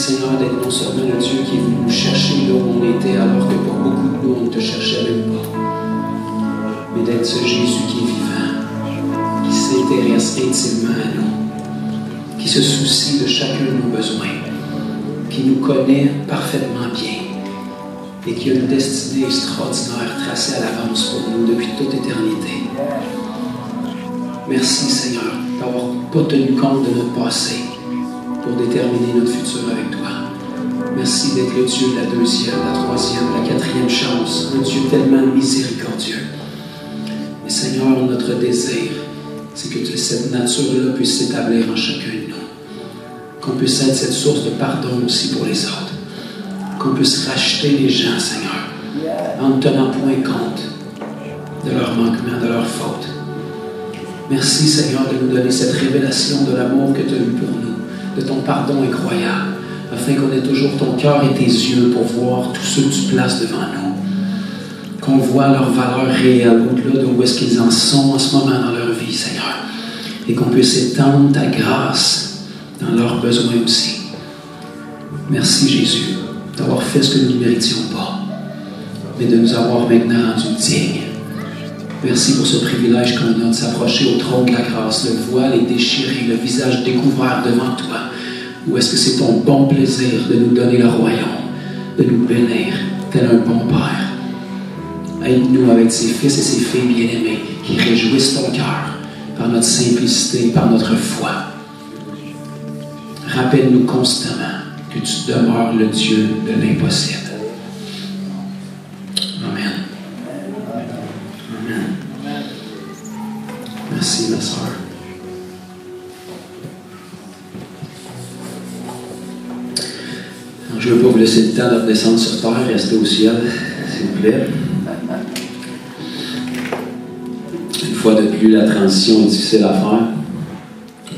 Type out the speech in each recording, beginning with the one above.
Seigneur, d'être non seulement le Dieu qui est venu nous chercher là où on était, alors que pour beaucoup de nous, on ne te cherchait même pas. Mais d'être ce Jésus qui est vivant, qui s'intéresse intimement à nous, qui se soucie de chacun de nos besoins, qui nous connaît parfaitement bien et qui a une destinée extraordinaire tracée à l'avance pour nous depuis toute éternité. Merci, Seigneur, d'avoir pas tenu compte de notre passé pour déterminer notre futur avec toi. Merci d'être le Dieu de la deuxième, la troisième, la quatrième chance, un Dieu tellement miséricordieux. Mais Seigneur, notre désir, c'est que cette nature-là puisse s'établir en chacun de nous. Qu'on puisse être cette source de pardon aussi pour les autres. Qu'on puisse racheter les gens, Seigneur, en ne tenant point compte de leurs manquements, de leurs fautes. Merci, Seigneur, de nous donner cette révélation de l'amour que tu as eu pour nous, de ton pardon incroyable, afin qu'on ait toujours ton cœur et tes yeux pour voir tous ceux que tu places devant nous. Qu'on voit leur valeur réelle au-delà de où est-ce qu'ils en sont en ce moment dans leur vie, Seigneur. Et qu'on puisse étendre ta grâce dans leurs besoins aussi. Merci, Jésus, d'avoir fait ce que nous ne méritions pas, mais de nous avoir maintenant rendus dignes. Merci pour ce privilège qu'on a de s'approcher au trône de la grâce, le voile est déchiré, le visage découvert devant toi. Ou est-ce que c'est ton bon plaisir de nous donner le royaume, de nous bénir, tel un bon Père? Aide-nous avec ses fils et ses filles bien-aimés qui réjouissent ton cœur par notre simplicité, par notre foi. Rappelle-nous constamment que tu demeures le Dieu de l'impossible. Amen. Amen. Merci, ma soeur. Je ne veux pas vous laisser le temps de redescendre sur terre, rester au ciel, s'il vous plaît. Une fois de plus, la transition est difficile à faire.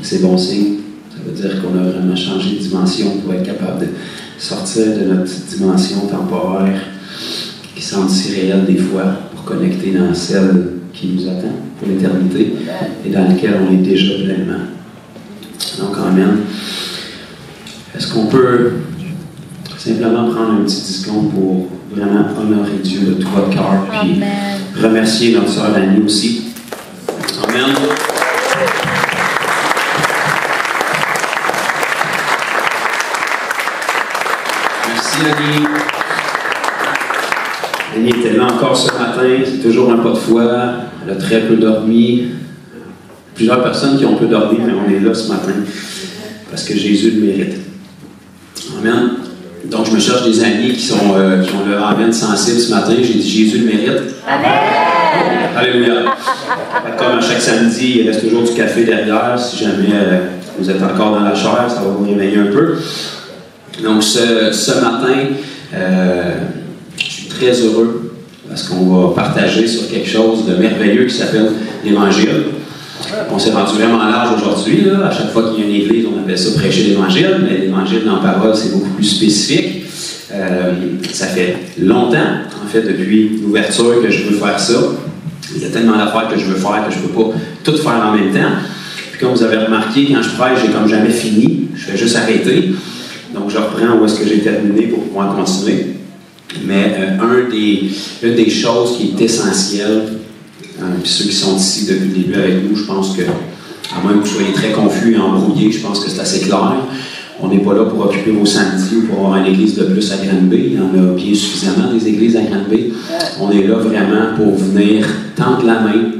C'est bon signe. Ça veut dire qu'on a vraiment changé de dimension pour être capable de sortir de notre dimension temporaire qui semble si réelle des fois pour connecter dans celle qui nous attend pour l'éternité et dans laquelle on est déjà pleinement. Donc, amen. Est-ce qu'on peut simplement prendre un petit discours pour vraiment honorer Dieu de tout votre cœur puis remercier notre sœur Annie aussi. Amen. Merci Annie. Annie était là encore ce matin, c'est toujours un pas de foi, elle a très peu dormi. Plusieurs personnes qui ont peu dormi, mais on est là ce matin parce que Jésus le mérite. Amen. Donc, je me cherche des amis qui ont le amen sensible ce matin. J'ai dit Jésus le mérite. Amen. Alléluia. Comme à chaque samedi, il reste toujours du café derrière. Si jamais vous êtes encore dans la chair, ça va vous réveiller un peu. Donc, ce matin, je suis très heureux parce qu'on va partager sur quelque chose de merveilleux qui s'appelle l'Évangile. On s'est rendu vraiment large aujourd'hui. À chaque fois qu'il y a une église, on appelle ça prêcher l'Évangile, mais l'Évangile dans la parole, c'est beaucoup plus spécifique. Ça fait longtemps, en fait, depuis l'ouverture que je veux faire ça. Il y a tellement d'affaires que je veux faire que je ne peux pas tout faire en même temps. Puis comme vous avez remarqué, quand je prêche, j'ai comme jamais fini. Je fais juste arrêter. Donc je reprends où est-ce que j'ai terminé pour pouvoir continuer. Mais une des choses qui est essentielle, puis ceux qui sont ici depuis le début avec nous, je pense que, à moins que vous soyez très confus et embrouillés, je pense que c'est assez clair. On n'est pas là pour occuper vos samedis ou pour avoir une église de plus à Granby. Il y en a bien suffisamment des églises à Granby. On est là vraiment pour venir tendre la main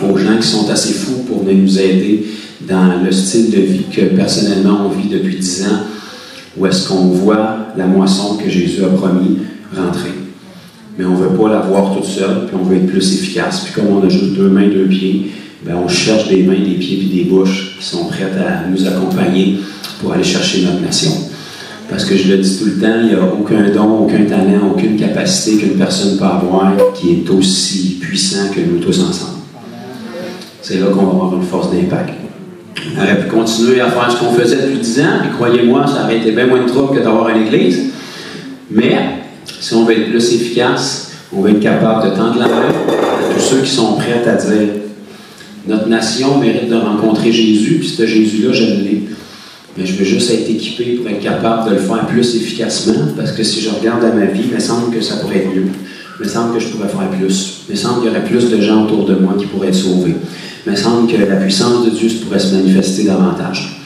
aux gens qui sont assez fous pour venir nous aider dans le style de vie que personnellement on vit depuis 10 ans, où est-ce qu'on voit la moisson que Jésus a promis rentrer. Mais on ne veut pas la voir toute seule, puis on veut être plus efficace. Puis comme on a juste 2 mains, 2 pieds, bien on cherche des mains, des pieds et des bouches qui sont prêtes à nous accompagner pour aller chercher notre nation. Parce que je le dis tout le temps, il n'y a aucun don, aucun talent, aucune capacité qu'une personne peut avoir qui est aussi puissant que nous tous ensemble. C'est là qu'on va avoir une force d'impact. On aurait pu continuer à faire ce qu'on faisait depuis 10 ans, et croyez-moi, ça aurait été bien moins de trouble que d'avoir une église. Mais si on veut être plus efficace, on va être capable de tendre la main à tous ceux qui sont prêts à dire notre nation mérite de rencontrer Jésus, puis ce Jésus-là, je l'ai. Mais je veux juste être équipé pour être capable de le faire plus efficacement, parce que si je regarde à ma vie, il me semble que ça pourrait être mieux. Il me semble que je pourrais faire plus. Il me semble qu'il y aurait plus de gens autour de moi qui pourraient être sauvés. Il me semble que la puissance de Dieu pourrait se manifester davantage.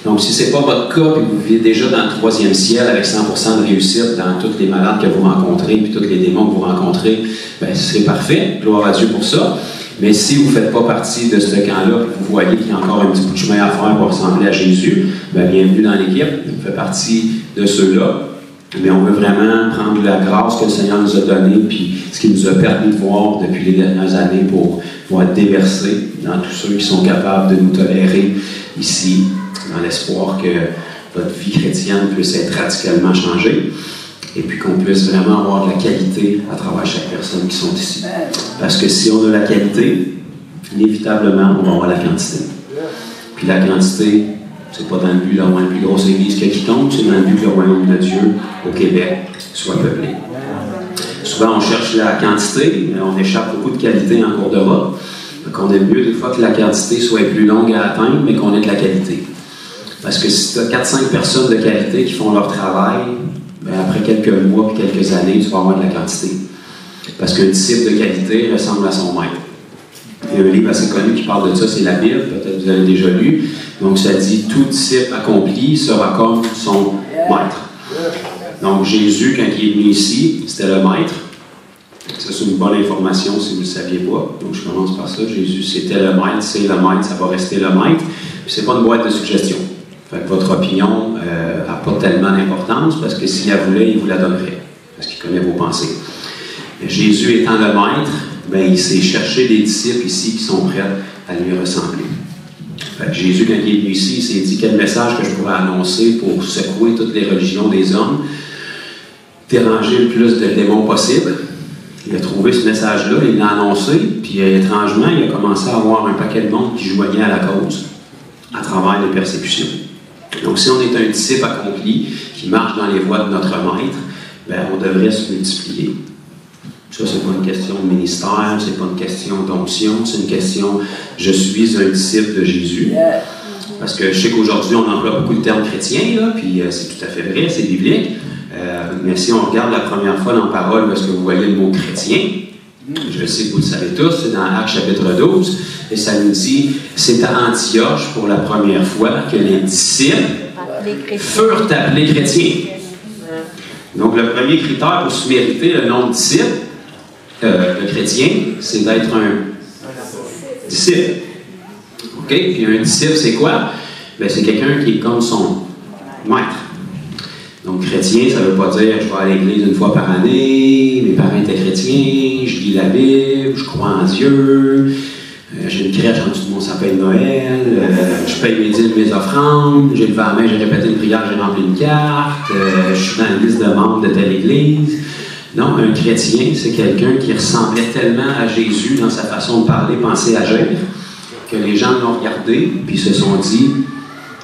Donc, si ce n'est pas votre cas, puis vous vivez déjà dans le 3e ciel avec 100% de réussite dans tous les malades que vous rencontrez, puis tous les démons que vous rencontrez, bien, ce serait parfait. Gloire à Dieu pour ça. Mais si vous ne faites pas partie de ce camp-là, vous voyez qu'il y a encore un petit bout de chemin à faire pour ressembler à Jésus, bien, bienvenue dans l'équipe. On fait partie de ceux-là. Mais on veut vraiment prendre la grâce que le Seigneur nous a donnée, puis ce qu'il nous a permis de voir depuis les dernières années pour être déversé dans tous ceux qui sont capables de nous tolérer ici, dans l'espoir que votre vie chrétienne puisse être radicalement changée et puis qu'on puisse vraiment avoir de la qualité à travers chaque personne qui sont ici. Parce que si on a la qualité, inévitablement, on va avoir la quantité. Puis la quantité, c'est pas dans le but d'avoir une plus grosse église que quiconque, c'est dans le but que le royaume de Dieu au Québec soit peuplé. Souvent, on cherche la quantité, mais on échappe beaucoup de qualité en cours de route. Donc, on aime mieux des fois que la quantité soit plus longue à atteindre, mais qu'on ait de la qualité. Parce que si tu as 4-5 personnes de qualité qui font leur travail, bien, après quelques mois et quelques années, tu vas avoir de la quantité. Parce qu'un disciple de qualité ressemble à son maître. Il y a un livre assez connu qui parle de ça, c'est la Bible, peut-être que vous avez déjà lu. Donc ça dit, tout disciple accompli sera comme son maître. Donc Jésus, quand il est venu ici, c'était le maître. Ça, c'est une bonne information si vous ne le saviez pas. Donc je commence par ça. Jésus, c'était le maître, c'est le maître, ça va rester le maître. Puis c'est pas une boîte de suggestions. Fait que votre opinion n'a pas tellement d'importance parce que s'il la voulait, il vous la donnerait. Parce qu'il connaît vos pensées. Et Jésus étant le maître, bien, il s'est cherché des disciples ici qui sont prêts à lui ressembler. Fait que Jésus, quand il est venu ici, il s'est dit quel message que je pourrais annoncer pour secouer toutes les religions des hommes, déranger le plus de démons possible. Il a trouvé ce message-là, il l'a annoncé, puis étrangement, il a commencé à avoir un paquet de monde qui joignait à la cause à travers les persécutions. Donc, si on est un disciple accompli qui marche dans les voies de notre maître, bien, on devrait se multiplier. Ça, c'est pas une question de ministère, c'est pas une question d'onction, c'est une question « je suis un disciple de Jésus ». Parce que je sais qu'aujourd'hui, on emploie beaucoup de termes chrétiens, là, puis c'est tout à fait vrai, c'est biblique. Mais si on regarde la première fois dans la parole, est-ce que vous voyez le mot « chrétien », je sais que vous le savez tous, c'est dans Actes chapitre 12, et ça nous dit « c'est à Antioche pour la première fois que les disciples furent appelés chrétiens ». Donc le premier critère pour se mériter le nom de disciple, le chrétien, c'est d'être un disciple. OK? Puis un disciple, c'est quoi? Bien, c'est quelqu'un qui est comme son maître. Donc, chrétien, ça ne veut pas dire je vais à l'église une fois par année, mes parents étaient chrétiens, je lis la Bible, je crois en Dieu, j'ai une crèche en dessous de mon sapin de Noël, je paye mes dîmes, mes offrandes, j'ai levé la main, j'ai répété une prière, j'ai rempli une carte, je suis dans la liste de membres de telle église. Non, un chrétien, c'est quelqu'un qui ressemblait tellement à Jésus dans sa façon de parler, penser, agir, que les gens l'ont regardé puis se sont dit,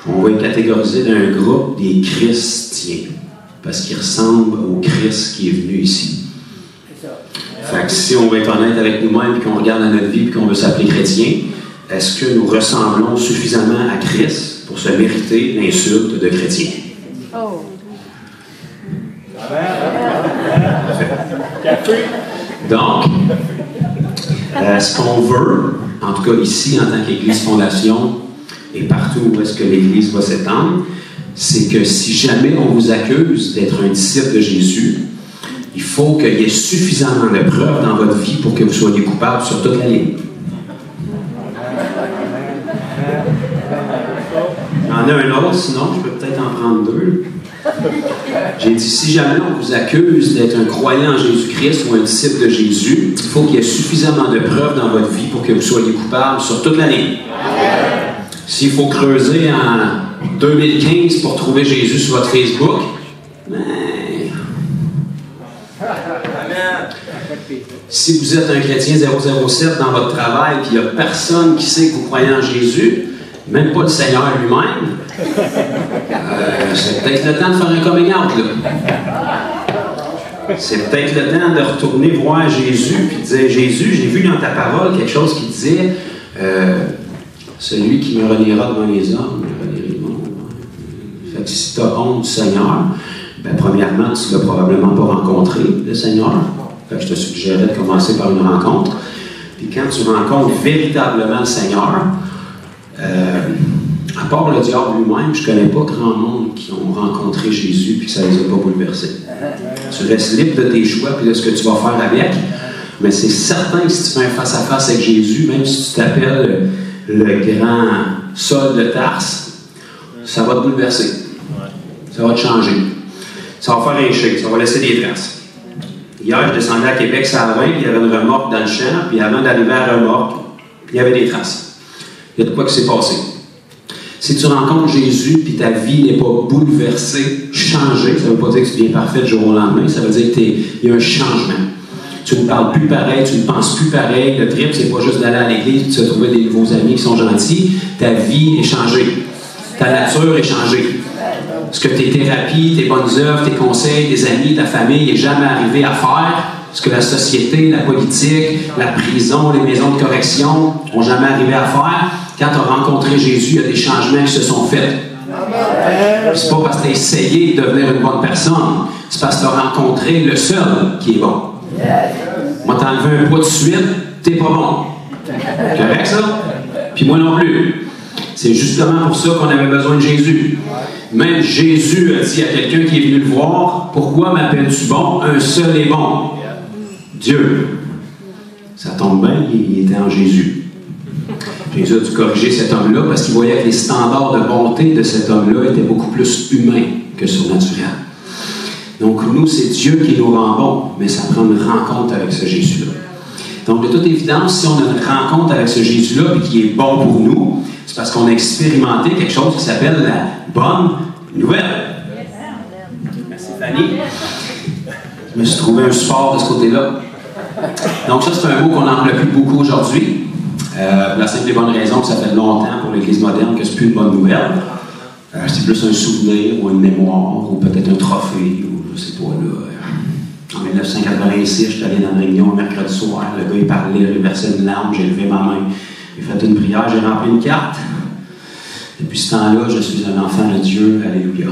on va être catégorisé dans un groupe des chrétiens, parce qu'il ressemble au Christ qui est venu ici. Fait que si on veut être honnête avec nous-mêmes et qu'on regarde dans notre vie et qu'on veut s'appeler chrétien, est-ce que nous ressemblons suffisamment à Christ pour se mériter l'insulte de chrétien? Oh. Donc, ce qu'on veut, en tout cas ici, en tant qu'Église Fondation, et partout où est-ce que l'Église va s'étendre, c'est que si jamais on vous accuse d'être un disciple de Jésus, il faut qu'il y ait suffisamment de preuves dans votre vie pour que vous soyez coupable sur toute la ligne. J'en ai un autre, sinon je peux peut-être en prendre deux. J'ai dit, si jamais on vous accuse d'être un croyant en Jésus-Christ ou un disciple de Jésus, il faut qu'il y ait suffisamment de preuves dans votre vie pour que vous soyez coupable sur toute la ligne. S'il faut creuser en 2015 pour trouver Jésus sur votre Facebook, ben, si vous êtes un chrétien 007 dans votre travail et qu'il n'y a personne qui sait que vous croyez en Jésus, même pas le Seigneur lui-même, c'est peut-être le temps de faire un coming out, là. C'est peut-être le temps de retourner voir Jésus et de dire, Jésus, j'ai vu dans ta parole quelque chose qui disait, celui qui me reliera devant les hommes, me relierai devant si tu as honte du Seigneur, ben, premièrement, tu ne l'as probablement pas rencontré, le Seigneur. Fait que je te suggérerais de commencer par une rencontre. Puis quand tu rencontres véritablement le Seigneur, à part le diable lui-même, je ne connais pas grand monde qui ont rencontré Jésus puis que ça ne les a pas bouleversés. Tu restes libre de tes choix puis de ce que tu vas faire avec, mais c'est certain que si tu fais un face-à-face avec Jésus, même si tu t'appelles le grand Saul de Tarse, ça va te bouleverser. Ça va te changer. Ça va faire un shake, ça va laisser des traces. Hier, je descendais à Québec, ça à 20, puis il y avait une remorque dans le champ, puis avant d'arriver à la remorque, il y avait des traces. Il y a de quoi qui s'est passé. Si tu rencontres Jésus, puis ta vie n'est pas bouleversée, changée, ça ne veut pas dire que tu deviens parfait du jour au lendemain, ça veut dire qu'il y a un changement. Tu ne parles plus pareil, tu ne penses plus pareil. Le trip, c'est pas juste d'aller à l'église et de se trouver des nouveaux amis qui sont gentils. Ta vie est changée. Ta nature est changée. Ce que tes thérapies, tes bonnes œuvres, tes conseils, tes amis, ta famille n'est jamais arrivé à faire, ce que la société, la politique, la prison, les maisons de correction n'ont jamais arrivé à faire, quand tu as rencontré Jésus, il y a des changements qui se sont faits. C'est pas parce que tu as essayé de devenir une bonne personne, c'est parce que tu as rencontré le seul qui est bon. Moi, t'enlever un poids de suite, t'es pas bon. Correct, ça? Puis moi non plus. C'est justement pour ça qu'on avait besoin de Jésus. Même Jésus a dit à quelqu'un qui est venu le voir, « Pourquoi m'appelles-tu bon? Un seul est bon. Dieu. » Ça tombe bien, il était en Jésus. Jésus a dû corriger cet homme-là parce qu'il voyait que les standards de bonté de cet homme-là étaient beaucoup plus humains que surnaturels. Donc nous, c'est Dieu qui nous rend bons, mais ça prend une rencontre avec ce Jésus-là. Donc de toute évidence, si on a une rencontre avec ce Jésus-là et qui est bon pour nous, c'est parce qu'on a expérimenté quelque chose qui s'appelle la bonne nouvelle. Merci Fanny. Je me suis trouvé un support de ce côté-là. Donc ça, c'est un mot qu'on n'emploie plus beaucoup aujourd'hui. Pour la simple et bonne raison que ça fait longtemps pour l'Église moderne que c'est plus une bonne nouvelle. C'est plus un souvenir ou une mémoire ou peut-être un trophée ou je sais pas là. En 1986, je suis allé dans une réunion un mercredi soir, le gars il parlait, il versait une larme, j'ai levé ma main, j'ai fait une prière, j'ai rempli une carte. Depuis ce temps-là, je suis un enfant de Dieu, alléluia.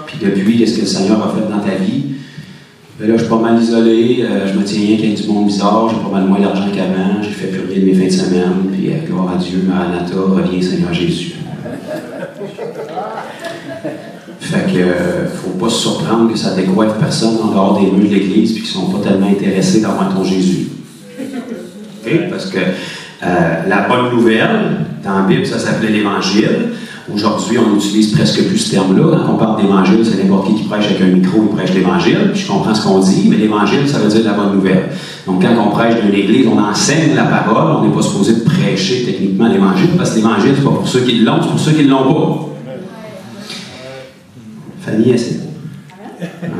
Puis depuis, qu'est-ce que le Seigneur a fait dans ta vie? Ben là, je suis pas mal isolé, je me tiens rien qu'il y ait du monde bizarre, j'ai pas mal moins d'argent qu'avant, j'ai fait plus rien de mes fins de semaine, puis gloire à Dieu, Maranatha, reviens Seigneur Jésus. Fait que faut pas se surprendre que ça décoiffe personne en dehors des murs de l'Église puis qu'ils sont pas tellement intéressés d'avoir ton Jésus. Okay? Parce que la bonne nouvelle, dans la Bible, ça s'appelait l'Évangile. Aujourd'hui, on utilise presque plus ce terme-là. Quand on parle d'Évangile, c'est n'importe qui prêche avec un micro, il prêche l'Évangile. Puis je comprends ce qu'on dit, mais l'Évangile, ça veut dire la bonne nouvelle. Donc quand on prêche dans une église, on enseigne la parole, on n'est pas supposé de prêcher techniquement l'Évangile, parce que l'Évangile, c'est pas pour ceux qui l'ont, c'est pour ceux qui ne l'ont pas. Fanny, c'est beau.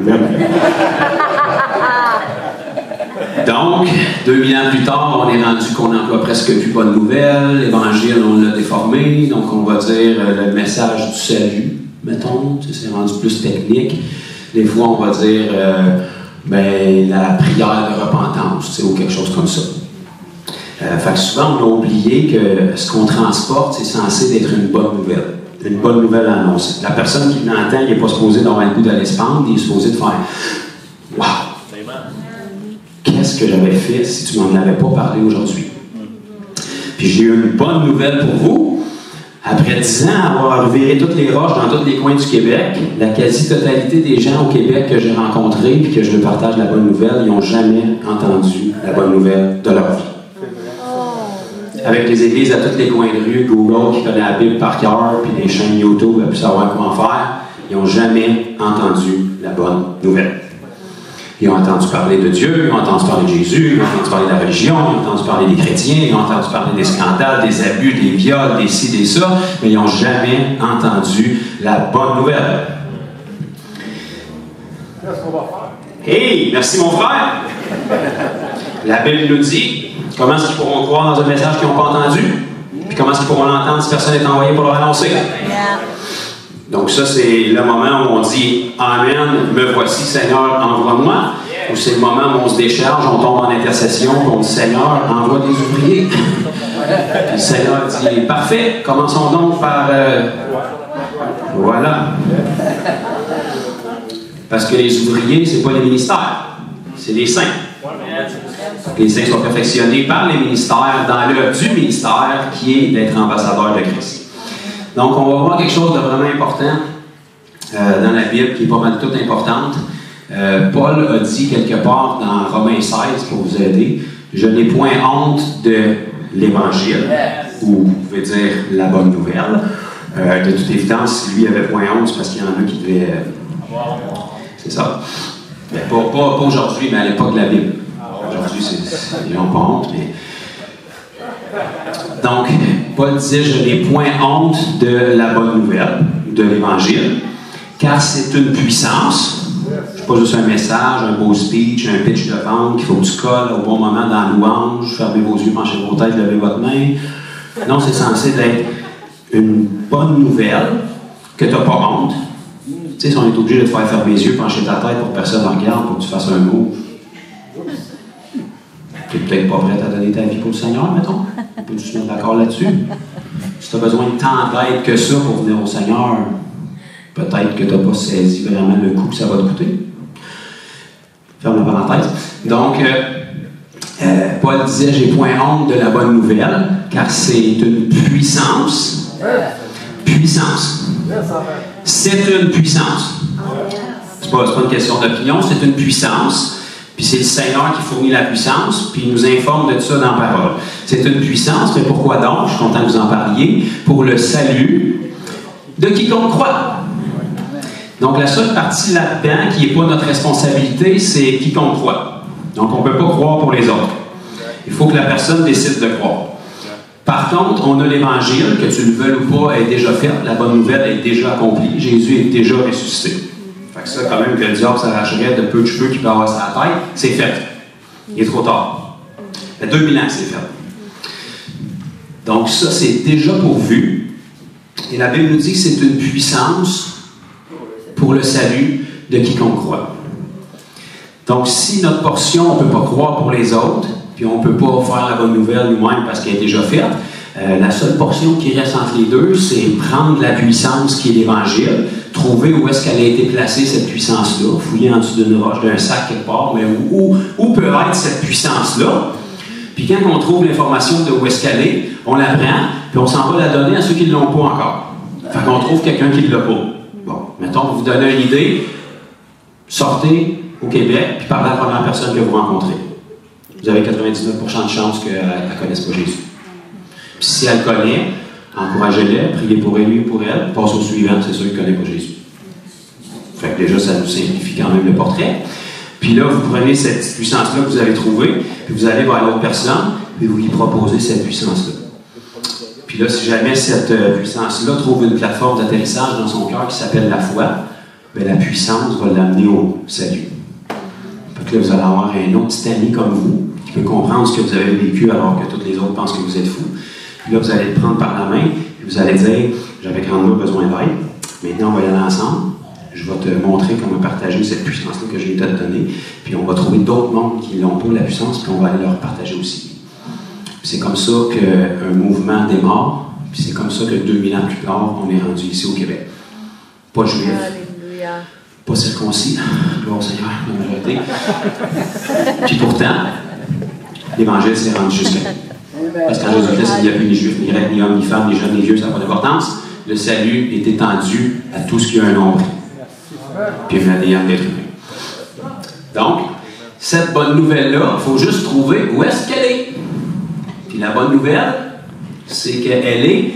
Amen. Donc, 2000 ans plus tard, on est rendu qu'on n'emploie presque plus bonne nouvelle. L'Évangile, on l'a déformé. Donc, on va dire le message du salut, mettons. C'est rendu plus technique. Des fois, on va dire la prière de repentance, ou quelque chose comme ça. Fait que souvent, on a oublié que ce qu'on transporte, c'est censé être une bonne nouvelle. Une bonne nouvelle à annoncer. La personne qui l'entend, il n'est pas supposé d'avoir le goût d'aller se pendre, il est supposé de faire « Wow! Qu'est-ce que j'avais fait si tu ne m'en avais pas parlé aujourd'hui? » Puis j'ai eu une bonne nouvelle pour vous. Après 10 ans, avoir reviré toutes les roches dans tous les coins du Québec, la quasi-totalité des gens au Québec que j'ai rencontrés et que je partage la bonne nouvelle, ils n'ont jamais entendu la bonne nouvelle de leur vie. Avec les églises à tous les coins de rue, Google qui connaît la Bible par cœur, puis les chaînes YouTube à plus savoir comment faire, ils n'ont jamais entendu la bonne nouvelle. Ils ont entendu parler de Dieu, ils ont entendu parler de Jésus, ils ont entendu parler de la religion, ils ont entendu parler des chrétiens, ils ont entendu parler des scandales, des abus, des viols, des ci, des ça, mais ils n'ont jamais entendu la bonne nouvelle. Qu'est-ce qu'on va faire? Hey, merci mon frère! La Bible nous dit, comment est-ce qu'ils pourront croire dans un message qu'ils n'ont pas entendu? Puis comment est-ce qu'ils pourront l'entendre si personne n'est envoyé pour leur annoncer? Donc ça, c'est le moment où on dit « Amen, me voici, Seigneur, envoie-moi. » Ou c'est le moment où on se décharge, on tombe en intercession, puis on dit « Seigneur, envoie des ouvriers. » Puis le Seigneur dit « Parfait, commençons donc par... Voilà. Parce que les ouvriers, ce n'est pas les ministères, c'est les saints. Les saints sont perfectionnés par les ministères dans l'œuvre du ministère qui est d'être ambassadeur de Christ. Donc, on va voir quelque chose de vraiment important dans la Bible qui est pas mal toute importante. Paul a dit quelque part dans Romains 16, pour vous aider, « Je n'ai point honte de l'Évangile », ou vous pouvez dire la bonne nouvelle. De toute évidence, si lui avait point honte, c'est parce qu'il y en a qui devaient... c'est ça. Ben, pas aujourd'hui, mais à l'époque de la Bible. Aujourd'hui, ils n'ont pas honte, mais... Donc, Paul disait « Je n'ai point honte de la bonne nouvelle, de l'Évangile, car c'est une puissance. » C'est pas juste un message, un beau speech, un pitch de vente qu'il faut que tu colles au bon moment dans la louange, fermez vos yeux, penchez vos têtes, levez votre main. Non, c'est censé être une bonne nouvelle que tu n'as pas honte. Tu sais, si on est obligé de te faire fermer les yeux, pencher ta tête pour que personne ne regarde, pour que tu fasses un mot, tu n'es peut-être pas prête à donner ta vie pour le Seigneur, mettons. Peux-tu te mettre d'accord là-dessus? Si tu as besoin de tant d'aide que ça pour venir au Seigneur, peut-être que tu n'as pas saisi vraiment le coût que ça va te coûter. Ferme la parenthèse. Donc, Paul disait « J'ai point honte de la bonne nouvelle, car c'est une puissance. » Puissance. C'est une puissance. C'est pas une question d'opinion, c'est une puissance. Puis c'est le Seigneur qui fournit la puissance, puis il nous informe de ça dans la parole. C'est une puissance, mais pourquoi donc? Je suis content que vous en parliez. Pour le salut de quiconque croit. Donc la seule partie là-dedans qui n'est pas notre responsabilité, c'est quiconque croit. Donc on ne peut pas croire pour les autres. Il faut que la personne décide de croire. Par contre, on a l'Évangile, que tu le veuilles ou pas, est déjà fait. La bonne nouvelle est déjà accomplie. Jésus est déjà ressuscité. Fait que ça, quand même, que le diable s'arracherait de peu de cheveux qu'il peut avoir sur la tête, c'est fait. Il est trop tard. Il y a 2000 ans que c'est fait. Donc ça, c'est déjà pourvu. Et la Bible nous dit que c'est une puissance pour le salut de quiconque croit. Donc si notre portion, on ne peut pas croire pour les autres, puis on ne peut pas faire la bonne nouvelle nous-mêmes parce qu'elle est déjà faite, la seule portion qui reste entre les deux, c'est prendre la puissance qui est l'Évangile, trouver où est-ce qu'elle a été placée, cette puissance-là, fouiller en dessous d'une roche, d'un sac quelque part, mais où peut être cette puissance-là. Puis quand on trouve l'information de où est-ce qu'elle est, on la prend, puis on s'en va la donner à ceux qui ne l'ont pas encore. Fait qu'on trouve quelqu'un qui ne l'a pas. Bon, mettons, pour vous donner une idée, sortez au Québec, puis parlez à la première personne que vous rencontrez. Vous avez 99% de chances qu'elle ne connaisse pas Jésus. Puis si elle le connaît, encouragez-la, priez pour lui ou pour elle, passe au suivant, c'est sûr qu'il ne connaît pas Jésus. Fait que déjà, ça nous simplifie quand même le portrait. Puis là, vous prenez cette petite puissance-là que vous avez trouvée, puis vous allez voir l'autre personne, puis vous lui proposez cette puissance-là. Puis là, si jamais cette puissance-là trouve une plateforme d'atterrissage dans son cœur qui s'appelle la foi, bien, la puissance va l'amener au salut. Fait que là, vous allez avoir un autre petit ami comme vous, qui peut comprendre ce que vous avez vécu alors que tous les autres pensent que vous êtes fou. Puis là, vous allez le prendre par la main, puis vous allez dire « J'avais grandement besoin d'aide. Maintenant, on va y aller ensemble. Je vais te montrer comment partager cette puissance-là que j'ai été donnée. Puis on va trouver d'autres mondes qui n'ont pas la puissance, puis on va aller leur partager aussi. » C'est comme ça qu'un mouvement démarre, puis c'est comme ça que 2000 ans plus tard, on est rendu ici au Québec. Pas juif, pas circoncis, gloire au Seigneur, la majorité. Puis pourtant, l'Évangile s'est rendu jusqu'à nous. Parce qu'en Jésus-Christ, il n'y a plus ni juif, ni grec, ni homme, ni femme, ni jeune, ni vieux, ça n'a pas d'importance. Le salut est étendu à tout ce qui a un nombre. Puis un ADN d'être humain. Donc, cette bonne nouvelle-là, il faut juste trouver où est-ce qu'elle est. Puis la bonne nouvelle, c'est qu'elle est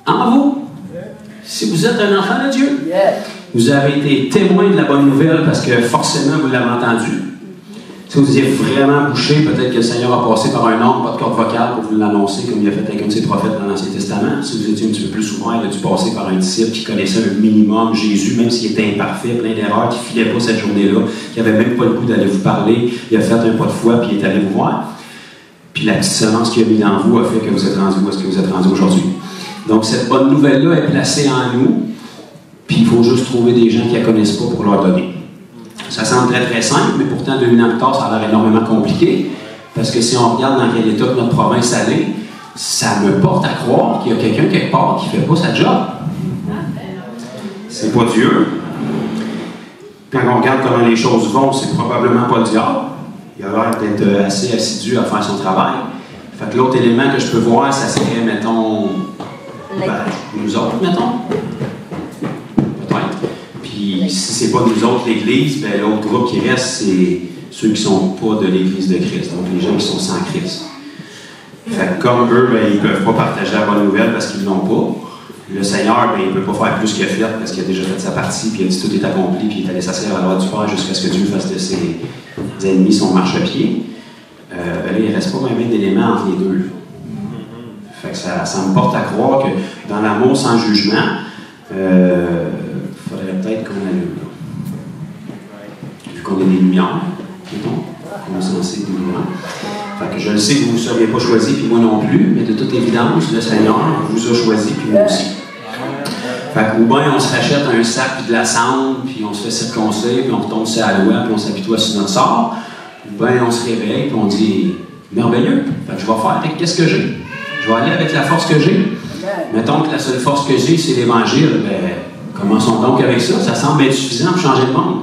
en vous. Si vous êtes un enfant de Dieu, vous avez été témoin de la bonne nouvelle parce que forcément vous l'avez entendu. Si vous étiez vraiment bouché, peut-être que le Seigneur a passé par un ordre, pas de corde vocale pour vous l'annoncer, comme il a fait avec un de ses prophètes dans l'Ancien Testament. Si vous étiez un petit peu plus souvent, il a dû passer par un disciple qui connaissait un minimum Jésus, même s'il était imparfait, plein d'erreurs, qui ne filait pas cette journée-là, qui n'avait même pas le goût d'aller vous parler. Il a fait un pas de foi, puis il est allé vous voir. Puis la petite semence qu'il a mis dans vous a fait que vous êtes rendu où est-ce que vous êtes rendu aujourd'hui. Donc cette bonne nouvelle-là est placée en nous, puis il faut juste trouver des gens qui ne la connaissent pas pour leur donner. Ça semble très très simple, mais pourtant 2000 ans plus tard, ça a l'air énormément compliqué, parce que si on regarde dans quel état que notre province allait, ça me porte à croire qu'il y a quelqu'un quelque part qui ne fait pas sa job. c'est pas Dieu. Quand on regarde comment les choses vont, c'est probablement pas le diable. Il a l'air d'être assez assidu à faire son travail. Fait que l'autre élément que je peux voir, ça serait, mettons, nous autres, mettons. Peut-être. Puis si c'est pas nous autres, l'Église, ben, l'autre groupe qui reste, c'est ceux qui sont pas de l'Église de Christ. Donc les gens qui sont sans Christ. Fait que comme eux, ben, ils peuvent pas partager la bonne nouvelle parce qu'ils l'ont pas. Le Seigneur, ben, il ne peut pas faire plus qu'il a fait parce qu'il a déjà fait sa partie, puis il a dit tout est accompli, puis il est allé s'asseoir à droite du Père jusqu'à ce que Dieu fasse de ses ennemis son marchepied. Ben là, il ne reste pas même d'éléments entre les deux. Fait que ça me porte à croire que dans l'amour sans jugement, il faudrait peut-être qu'on allume. Vu qu'on est des lumières, qu'on est censé des lumières. Fait que je le sais que vous ne seriez pas choisi, puis moi non plus, mais de toute évidence, le Seigneur vous a choisi, puis moi aussi. Fait que, ou bien on se rachète un sac puis de la cendre, puis on se fait circoncire, puis on retombe sur la loi, puis on s'apitoie sur notre sort. Ou bien on se réveille, puis on dit merveilleux. Fait que je vais faire avec qu'est-ce que j'ai. Je vais aller avec la force que j'ai. Mettons que la seule force que j'ai, c'est l'Évangile. Ben, commençons donc avec ça. Ça semble être suffisant pour changer le monde.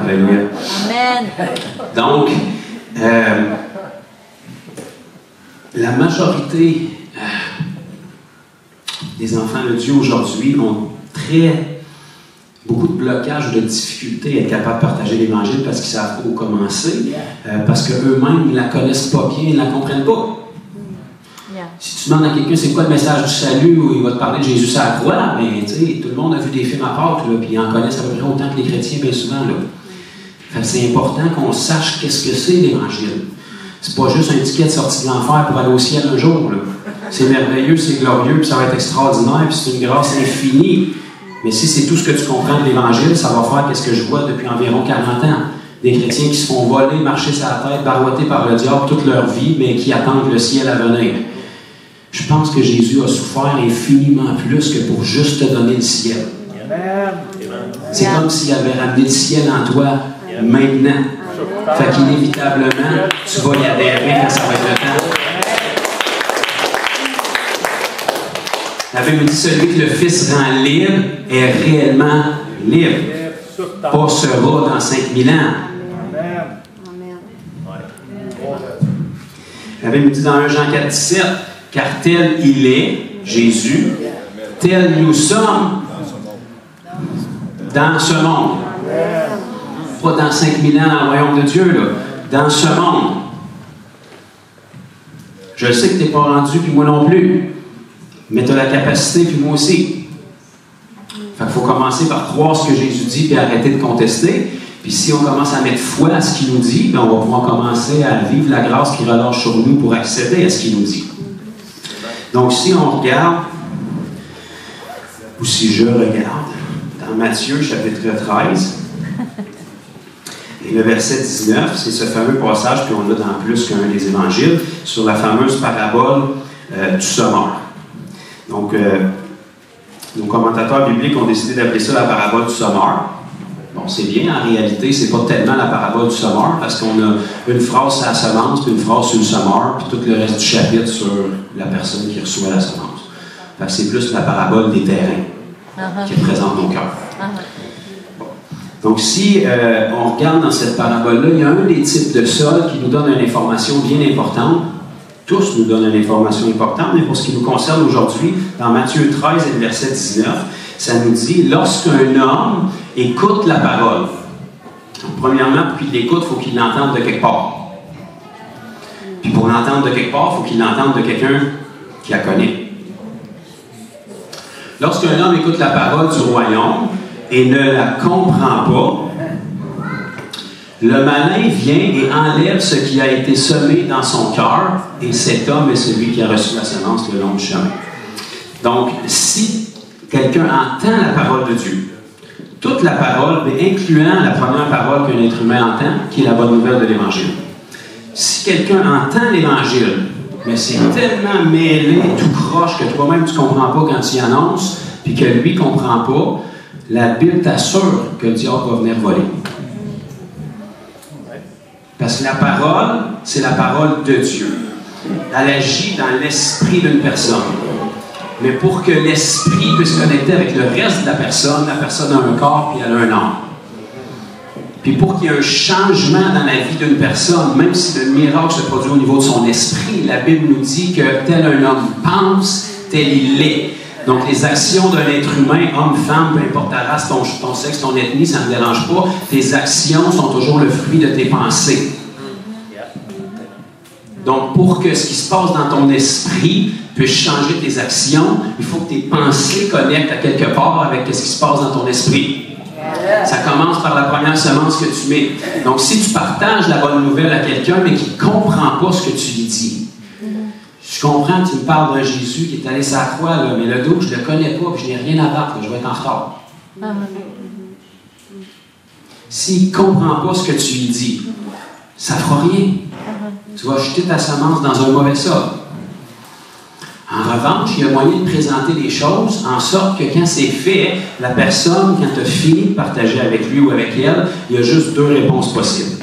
Alléluia. Amen. Donc, la majorité des enfants de Dieu aujourd'hui ont beaucoup de blocages ou de difficultés à être capables de partager l'Évangile parce qu'ils ne savent pas où commencer, parce qu'eux-mêmes ne la connaissent pas bien, ils ne la comprennent pas. Si tu demandes à quelqu'un c'est quoi le message du salut, ou il va te parler de Jésus sur la croix, mais tout le monde a vu des films à Pâques, puis ils en connaissent à peu près autant que les chrétiens, bien souvent. Là. Fait que c'est important qu'on sache qu'est-ce que c'est l'Évangile. C'est pas juste un ticket de sortie de l'enfer pour aller au ciel un jour. C'est merveilleux, c'est glorieux, puis ça va être extraordinaire, puis c'est une grâce infinie. Mais si c'est tout ce que tu comprends de l'Évangile, ça va faire qu'est-ce que je vois depuis environ 40 ans. Des chrétiens qui se font voler, marcher sur la tête, barouettés par le diable toute leur vie, mais qui attendent le ciel à venir. Je pense que Jésus a souffert infiniment plus que pour juste te donner le ciel. C'est comme s'il avait ramené le ciel en toi maintenant. Fait qu'inévitablement, tu vas y adhérer quand ça va être le temps. La Bible dit celui que le Fils rend libre est réellement libre. Pas sera dans 5000 ans. La Bible dit dans 1 Jean 4, 17, car tel il est, Jésus, tel nous sommes dans ce monde. Pas dans 5000 ans dans le royaume de Dieu, là. Dans ce monde. Je sais que tu n'es pas rendu, puis moi non plus. Mais tu as la capacité, puis moi aussi. Fait qu'il faut commencer par croire ce que Jésus dit, puis arrêter de contester. Puis si on commence à mettre foi à ce qu'il nous dit, bien on va pouvoir commencer à vivre la grâce qui relâche sur nous pour accéder à ce qu'il nous dit. Donc si on regarde, ou si je regarde, dans Matthieu chapitre 13, et le verset 19, c'est ce fameux passage, puis on l'a dans plus qu'un des évangiles, sur la fameuse parabole du semeur. Donc, nos commentateurs bibliques ont décidé d'appeler ça la parabole du semeur. Bon, c'est bien, en réalité, c'est pas tellement la parabole du semeur, parce qu'on a une phrase sur la semence, puis une phrase sur le semeur, puis tout le reste du chapitre sur la personne qui reçoit la semence. Fait que c'est plus la parabole des terrains qui représente nos cœurs. Bon. Donc, si on regarde dans cette parabole-là, il y a un des types de sol qui nous donne une information bien importante. Tous nous donnent une information importante, mais pour ce qui nous concerne aujourd'hui, dans Matthieu 13 et le verset 19, ça nous dit « Lorsqu'un homme écoute la parole », premièrement, pour qu'il l'écoute, il faut qu'il l'entende de quelque part. Puis pour l'entendre de quelque part, il faut qu'il l'entende de quelqu'un qui la connaît. Lorsqu'un homme écoute la parole du royaume et ne la comprend pas, le malin vient et enlève ce qui a été semé dans son cœur, et cet homme est celui qui a reçu la semence le long du chemin. Donc, si quelqu'un entend la parole de Dieu, toute la parole, mais incluant la première parole qu'un être humain entend, qui est la bonne nouvelle de l'Évangile. Si quelqu'un entend l'Évangile, mais c'est tellement mêlé, tout croche, que toi-même tu ne comprends pas quand tu y annonces, puis que lui ne comprend pas, la Bible t'assure que le diable va venir voler. Parce que la parole, c'est la parole de Dieu. Elle agit dans l'esprit d'une personne. Mais pour que l'esprit puisse connecter avec le reste de la personne a un corps puis elle a un âme. Puis pour qu'il y ait un changement dans la vie d'une personne, même si le miracle se produit au niveau de son esprit, la Bible nous dit que tel un homme pense, tel il est. Donc les actions d'un être humain, homme, femme, peu importe ta race, ton sexe, ton ethnie, ça ne me dérange pas, tes actions sont toujours le fruit de tes pensées. Donc pour que ce qui se passe dans ton esprit puisse changer tes actions, il faut que tes pensées connectent à quelque part avec ce qui se passe dans ton esprit. Ça commence par la première semence que tu mets. Donc, si tu partages la bonne nouvelle à quelqu'un, mais qui ne comprend pas ce que tu lui dis, je comprends que tu me parles d'un Jésus qui est allé sur la croix, là, mais le dos, je ne le connais pas, puis je n'ai rien à battre, je vais être en retard. S'il ne comprend pas ce que tu lui dis, ça ne fera rien. Tu vas jeter ta semence dans un mauvais sol. En revanche, il y a moyen de présenter les choses en sorte que quand c'est fait, la personne, quand tu as fini de partager avec lui ou avec elle, il y a juste deux réponses possibles.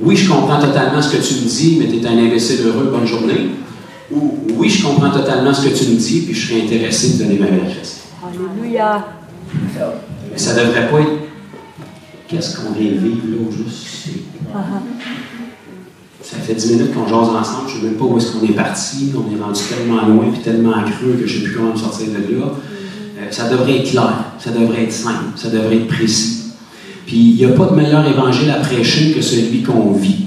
Oui, je comprends totalement ce que tu me dis, mais tu es un imbécile heureux, bonne journée. Ou oui, je comprends totalement ce que tu me dis, puis je serais intéressé de donner ma vie à Christ. Alléluia. Mais ça ne devrait pas être qu'est-ce qu'on vient vivre là au juste. Ça fait 10 minutes qu'on jase ensemble, je ne sais même pas où est-ce qu'on est parti, on est rendu tellement loin et tellement creux que je ne sais plus comment me sortir de là. Ça devrait être clair, ça devrait être simple, ça devrait être précis. Puis il n'y a pas de meilleur évangile à prêcher que celui qu'on vit.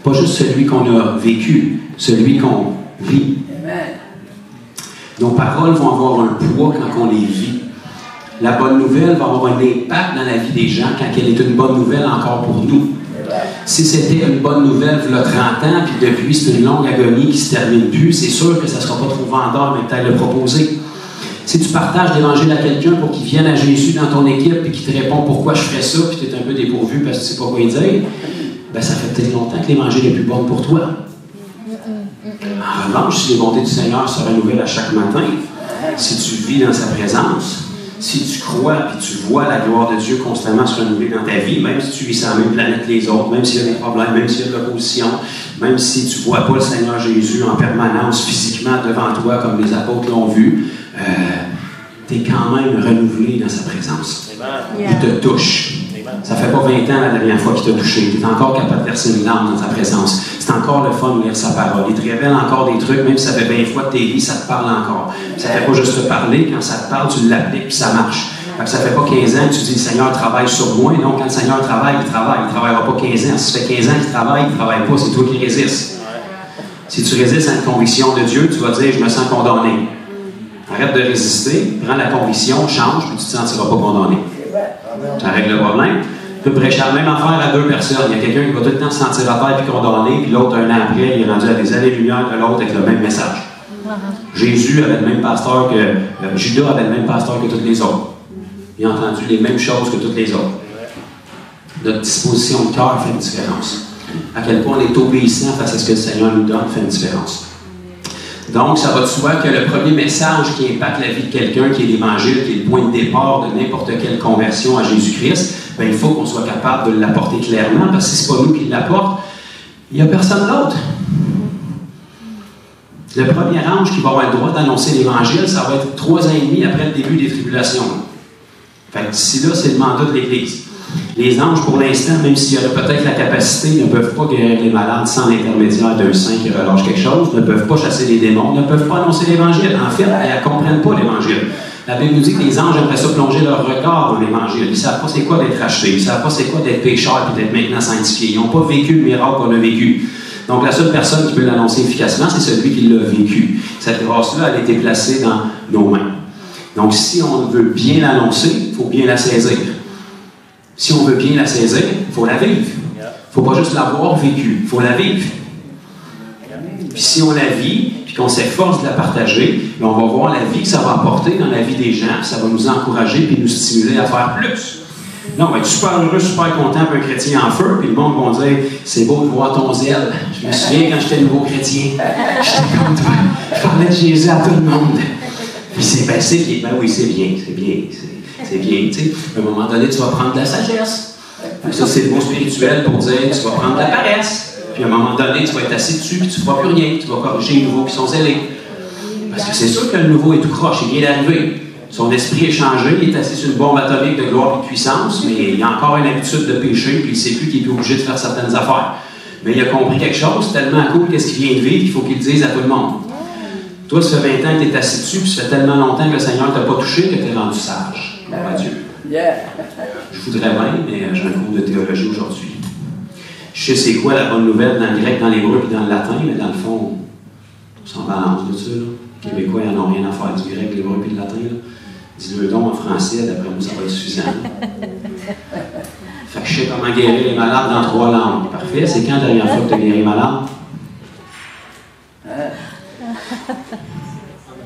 Pas juste celui qu'on a vécu, celui qu'on vit. Nos paroles vont avoir un poids quand on les vit. La bonne nouvelle va avoir un impact dans la vie des gens quand elle est une bonne nouvelle encore pour nous. Si c'était une bonne nouvelle il y a 30 ans, puis depuis c'est une longue agonie qui ne se termine plus, c'est sûr que ça ne sera pas trop vendeur, mais peut-être le proposer. Si tu partages l'Évangile à quelqu'un pour qu'il vienne à Jésus dans ton équipe et qu'il te répond pourquoi je ferais ça, puis tu es un peu dépourvu parce que tu ne sais pas quoi y dire, ben ça fait peut-être longtemps que l'Évangile est plus bon pour toi. En revanche, si les bontés du Seigneur se renouvellent à chaque matin, si tu vis dans sa présence, si tu crois et tu vois la gloire de Dieu constamment se renouveler dans ta vie, même si tu vis sur la même planète que les autres, même s'il y a des problèmes, même s'il y a de l'opposition, même si tu ne vois pas le Seigneur Jésus en permanence physiquement devant toi comme les apôtres l'ont vu, tu es quand même renouvelé dans sa présence. Il te touche. Ça fait pas 20 ans la dernière fois qu'il t'a touché. Tu es encore capable de verser une larme dans sa présence. C'est encore le fun de lire sa parole. Il te révèle encore des trucs, même si ça fait 20 fois que tu lis, ça te parle encore. Ça fait pas juste te parler. Quand ça te parle, tu l'appliques puis ça marche. Ça fait pas 15 ans que tu dis le Seigneur travaille sur moi. Non, quand le Seigneur travaille, il travaille. Il ne travaillera pas 15 ans. Si ça fait 15 ans qu'il travaille, il ne travaille pas. C'est toi qui résistes. Si tu résistes à une conviction de Dieu, tu vas dire je me sens condamné. Arrête de résister, prends la conviction, change, puis tu ne te sentiras pas condamné. Ça règle le problème. Tu peux prêcher la même affaire à deux personnes. Il y a quelqu'un qui va tout le temps se sentir à terre puis condamné, puis l'autre, un an après, il est rendu à des années-lumière de l'autre avec le même message. Jésus avait le même pasteur que... Judas avait le même pasteur que tous les autres. Il a entendu les mêmes choses que tous les autres. Notre disposition de cœur fait une différence. À quel point on est obéissant face à ce que le Seigneur nous donne fait une différence. Donc, ça va de soi que le premier message qui impacte la vie de quelqu'un, qui est l'Évangile, qui est le point de départ de n'importe quelle conversion à Jésus-Christ, ben, il faut qu'on soit capable de l'apporter clairement, parce que si ce n'est pas nous qui l'apporte, il n'y a personne d'autre. Le premier ange qui va avoir le droit d'annoncer l'Évangile, ça va être 3 ans et demi après le début des tribulations. Fait que d'ici là, c'est le mandat de l'Église. Les anges, pour l'instant, même s'il y a peut-être la capacité, ne peuvent pas guérir les malades sans l'intermédiaire d'un saint qui relâche quelque chose, ne peuvent pas chasser les démons, ne peuvent pas annoncer l'Évangile. En fait, elles ne comprennent pas l'Évangile. La Bible nous dit que les anges aimeraient ça plonger leur regard dans l'Évangile. Ils ne savent pas c'est quoi d'être racheté, ils ne savent pas c'est quoi d'être pécheur et d'être maintenant sanctifié. Ils n'ont pas vécu le miracle qu'on a vécu. Donc la seule personne qui peut l'annoncer efficacement, c'est celui qui l'a vécu. Cette grâce-là, elle a été placée dans nos mains. Donc si on veut bien l'annoncer, il faut bien la saisir. Si on veut bien la saisir, il faut la vivre. Il ne faut pas juste l'avoir vécue, il faut la vivre. Puis si on la vit, puis qu'on s'efforce de la partager, on va voir la vie que ça va apporter dans la vie des gens, puis ça va nous encourager puis nous stimuler à faire plus. Non, on va être super heureux, super content, puis un chrétien en feu, puis le monde va dire « C'est beau de voir ton zèle. Je me souviens quand j'étais nouveau chrétien. J'étais comme toi. Je parlais de Jésus à tout le monde. » Puis c'est bien. Ben oui, c'est bien. C'est bien, tu sais. À un moment donné, tu vas prendre de la sagesse. Ça, c'est le mot spirituel pour dire tu vas prendre de la paresse. Puis à un moment donné, tu vas être assis dessus, puis tu ne feras plus rien. Tu vas corriger les nouveaux qui sont zélés. Parce que c'est sûr que le nouveau est tout croche, il vient d'arriver. Son esprit est changé, il est assis sur une bombe atomique de gloire et de puissance, mais il a encore une habitude de pécher, puis il ne sait plus qu'il est plus obligé de faire certaines affaires. Mais il a compris quelque chose, tellement cool, qu'est-ce qu'il vient de vivre, il faut qu'il le dise à tout le monde. Toi, ça fait 20 ans que tu es assis dessus, puis ça fait tellement longtemps que le Seigneur ne t'a pas touché que tu es rendu sage. Gloire à Dieu. Je voudrais bien, mais j'ai un cours de théologie aujourd'hui. Je sais c'est quoi la bonne nouvelle dans le grec, dans l'hébreu et dans le latin, mais dans le fond, on s'en balance de ça. Là. Les Québécois, ils n'en ont rien à faire du grec, de l'hébreu et du latin. Dis-le donc en français, d'après moi, ça va être suffisant. Fait que je sais comment guérir les malades dans 3 langues. Parfait. C'est quand la dernière fois que tu as guéri malade?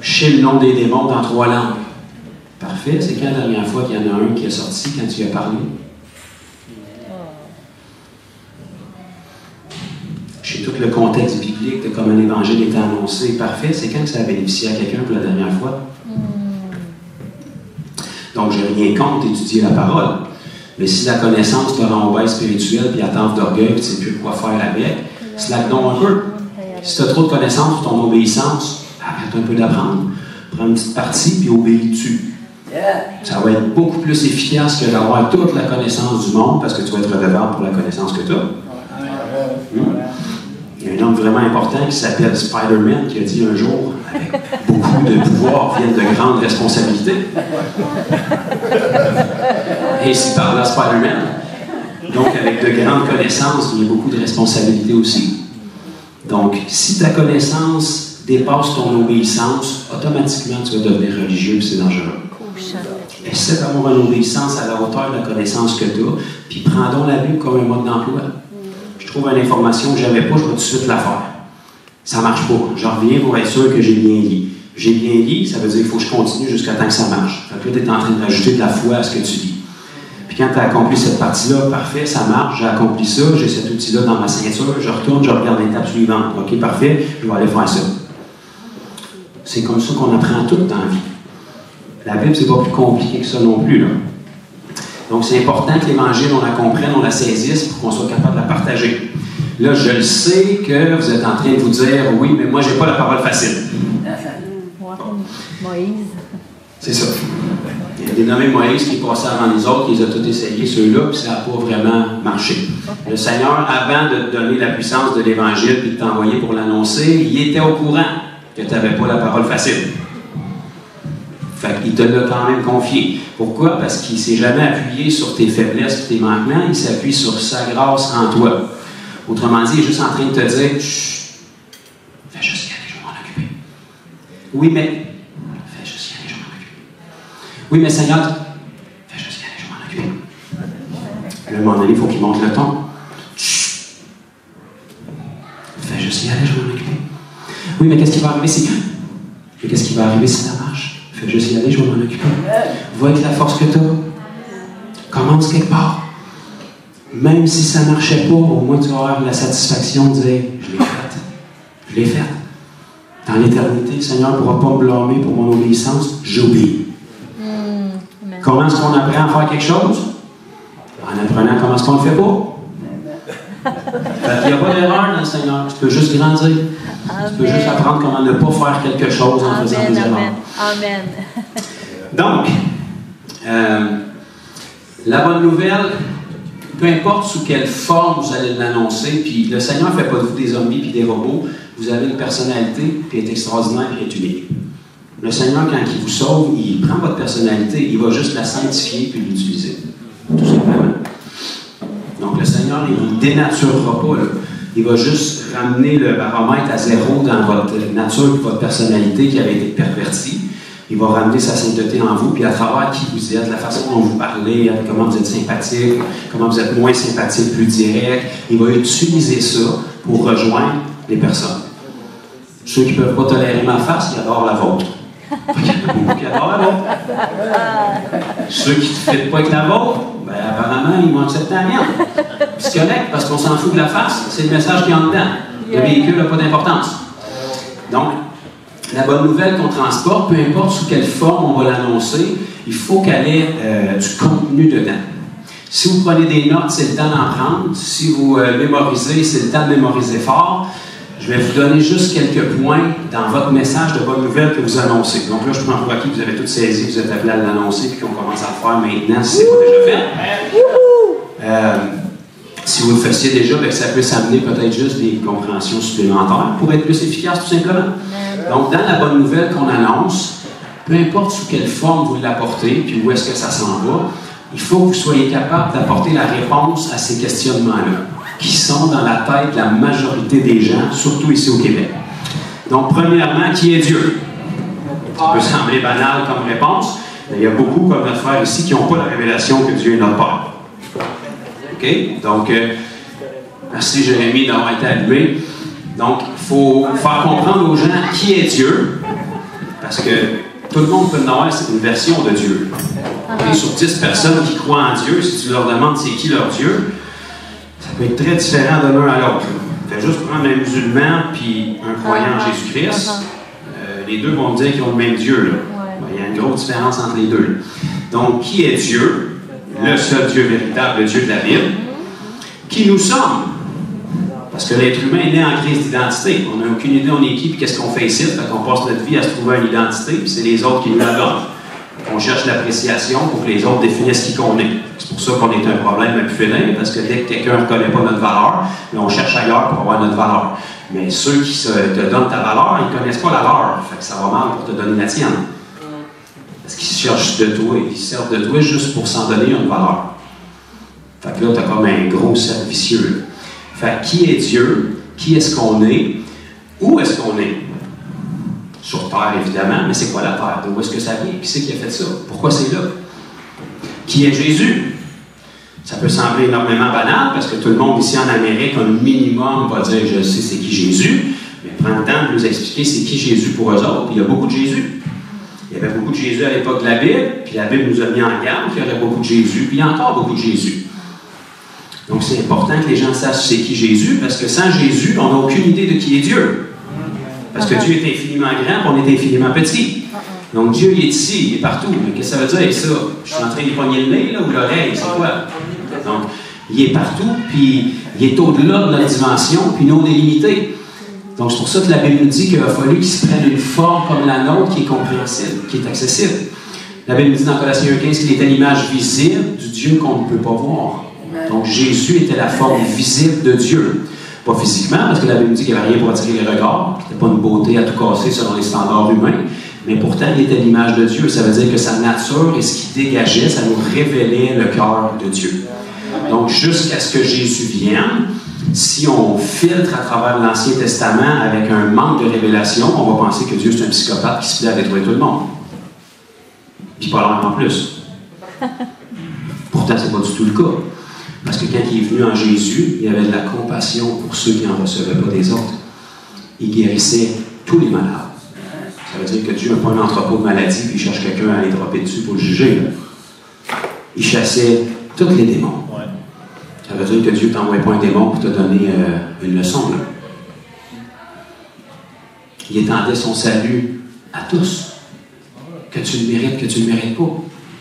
Je sais le nom des démons dans 3 langues. Parfait. C'est quand la dernière fois qu'il y en a un qui est sorti quand tu y as parlé? Je sais tout le contexte biblique de comment l'Évangile était annoncé. Parfait. C'est quand ça a bénéficié à quelqu'un pour la dernière fois? Donc, je n'ai rien contre d'étudier la parole. Mais si la connaissance te rend obèse spirituelle puis attente d'orgueil puis tu ne sais plus quoi faire avec, slack donc un peu. Si tu as trop de connaissances sur ton obéissance, arrête un peu d'apprendre. Prends une petite partie puis obéis-tu. Ça va être beaucoup plus efficace que d'avoir toute la connaissance du monde parce que tu vas être redevable pour la connaissance que tu as. Il y a un homme vraiment important qui s'appelle Spider-Man qui a dit un jour, avec beaucoup de pouvoir viennent de grandes responsabilités. Et s'il parle à Spider-Man, donc avec de grandes connaissances, il y a beaucoup de responsabilités aussi. Donc, si ta connaissance dépasse ton obéissance, automatiquement tu vas devenir religieux et c'est dangereux. Essaie d'avoir une obéissance à la hauteur de la connaissance que tu as, puis prends donc la Bible comme un mode d'emploi. Je trouve une information que je n'avais pas, je vais tout de suite la faire. Ça ne marche pas. Je reviens pour être sûr que j'ai bien dit. J'ai bien dit, ça veut dire qu'il faut que je continue jusqu'à temps que ça marche. Fait que là, tu es en train de rajouter de la foi à ce que tu dis. Puis quand tu as accompli cette partie-là, parfait, ça marche, j'ai accompli ça, j'ai cet outil-là dans ma ceinture, je retourne, je regarde l'étape suivante. OK, parfait, je vais aller faire ça. C'est comme ça qu'on apprend tout dans la vie. La Bible, c'est pas plus compliqué que ça non plus, là. Donc, c'est important que l'Évangile, on la comprenne, on la saisisse pour qu'on soit capable de la partager. Là, je le sais que vous êtes en train de vous dire, oui, mais moi, j'ai pas la parole facile. Moïse. C'est ça. Il y a dénommé Moïse qui est passé avant les autres, ils ont tous essayé, ceux-là, puis ça n'a pas vraiment marché. Le Seigneur, avant de te donner la puissance de l'Évangile et de t'envoyer pour l'annoncer, il était au courant que tu n'avais pas la parole facile. Fait qu'il te l'a quand même confié. Pourquoi? Parce qu'il ne s'est jamais appuyé sur tes faiblesses et tes manquements, il s'appuie sur sa grâce en toi. Autrement dit, il est juste en train de te dire, chut, fais juste y aller, je vais m'en occuper. Oui, mais, fais juste y aller, je vais m'en occuper. Oui, mais Seigneur, fais juste y aller, je vais m'en occuper. À un moment donné, il faut qu'il monte le ton. Chut, fais juste y aller, je vais m'en occuper. Oui, mais qu'est-ce qui va arriver si... Mais qu'est-ce qui va arriver si ça marche? Fais juste y aller, je vais m'en occuper. Va avec la force que tu as. Commence quelque part. Même si ça ne marchait pas, au moins tu vas avoir la satisfaction de dire « Je l'ai faite. Je l'ai faite. Dans l'éternité, le Seigneur ne pourra pas me blâmer pour mon obéissance. J'obéis. » Comment est-ce qu'on apprend à faire quelque chose? En apprenant comment est-ce qu'on ne le fait pas. Fait qu'il n'y a pas d'erreur dans le Seigneur. Tu peux juste grandir. Amen. Tu peux juste apprendre comment ne pas faire quelque chose en faisant des erreurs. Amen. Donc, la bonne nouvelle, peu importe sous quelle forme vous allez l'annoncer, puis le Seigneur ne fait pas de vous des zombies puis des robots, vous avez une personnalité, puis est extraordinaire, puis est unique. Le Seigneur, quand il vous sauve, il prend votre personnalité, il va juste la sanctifier puis l'utiliser. Tout simplement. Donc, le Seigneur, il ne dénaturera pas, là. Il va juste ramener le baromètre à zéro dans votre nature et votre personnalité qui avait été pervertie. Il va ramener sa sainteté en vous, puis à travers qui vous êtes, la façon dont vous parlez, comment vous êtes sympathique, comment vous êtes moins sympathique, plus direct. Il va utiliser ça pour rejoindre les personnes. Ceux qui ne peuvent pas tolérer ma face, ils adorent la vôtre. Il y en a beaucoup qui adorent la vôtre. Ceux qui ne fitent pas avec la vôtre, ben, apparemment, ils vont accepter la mienne. C'est correct, parce qu'on s'en fout de la face, c'est le message qui est en dedans. Le véhicule n'a pas d'importance. Donc, la bonne nouvelle qu'on transporte, peu importe sous quelle forme on va l'annoncer, il faut qu'elle ait du contenu dedans. Si vous prenez des notes, c'est le temps d'en prendre. Si vous mémorisez, c'est le temps de mémoriser fort. je vais vous donner juste quelques points dans votre message de bonne nouvelle que vous annoncez. Donc là, je prends pour acquis que vous avez tout saisi, vous êtes appelés à l'annoncer, puis qu'on commence à le faire maintenant si ce n'est pas déjà fait. Si vous le faisiez déjà, bien, ça peut s'amener peut-être juste des compréhensions supplémentaires pour être plus efficace, tout simplement. Donc, dans la bonne nouvelle qu'on annonce, peu importe sous quelle forme vous l'apportez, puis où est-ce que ça s'en va, il faut que vous soyez capable d'apporter la réponse à ces questionnements-là, qui sont dans la tête de la majorité des gens, surtout ici au Québec. Donc, premièrement, qui est Dieu? Ça peut sembler banal comme réponse, mais il y a beaucoup, comme notre frère ici, qui n'ont pas la révélation que Dieu est notre Père. OK? Donc, merci Jérémie d'avoir été allumé. Donc, il faut faire comprendre aux gens qui est Dieu, parce que tout le monde peut en avoir une version de Dieu. Okay? Sur 10 personnes qui croient en Dieu, si tu leur demandes c'est qui leur Dieu, ça peut être très différent de l'un à l'autre. Tu fais juste prendre un musulman puis un croyant en Jésus-Christ, les deux vont dire qu'ils ont le même Dieu. Là. Il y a une grosse différence entre les deux. Là. Donc, qui est Dieu? Le seul Dieu véritable, le Dieu de la Bible. Qui nous sommes? Parce que l'être humain est né en crise d'identité. On n'a aucune idée on est qui et qu'est-ce qu'on fait ici. On passe notre vie à se trouver une identité, puis c'est les autres qui nous la donnent. On cherche l'appréciation pour que les autres définissent qui qu'on est. C'est pour ça qu'on est un problème à pu finir, parce que dès que quelqu'un ne reconnaît pas notre valeur, on cherche ailleurs pour avoir notre valeur. Mais ceux qui te donnent ta valeur, ils ne connaissent pas la leur. Fait que ça va mal pour te donner la tienne. Parce qu'ils cherchent de toi, ils servent de toi juste pour s'en donner une valeur. Fait que là, tu as comme un gros cercle vicieux. Fait que qui est Dieu? Qui est-ce qu'on est? Où est-ce qu'on est? Sur Terre, évidemment, mais c'est quoi la Terre? D'où est-ce que ça vient? Qui c'est qui a fait ça? Pourquoi c'est là? Qui est Jésus? Ça peut sembler énormément banal, parce que tout le monde ici en Amérique, un minimum, va dire « je sais c'est qui Jésus », mais prends le temps de nous expliquer c'est qui Jésus pour eux autres. Puis il y a beaucoup de Jésus. Il y avait beaucoup de Jésus à l'époque de la Bible, puis la Bible nous a mis en garde qu'il y aurait beaucoup de Jésus, puis il y a encore beaucoup de Jésus. Donc c'est important que les gens sachent c'est qui Jésus, parce que sans Jésus, on n'a aucune idée de qui est Dieu. Parce que Dieu est infiniment grand, puis on est infiniment petit. Donc Dieu, il est ici, il est partout. Mais qu'est-ce que ça veut dire, ça? Je suis en train de pogner le nez, là, ou l'oreille, c'est quoi? Donc, il est partout, puis il est au-delà de notre dimension, puis nous, on est limité. Donc, c'est pour ça que la Bible nous dit qu'il a fallu qu'il se prenne une forme comme la nôtre qui est compréhensible, qui est accessible. La Bible nous dit dans Colossiens 1,15 qu'il était l'image visible du Dieu qu'on ne peut pas voir. Donc, Jésus était la forme visible de Dieu. Pas physiquement, parce que la Bible nous dit qu'il n'y avait rien pour attirer les regards, qu'il n'était pas une beauté à tout casser selon les standards humains, mais pourtant, il était l'image de Dieu. Ça veut dire que sa nature et ce qui dégageait, ça nous révélait le cœur de Dieu. Donc, jusqu'à ce que Jésus vienne, si on filtre à travers l'Ancien Testament avec un manque de révélation, on va penser que Dieu c'est un psychopathe qui se plaît à détruire tout le monde. Puis pas loin en plus. Pourtant, c'est pas du tout le cas. Parce que quand il est venu en Jésus, il y avait de la compassion pour ceux qui n'en recevaient pas des autres. Il guérissait tous les malades. Ça veut dire que Dieu n'a pas un entrepôt de maladie puis il cherche quelqu'un à aller dropper dessus pour le juger. Là. Il chassait tous les démons. Ça veut dire que Dieu t'envoie pas un démon pour te donner une leçon. Là. Il étendait son salut à tous. Que tu le mérites, que tu ne le mérites pas.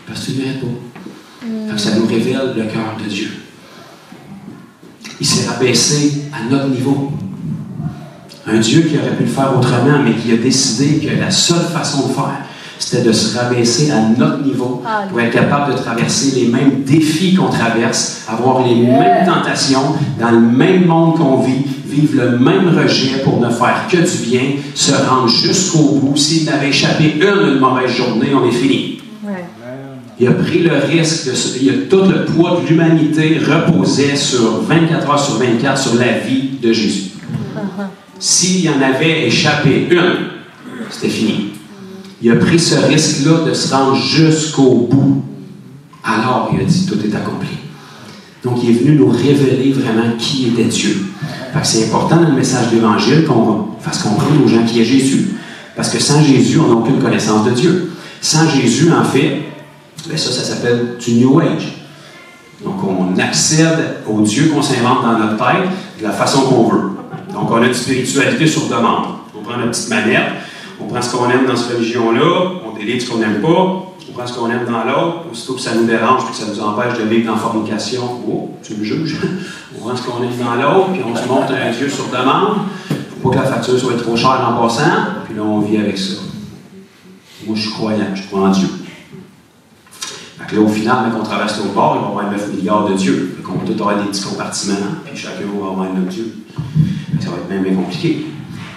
Parce que tu ne le mérites pas. Fait que ça nous révèle le cœur de Dieu. Il s'est rabaissé à notre niveau. Un Dieu qui aurait pu le faire autrement, mais qui a décidé que la seule façon de faire, c'était de se rabaisser à notre niveau pour être capable de traverser les mêmes défis qu'on traverse, avoir les mêmes tentations, dans le même monde qu'on vit, vivre le même rejet pour ne faire que du bien, se rendre jusqu'au bout. S'il n'avait échappé une mauvaise journée, on est fini. Il a pris le risque, tout le poids de l'humanité reposait sur 24 heures sur 24 sur la vie de Jésus. S'il y en avait échappé une, c'était fini. Il a pris ce risque-là de se rendre jusqu'au bout. Alors, il a dit, tout est accompli. Donc, il est venu nous révéler vraiment qui était Dieu. Fait que c'est important dans le message de l'Évangile qu'on fasse comprendre aux gens qui est Jésus. Parce que sans Jésus, on n'a aucune connaissance de Dieu. Sans Jésus, en fait, ça s'appelle du New Age. Donc, on accède au Dieu qu'on s'invente dans notre tête de la façon qu'on veut. Donc, on a une spiritualité sur demande. On prend notre petite manette, on prend ce qu'on aime dans cette religion-là, on délite ce qu'on n'aime pas, on prend ce qu'on aime dans l'autre, aussitôt que ça nous dérange et que ça nous empêche de vivre dans la fornication, oh, tu me juges, on prend ce qu'on aime dans l'autre, puis on se montre un Dieu sur demande, Faut pas que la facture soit trop chère en passant, puis là, on vit avec ça. Moi, je suis croyant, je crois en Dieu. Fait que là, au final, quand on traverse l'autre bord, il va y avoir 9 milliards de dieux. Fait qu'on va tous avoir des petits compartiments, puis chacun va avoir un autre Dieu. Ça va être même bien compliqué.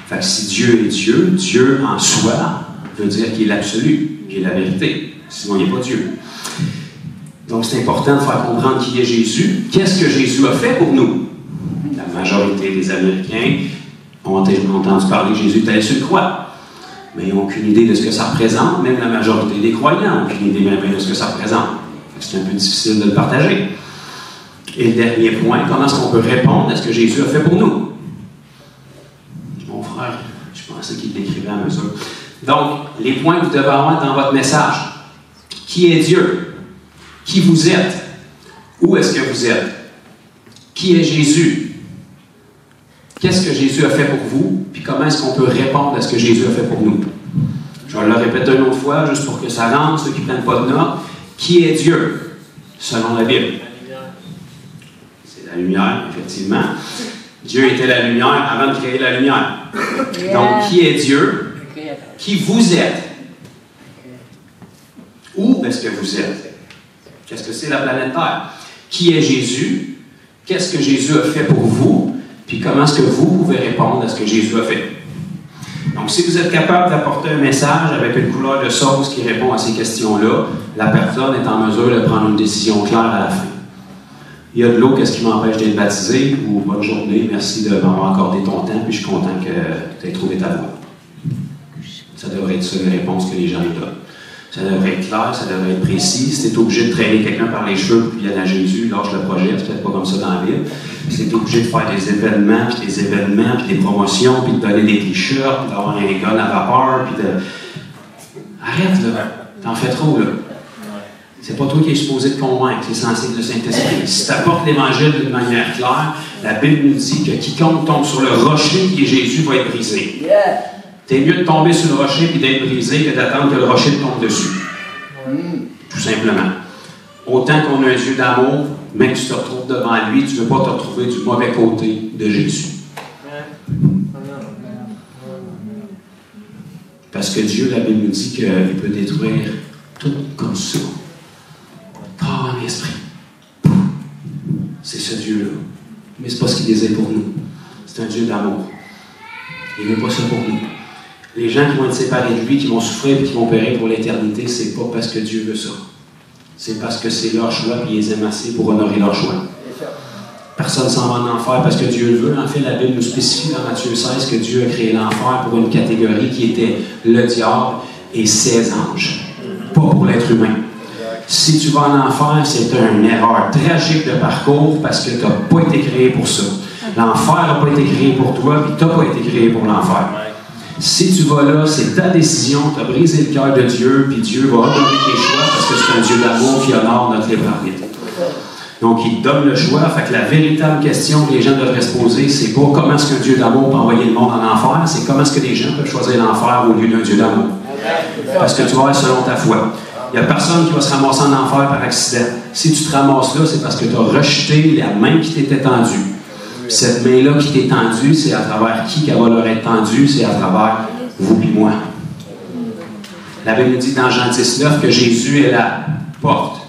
Fait que si Dieu est Dieu, Dieu en soi veut dire qu'il est l'absolu, qu'il est la vérité. Sinon, il n'est pas Dieu. Donc, c'est important de faire comprendre qui est Jésus. Qu'est-ce que Jésus a fait pour nous? La majorité des Américains ont entendu parler que Jésus est allé sur le croix. Mais ils n'ont aucune idée de ce que ça représente. Même la majorité des croyants n'ont aucune idée même de ce que ça représente. C'est un peu difficile de le partager. Et le dernier point, comment est-ce qu'on peut répondre à ce que Jésus a fait pour nous? Mon frère, je pensais qu'il l'écrivait à mesure. Donc, les points que vous devez avoir dans votre message. Qui est Dieu? Qui vous êtes? Où est-ce que vous êtes? Qui est Jésus? Qu'est-ce que Jésus a fait pour vous? Puis comment est-ce qu'on peut répondre à ce que Jésus a fait pour nous? Je vais le répéter une autre fois, juste pour que ça rentre, ceux qui ne prennent pas de notes. Qui est Dieu, selon la Bible? C'est la lumière, effectivement. Dieu était la lumière avant de créer la lumière. Donc, qui est Dieu? Qui vous êtes? Où est-ce que vous êtes? Qu'est-ce que c'est la planète Terre? Qui est Jésus? Qu'est-ce que Jésus a fait pour vous? Puis comment est-ce que vous pouvez répondre à ce que Jésus a fait? Donc, si vous êtes capable d'apporter un message avec une couleur de sauce qui répond à ces questions-là, la personne est en mesure de prendre une décision claire à la fin. Il y a de l'eau, qu'est-ce qui m'empêche d'être baptisé? Ou bonne journée, merci de m'avoir accordé ton temps, puis je suis content que tu aies trouvé ta voie. Ça devrait être ça les réponses que les gens donnent. Ça devrait être clair, ça devrait être précis. Si tu es obligé de traîner quelqu'un par les cheveux pour qu'il vienne à Jésus, lâche le projet, c'est peut-être pas comme ça dans la Bible. Si tu es obligé de faire des événements, puis des promotions, puis de donner des t-shirts, puis d'avoir un gun à vapeur, puis de... Arrête, là. T'en fais trop, là. C'est pas toi qui es supposé te convaincre, c'est censé être le Saint-Esprit. Si tu apportes l'Évangile d'une manière claire, la Bible nous dit que quiconque tombe sur le rocher qui est Jésus va être brisé. T'es mieux de tomber sur le rocher et d'être brisé que d'attendre que le rocher te tombe dessus. Tout simplement. Autant qu'on a un Dieu d'amour, même si tu te retrouves devant lui, tu ne veux pas te retrouver du mauvais côté de Jésus. Parce que Dieu, la Bible nous dit qu'il peut détruire tout comme ça. Corps, âme et esprit. C'est ce Dieu-là. Mais ce n'est pas ce qu'il désire pour nous. C'est un Dieu d'amour. Il ne veut pas ça pour nous. Les gens qui vont être séparés de lui, qui vont souffrir et qui vont périr pour l'éternité, c'est pas parce que Dieu veut ça. C'est parce que c'est leur choix et ils les aiment assez pour honorer leur choix. Personne ne s'en va en enfer parce que Dieu le veut. En fait, la Bible nous spécifie dans Matthieu 16 que Dieu a créé l'enfer pour une catégorie qui était le diable et ses anges. Pas pour l'être humain. Si tu vas en enfer, c'est une erreur tragique de parcours parce que tu n'as pas été créé pour ça. L'enfer n'a pas été créé pour toi et tu n'as pas été créé pour l'enfer. Si tu vas là, c'est ta décision, tu as brisé le cœur de Dieu, puis Dieu va honorer tes choix parce que c'est un Dieu d'amour qui honore notre libre arbitre. Donc, il te donne le choix. Fait que la véritable question que les gens devraient se poser, c'est pas comment est-ce qu'un Dieu d'amour peut envoyer le monde en enfer, c'est comment est-ce que les gens peuvent choisir l'enfer au lieu d'un Dieu d'amour. Parce que tu vas être selon ta foi. Il n'y a personne qui va se ramasser en enfer par accident. Si tu te ramasses là, c'est parce que tu as rejeté la main qui t'était tendue. Cette main-là qui t'est tendue, c'est à travers qui qu'elle va leur être tendue? C'est à travers vous et moi. La Bible nous dit dans Jean 19 que Jésus est la porte.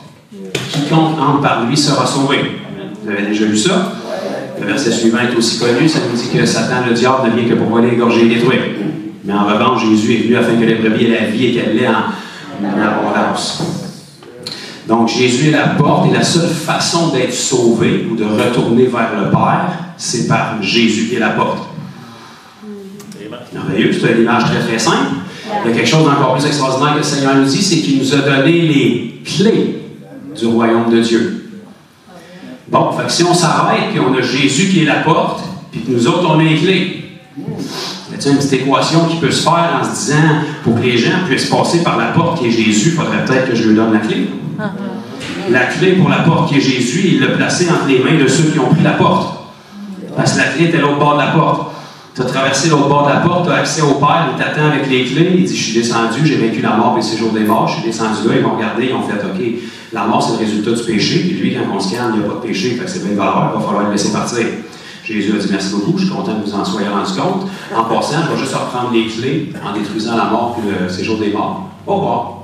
Quiconque entre par lui sera sauvé. Vous avez déjà lu ça? Le verset suivant est aussi connu. Ça nous dit que Satan, le diable, ne vient que pour voler, égorger et détruire. Mais en revanche, Jésus est venu afin que les brebis aient la vie et qu'elle l'ait en abondance. Donc, Jésus est la porte et la seule façon d'être sauvé ou de retourner vers le Père, c'est par Jésus qui est la porte. Merveilleux, c'est une image très très simple. Il y a quelque chose d'encore plus extraordinaire que le Seigneur nous dit, c'est qu'il nous a donné les clés du royaume de Dieu. Bon, fait que si on s'arrête et on a Jésus qui est la porte, puis que nous autres on a les clés, y a une petite équation qui peut se faire en se disant, pour que les gens puissent passer par la porte qui est Jésus, il faudrait peut-être que je lui donne la clé. La clé pour la porte qui est Jésus, il l'a placée entre les mains de ceux qui ont pris la porte. Parce que la clé était l'autre bord de la porte. Tu as traversé l'autre bord de la porte, tu as accès au Père, il t'attend avec les clés, il dit, je suis descendu, j'ai vaincu la mort et le séjour des morts, je suis descendu là, ils m'ont regardé, ils ont fait, OK, la mort c'est le résultat du péché, puis lui, quand on se calme, il n'y a pas de péché, fait que c'est bien valeur, il va falloir le laisser partir. Jésus a dit merci beaucoup, je suis content que vous en soyez rendu compte. En passant, je vais juste reprendre les clés en détruisant la mort puis le séjour des morts. Au revoir.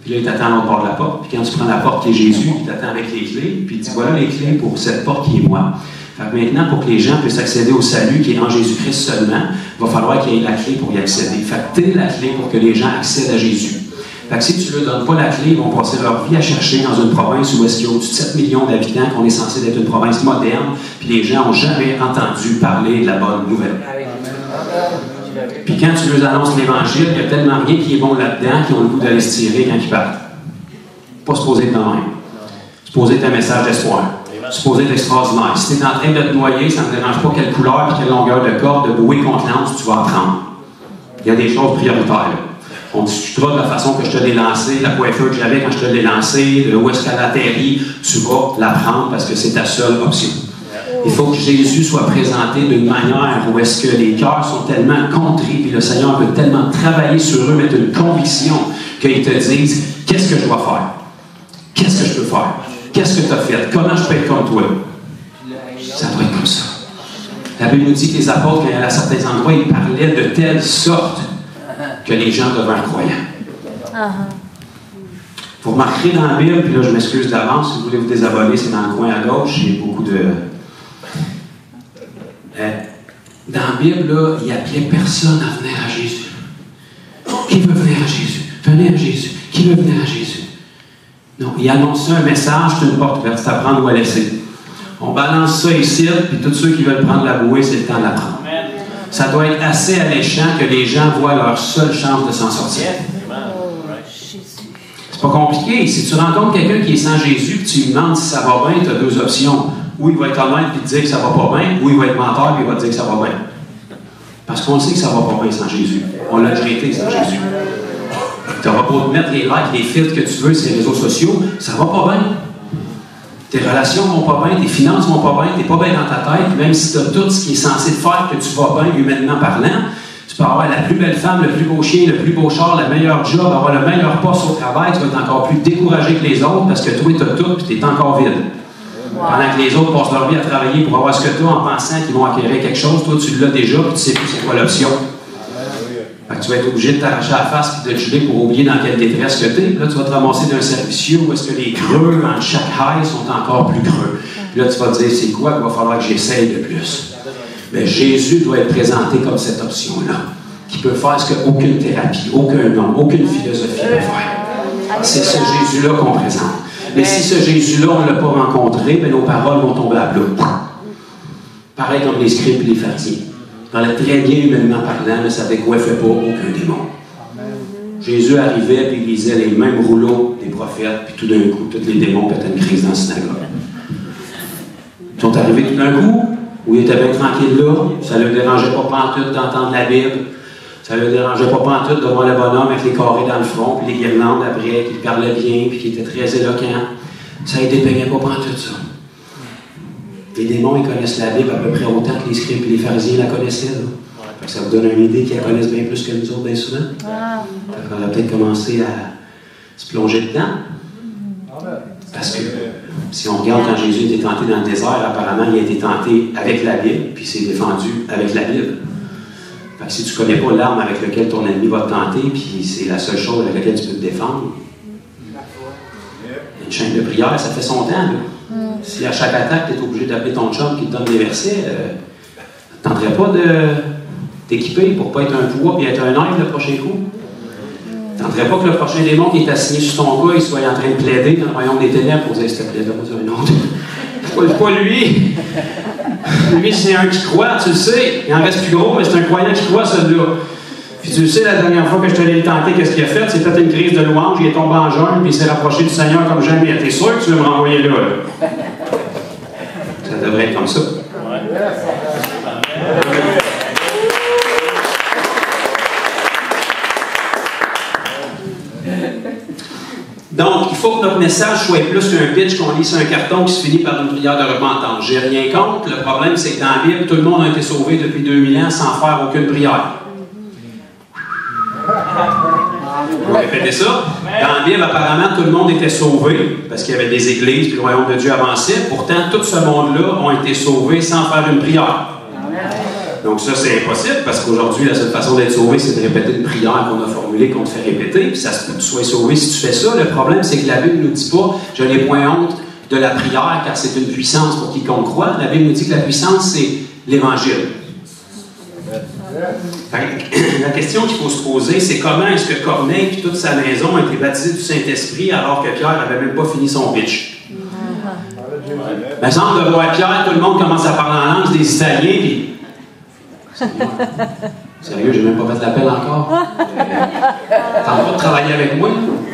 Puis là, il t'attend à l'autre bord de la porte. Puis quand tu prends la porte qui est Jésus, il t'attend avec les clés. Puis il dit voilà les clés pour cette porte qui est moi. Fait que maintenant, pour que les gens puissent accéder au salut qui est en Jésus-Christ seulement, il va falloir qu'il y ait la clé pour y accéder. Fait que t'es la clé pour que les gens accèdent à Jésus. Fait que si tu ne leur donnes pas la clé, ils vont passer leur vie à chercher dans une province où est-ce qu'il y a au-dessus de 7 millions d'habitants, qu'on est censé être une province moderne, puis les gens n'ont jamais entendu parler de la bonne nouvelle. Puis quand tu leur annonces l'Évangile, il y a tellement rien qui est bon là-dedans qu'ils ont le goût d'aller se tirer quand ils partent. Pas se poser de même. Se poser un message d'espoir. Se poser d'extraordinaire. Si tu es en train de te noyer, ça ne me dérange pas quelle couleur et quelle longueur de corde, de bouée qu'on te lance, tu vas apprendre. Il y a des choses prioritaires. On discutera de la façon que je te l'ai lancé, la coiffure que j'avais quand je te l'ai lancé, de où est-ce qu'elle atterrit. Tu vas l'apprendre parce que c'est ta seule option. Il faut que Jésus soit présenté d'une manière où est-ce que les cœurs sont tellement contrits, puis le Seigneur veut tellement travailler sur eux, mettre une conviction qu'ils te disent « Qu'est-ce que je dois faire? Qu'est-ce que je peux faire? Qu'est-ce que tu as fait? Comment je peux être comme toi? » Ça doit être comme ça. La Bible nous dit que les apôtres, quand ils allaient à certains endroits, ils parlaient de telle sorte que les gens devinrent croyants. Vous remarquerez dans la Bible, puis là je m'excuse d'avance, si vous voulez vous désabonner, c'est dans le coin à gauche, il y a beaucoup de... dans la Bible, là, il appelait personne à venir à Jésus. Qui veut venir à Jésus? Venez à Jésus. Qui veut venir à Jésus? Non, il annonçait un message, c'est une porte ouverte, c'est à prendre ou à laisser. On balance ça ici, puis tous ceux qui veulent prendre la bouée, c'est le temps de la prendre. Ça doit être assez alléchant que les gens voient leur seule chance de s'en sortir. C'est pas compliqué. Si tu rencontres quelqu'un qui est sans Jésus, puis tu lui demandes si ça va bien, tu as deux options. Ou il va être honnête et te dire que ça va pas bien, ou il va être menteur et il va te dire que ça va bien. Parce qu'on sait que ça va pas bien sans Jésus. On l'a déjà été sans Jésus. Tu n'auras pas de mettre les likes, les filtres que tu veux sur les réseaux sociaux, ça va pas bien. Tes relations vont pas bien, tes finances vont pas bien, tu n'es pas bien dans ta tête, puis même si tu as tout ce qui est censé te faire que tu vas bien humainement parlant, tu peux avoir la plus belle femme, le plus beau chien, le plus beau char, le meilleur job, avoir le meilleur poste au travail, tu vas être encore plus découragé que les autres parce que toi, tu as tout et tu es encore vide. Pendant que les autres passent leur vie à travailler pour avoir ce que tu as en pensant qu'ils vont acquérir quelque chose, toi, tu l'as déjà et tu ne sais plus c'est quoi l'option. Fait que tu vas être obligé de t'arracher à la face et de te geler pour oublier dans quelle détresse que tu es. Là, tu vas te ramasser d'un servicieux où est-ce que les creux entre chaque high sont encore plus creux. Puis là, tu vas te dire, c'est quoi qu'il va falloir que j'essaye de plus? Mais Jésus doit être présenté comme cette option-là, qui peut faire ce qu'aucune thérapie, aucun homme, aucune philosophie peut faire. C'est ce Jésus-là qu'on présente. Mais si ce Jésus-là, on ne l'a pas rencontré, bien, nos paroles vont tomber à plat. Pareil comme les scribes et les pharisiens. Dans le très bien humainement parlant, mais ça ne décoiffait pas aucun démon. Jésus arrivait et il lisait les mêmes rouleaux des prophètes, puis tout d'un coup, tous les démons pétaient une crise dans la synagogue. Ils sont arrivés tout d'un coup, où il était bien tranquille là, ça ne le dérangeait pas pantoute d'entendre la Bible, ça ne le dérangeait pas pantoute de voir le bonhomme avec les carrés dans le front, puis les guirlandes après, qui parlait bien, puis qui était très éloquent. Ça ne dépeignait pas pantoute, ça. Les démons, ils connaissent la Bible à peu près autant que les scribes et les pharisiens la connaissaient. Là. Ça vous donne une idée qu'ils la connaissent bien plus que nous autres, bien souvent. On va peut-être commencer à se plonger dedans. Parce que si on regarde quand Jésus était tenté dans le désert, apparemment, il a été tenté avec la Bible, puis il s'est défendu avec la Bible. Fait que si tu ne connais pas l'arme avec laquelle ton ennemi va te tenter, puis c'est la seule chose avec laquelle tu peux te défendre, une chaîne de prière, ça fait son temps. Là. Si à chaque attaque, tu es obligé d'appeler ton chum qui te donne des versets, tu ne tenterais pas de t'équiper pour ne pas être un poids et être un aide le prochain coup? Tu ne tenterais pas que le prochain démon qui est assigné sur ton gars, il soit en train de plaider dans le royaume des ténèbres pour dire, s'il te plaît, donne-moi un autre. Pas lui. Lui, c'est un qui croit, tu le sais. Il en reste plus gros, mais c'est un croyant qui croit, celui-là. Puis tu le sais, la dernière fois que je te l'ai tenté, qu'est-ce qu'il a fait? C'est peut-être une crise de louange, il est tombé en jeûne, puis il s'est rapproché du Seigneur comme jamais. T'es sûr que tu veux me renvoyer là? Ça devrait être comme ça. Donc, il faut que notre message soit plus qu'un pitch qu'on lit sur un carton qui se finit par une prière de repentance. J'ai rien contre. Le problème, c'est que dans la Bible, tout le monde a été sauvé depuis 2000 ans sans faire aucune prière. répéter ça. Dans la Bible, apparemment, tout le monde était sauvé parce qu'il y avait des églises, puis le royaume de Dieu avançait. Pourtant, tout ce monde-là ont été sauvés sans faire une prière. Donc ça, c'est impossible parce qu'aujourd'hui, la seule façon d'être sauvé, c'est de répéter une prière qu'on a formulée, qu'on te fait répéter. Puis ça se peut que tu sois sauvé si tu fais ça. Le problème, c'est que la Bible ne nous dit pas « Je n'ai point honte de la prière car c'est une puissance pour quiconque croit ». La Bible nous dit que la puissance, c'est l'Évangile. La question qu'il faut se poser, c'est comment est-ce que Corneille et toute sa maison ont été baptisés du Saint-Esprit alors que Pierre n'avait même pas fini son pitch. Il me semble de voir Pierre, tout le monde commence à parler en langue, des Italiens, puis... Sérieux, j'ai même pas fait l'appel encore. T'en vas de travailler avec moi?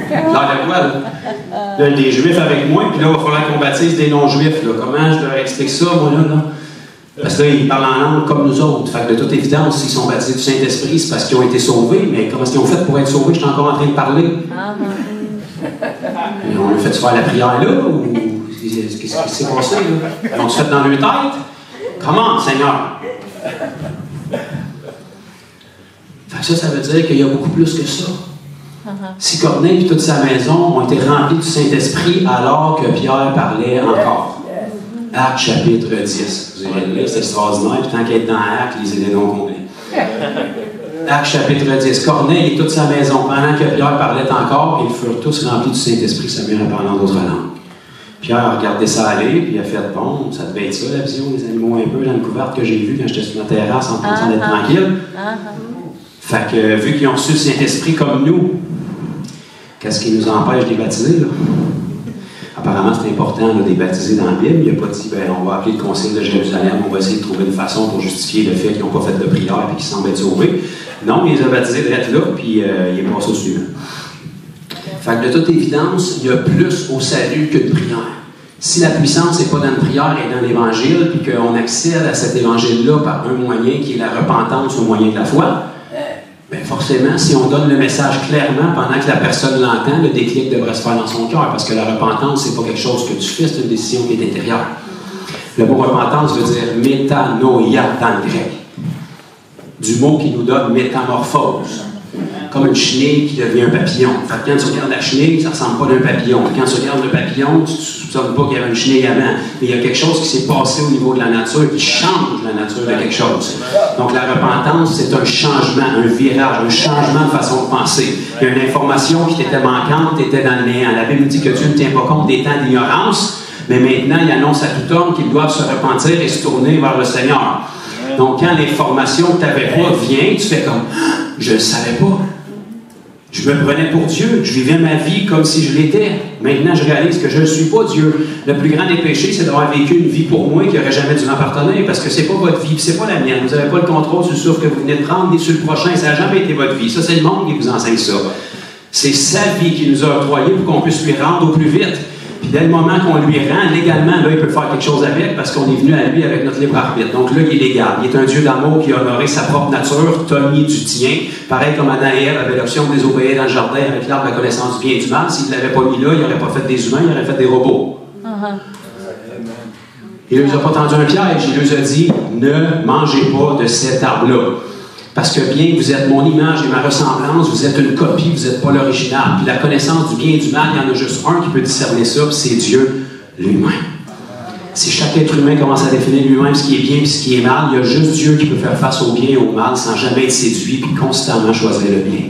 Là, de quoi, là? Là, des Juifs avec moi, puis là, il va falloir qu'on baptise des non-Juifs. Là. Comment je leur explique ça, moi, là? Parce que là, ils parlent en langue comme nous autres. Fait que de toute évidence, s'ils sont baptisés du Saint-Esprit, c'est parce qu'ils ont été sauvés. Mais comment est-ce qu'ils ont fait pour être sauvés? Je suis encore en train de parler. Et on a fait faire la prière là? Ou qu'est-ce qui s'est passé, là? Ils l'ont-tu fait dans leur tête? Comment, Seigneur? Ça veut dire qu'il y a beaucoup plus que ça. Si Corneille et toute sa maison ont été remplis du Saint-Esprit alors que Pierre parlait encore. Actes chapitre 10. Vous allez le lire, c'est extraordinaire. Puis tant qu'être dans Actes, lisez les noms complets. Actes chapitre 10. Corneille et toute sa maison, pendant que Pierre parlait encore, ils furent tous remplis du Saint-Esprit, se mirent à parler en d'autres langues. Pierre a regardé ça aller, puis il a fait « Bon, ça devait être ça, la vision des animaux un peu dans le couvert que j'ai vu quand j'étais sur ma terrasse en pensant d'être tranquille. » Fait que, vu qu'ils ont reçu le Saint-Esprit comme nous, qu'est-ce qui nous empêche de les baptiser, là? Apparemment, c'est important de les baptiser dans la Bible. Il n'a pas dit, ben, on va appeler le Concile de Jérusalem, on va essayer de trouver une façon pour justifier le fait qu'ils n'ont pas fait de prière et qu'ils semblent être sauvés. Non, il les a baptisés d'être là, puis il est passé au suivant. Fait que de toute évidence, il y a plus au salut qu'une prière. Si la puissance n'est pas dans une prière et dans l'Évangile, puis qu'on accède à cet Évangile-là par un moyen qui est la repentance au moyen de la foi, bien forcément, si on donne le message clairement pendant que la personne l'entend, le déclic devrait se faire dans son cœur, parce que la repentance, c'est pas quelque chose que tu fais, c'est une décision qui est intérieure. Le mot repentance veut dire métanoïa dans le grec, du mot qui nous donne métamorphose, comme une chenille qui devient un papillon. Fait que quand tu regardes la chenille, ça ne ressemble pas d'un papillon. Quand tu regardes le papillon, tu ne soupçonnes pas qu'il y avait une chenille avant. Mais il y a quelque chose qui s'est passé au niveau de la nature qui change la nature de quelque chose. Donc la repentance, c'est un changement, un virage, un changement de façon de penser. Il y a une information qui était manquante, était dans le néant. La Bible dit que Dieu ne tient pas compte des temps d'ignorance, mais maintenant il annonce à tout homme qu'ils doivent se repentir et se tourner vers le Seigneur. Donc quand l'information que tu n'avais pas vient, tu fais comme « Je ne le savais pas ». Je me prenais pour Dieu. Je vivais ma vie comme si je l'étais. Maintenant, je réalise que je ne suis pas Dieu. Le plus grand des péchés, c'est d'avoir vécu une vie pour moi qui n'aurait jamais dû m'appartenir, parce que ce n'est pas votre vie, ce n'est pas la mienne. Vous n'avez pas le contrôle sur le souffle que vous venez de prendre, ni sur le prochain. Ça n'a jamais été votre vie. Ça, c'est le monde qui vous enseigne ça. C'est sa vie qui nous a octroyé pour qu'on puisse lui rendre au plus vite. Puis dès le moment qu'on lui rend, légalement, là, il peut faire quelque chose avec parce qu'on est venu à lui avec notre libre arbitre. Donc là, il est légal. Il est un Dieu d'amour qui a honoré sa propre nature, t'a mis du tien. Pareil comme Adam et Ève avaient l'option de désobéir dans le jardin avec l'arbre de la connaissance du bien et du mal. S'il ne l'avait pas mis là, il n'aurait pas fait des humains, il aurait fait des robots. Il ne leur a pas tendu un piège. Il leur a dit, ne mangez pas de cet arbre-là. Parce que bien que vous êtes mon image et ma ressemblance, vous êtes une copie, vous n'êtes pas l'original. Puis la connaissance du bien et du mal, il y en a juste un qui peut discerner ça, puis c'est Dieu lui-même. Si chaque être humain commence à définir lui-même ce qui est bien et ce qui est mal, il y a juste Dieu qui peut faire face au bien et au mal sans jamais être séduit puis constamment choisir le bien.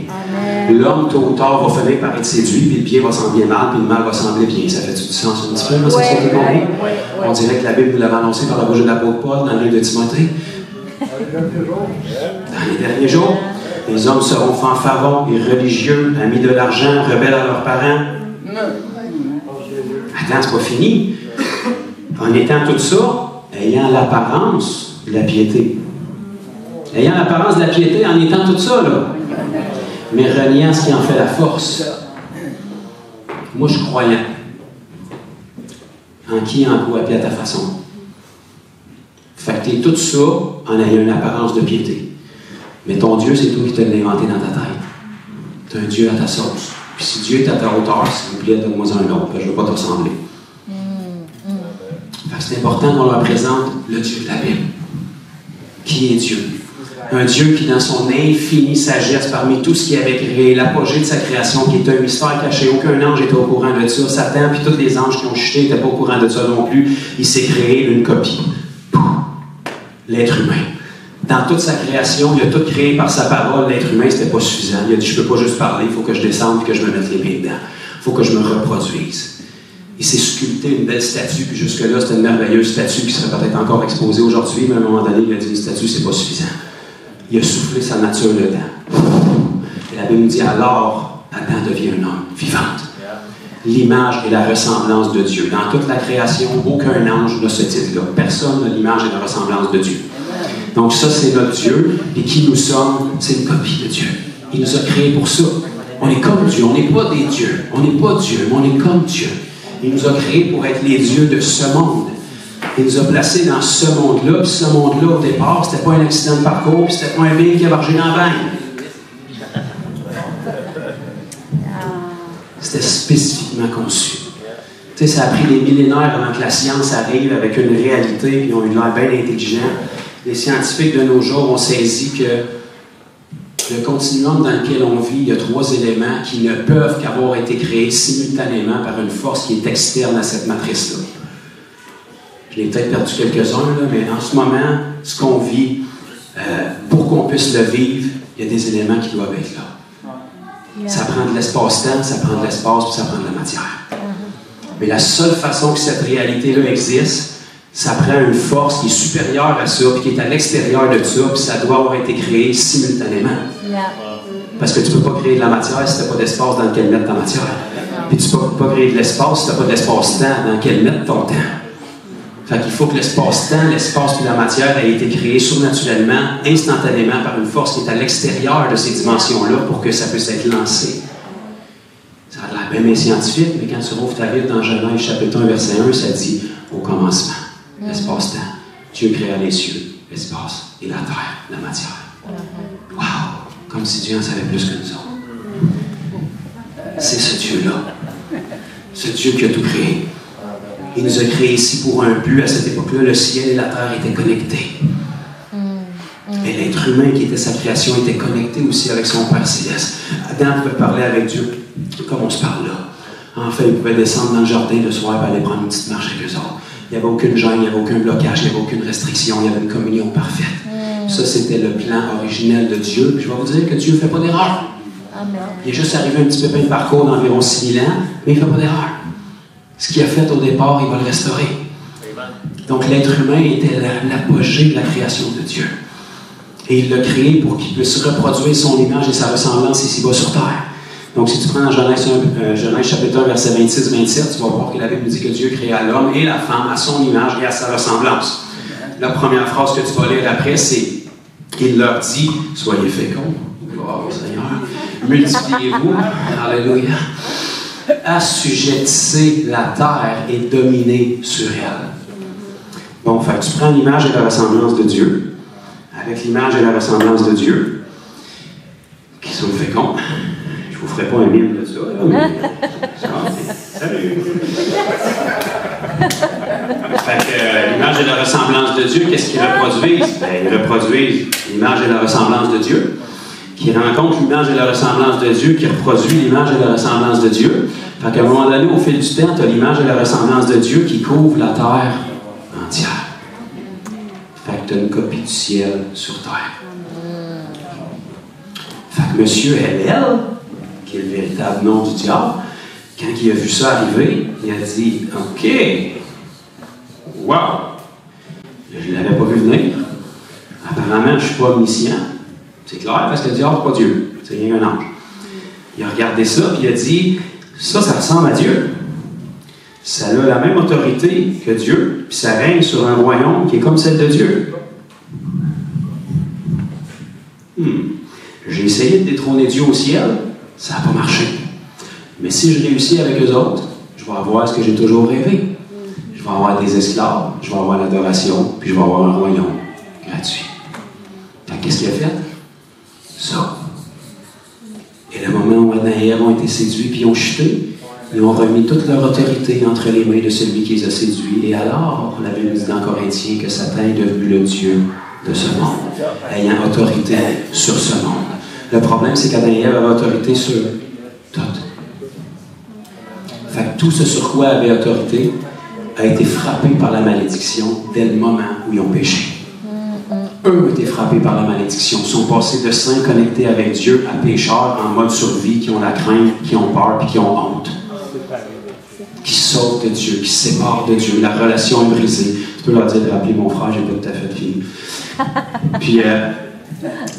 L'homme, tôt ou tard, va finir par être séduit, puis le bien va sembler mal, puis le mal va sembler bien. Ça fait du sens un petit peu, c'est ce que compris? On dirait que la Bible nous l'avait annoncé par la bouche de l'apôtre Paul dans le livre de Timothée. Dans les derniers jours, les hommes seront fanfarons et religieux, amis de l'argent, rebelles à leurs parents. Attends, c'est pas fini. En étant tout ça, ayant l'apparence de la piété. Ayant l'apparence de la piété en étant tout ça, là. Mais reniant ce qui en fait la force. Moi, je suis croyant. En qui, en quoi, puis à ta façon. Fait que tu es tout ça en ayant une apparence de piété. Mais ton Dieu, c'est toi qui te l'as inventé dans ta tête. Tu es un Dieu à ta sauce. Puis si Dieu est à ta hauteur, s'il vous plaît, donne-moi un autre, je ne veux pas te ressembler. Fait que c'est important qu'on leur présente le Dieu de la Bible. Qui est Dieu? Un Dieu qui, dans son infinie sagesse, parmi tout ce qu'il avait créé, l'apogée de sa création, qui est un mystère caché, aucun ange n'était au courant de ça. Satan, puis tous les anges qui ont chuté n'étaient pas au courant de ça non plus. Il s'est créé une copie. L'être humain. Dans toute sa création, il a tout créé par sa parole. L'être humain, c'était pas suffisant. Il a dit, je peux pas juste parler, il faut que je descende et que je me mette les pieds dedans. Il faut que je me reproduise. Il s'est sculpté une belle statue, puis jusque-là, c'était une merveilleuse statue qui serait peut-être encore exposée aujourd'hui, mais à un moment donné, il a dit, une statue, c'est pas suffisant. Il a soufflé sa nature dedans. Et la Bible nous dit, alors, Adam devient un homme vivante. L'image et la ressemblance de Dieu. Dans toute la création, aucun ange n'a ce titre-là. Personne n'a l'image et la ressemblance de Dieu. Donc ça, c'est notre Dieu. Et qui nous sommes, c'est une copie de Dieu. Il nous a créés pour ça. On est comme Dieu. On n'est pas des dieux. On n'est pas Dieu, mais on est comme Dieu. Il nous a créés pour être les dieux de ce monde. Il nous a placés dans ce monde-là. Puis ce monde-là, au départ, c'était pas un accident de parcours, puis c'était pas un bébé qui a marché dans la bagne. C'était spécifiquement conçu. Tu sais, ça a pris des millénaires avant que la science arrive avec une réalité, puis ils ont eu l'air bien intelligents. Les scientifiques de nos jours ont saisi que le continuum dans lequel on vit, il y a 3 éléments qui ne peuvent qu'avoir été créés simultanément par une force qui est externe à cette matrice-là. Je l'ai peut-être perdu quelques-uns, là, mais en ce moment, ce qu'on vit, pour qu'on puisse le vivre, il y a des éléments qui doivent être là. Ça prend de l'espace-temps, ça prend de l'espace, puis ça prend de la matière. Mais la seule façon que cette réalité-là existe, ça prend une force qui est supérieure à ça, puis qui est à l'extérieur de ça, puis ça doit avoir été créé simultanément. Parce que tu ne peux pas créer de la matière si tu n'as pas d'espace dans lequel mettre ta matière. Puis tu ne peux pas créer de l'espace si tu n'as pas d'espace-temps dans lequel mettre ton temps. Fait qu'il faut que l'espace-temps, l'espace et la matière aient été créés surnaturellement, instantanément, par une force qui est à l'extérieur de ces dimensions-là pour que ça puisse être lancé. Ça a l'air bien scientifique, mais quand tu rouvres ta Bible dans Genèse chapitre 1, verset 1, ça dit « Au commencement, l'espace-temps, Dieu créa les cieux, l'espace et la terre, la matière. » Wow! Comme si Dieu en savait plus que nous autres. C'est ce Dieu-là. Ce Dieu qui a tout créé. Il nous a créés ici pour un but. À cette époque-là, le ciel et la terre étaient connectés. Et l'être humain qui était sa création était connecté aussi avec son Père céleste. Adam pouvait parler avec Dieu comme on se parle là. Enfin, il pouvait descendre dans le jardin le soir et aller prendre une petite marche avec eux autres. Il n'y avait aucune gêne, il n'y avait aucun blocage, il n'y avait aucune restriction, il y avait une communion parfaite. Ça, c'était le plan originel de Dieu. Je vais vous dire que Dieu ne fait pas d'erreur. Il est juste arrivé un petit pépin de parcours d'environ 6000 ans, mais il ne fait pas d'erreur. Ce qu'il a fait au départ, il va le restaurer. Donc l'être humain était l'apogée de la création de Dieu. Et il l'a créé pour qu'il puisse reproduire son image et sa ressemblance ici-bas sur terre. Donc si tu prends dans Genèse chapitre 1, verset 26-27, tu vas voir que la Bible nous dit que Dieu créa l'homme et la femme à son image et à sa ressemblance. La première phrase que tu vas lire après, c'est « Il leur dit, soyez féconds, gloire au Seigneur, multipliez-vous, alléluia. » Assujettissez la terre et dominez sur elle. Bon, fait que tu prends l'image et la ressemblance de Dieu, avec l'image et la ressemblance de Dieu, qui sont féconds. Je ne vous ferai pas un mime de ça, là, mais... Salut! Fait que l'image et la ressemblance de Dieu, qu'est-ce qu'ils reproduisent? Ben, ils reproduisent l'image et la ressemblance de Dieu, qui rencontre l'image et la ressemblance de Dieu, qui reproduit l'image et la ressemblance de Dieu. Fait qu'à un moment donné, au fil du temps, tu as l'image et la ressemblance de Dieu qui couvre la terre entière. Fait que tu as une copie du ciel sur terre. Fait que Monsieur Hellel, qui est le véritable nom du diable, quand il a vu ça arriver, il a dit « OK, wow, je ne l'avais pas vu venir. Apparemment, je ne suis pas omniscient. C'est clair, parce que le diable, c'est pas Dieu. C'est rien qu'un ange. » Il a regardé ça, puis il a dit « Ça ressemble à Dieu. Ça a la même autorité que Dieu, puis ça règne sur un royaume qui est comme celle de Dieu. J'ai essayé de détrôner Dieu au ciel, ça n'a pas marché. Mais si je réussis avec eux autres, je vais avoir ce que j'ai toujours rêvé. Je vais avoir des esclaves, je vais avoir l'adoration, puis je vais avoir un royaume gratuit. » Donc, qu'est-ce qu'il a fait? Ça. Et le moment où Adam et Ève ont été séduits puis ont chuté, ils ont remis toute leur autorité entre les mains de celui qui les a séduits. Et alors, la Bible dit dans Corinthiens que Satan est devenu le Dieu de ce monde, ayant autorité sur ce monde. Le problème, c'est qu'Adam et Ève avaient autorité sur tout. Fait que tout ce sur quoi avait autorité a été frappé par la malédiction dès le moment où ils ont péché. Eux ont été frappés par la malédiction, sont passés de saints connectés avec Dieu à pécheurs en mode survie, qui ont la crainte, qui ont peur et qui ont honte. Qui sautent de Dieu, qui se séparent de Dieu. La relation est brisée. Tu peux leur dire de rappeler mon frère, j'ai pas tout à fait fini. Puis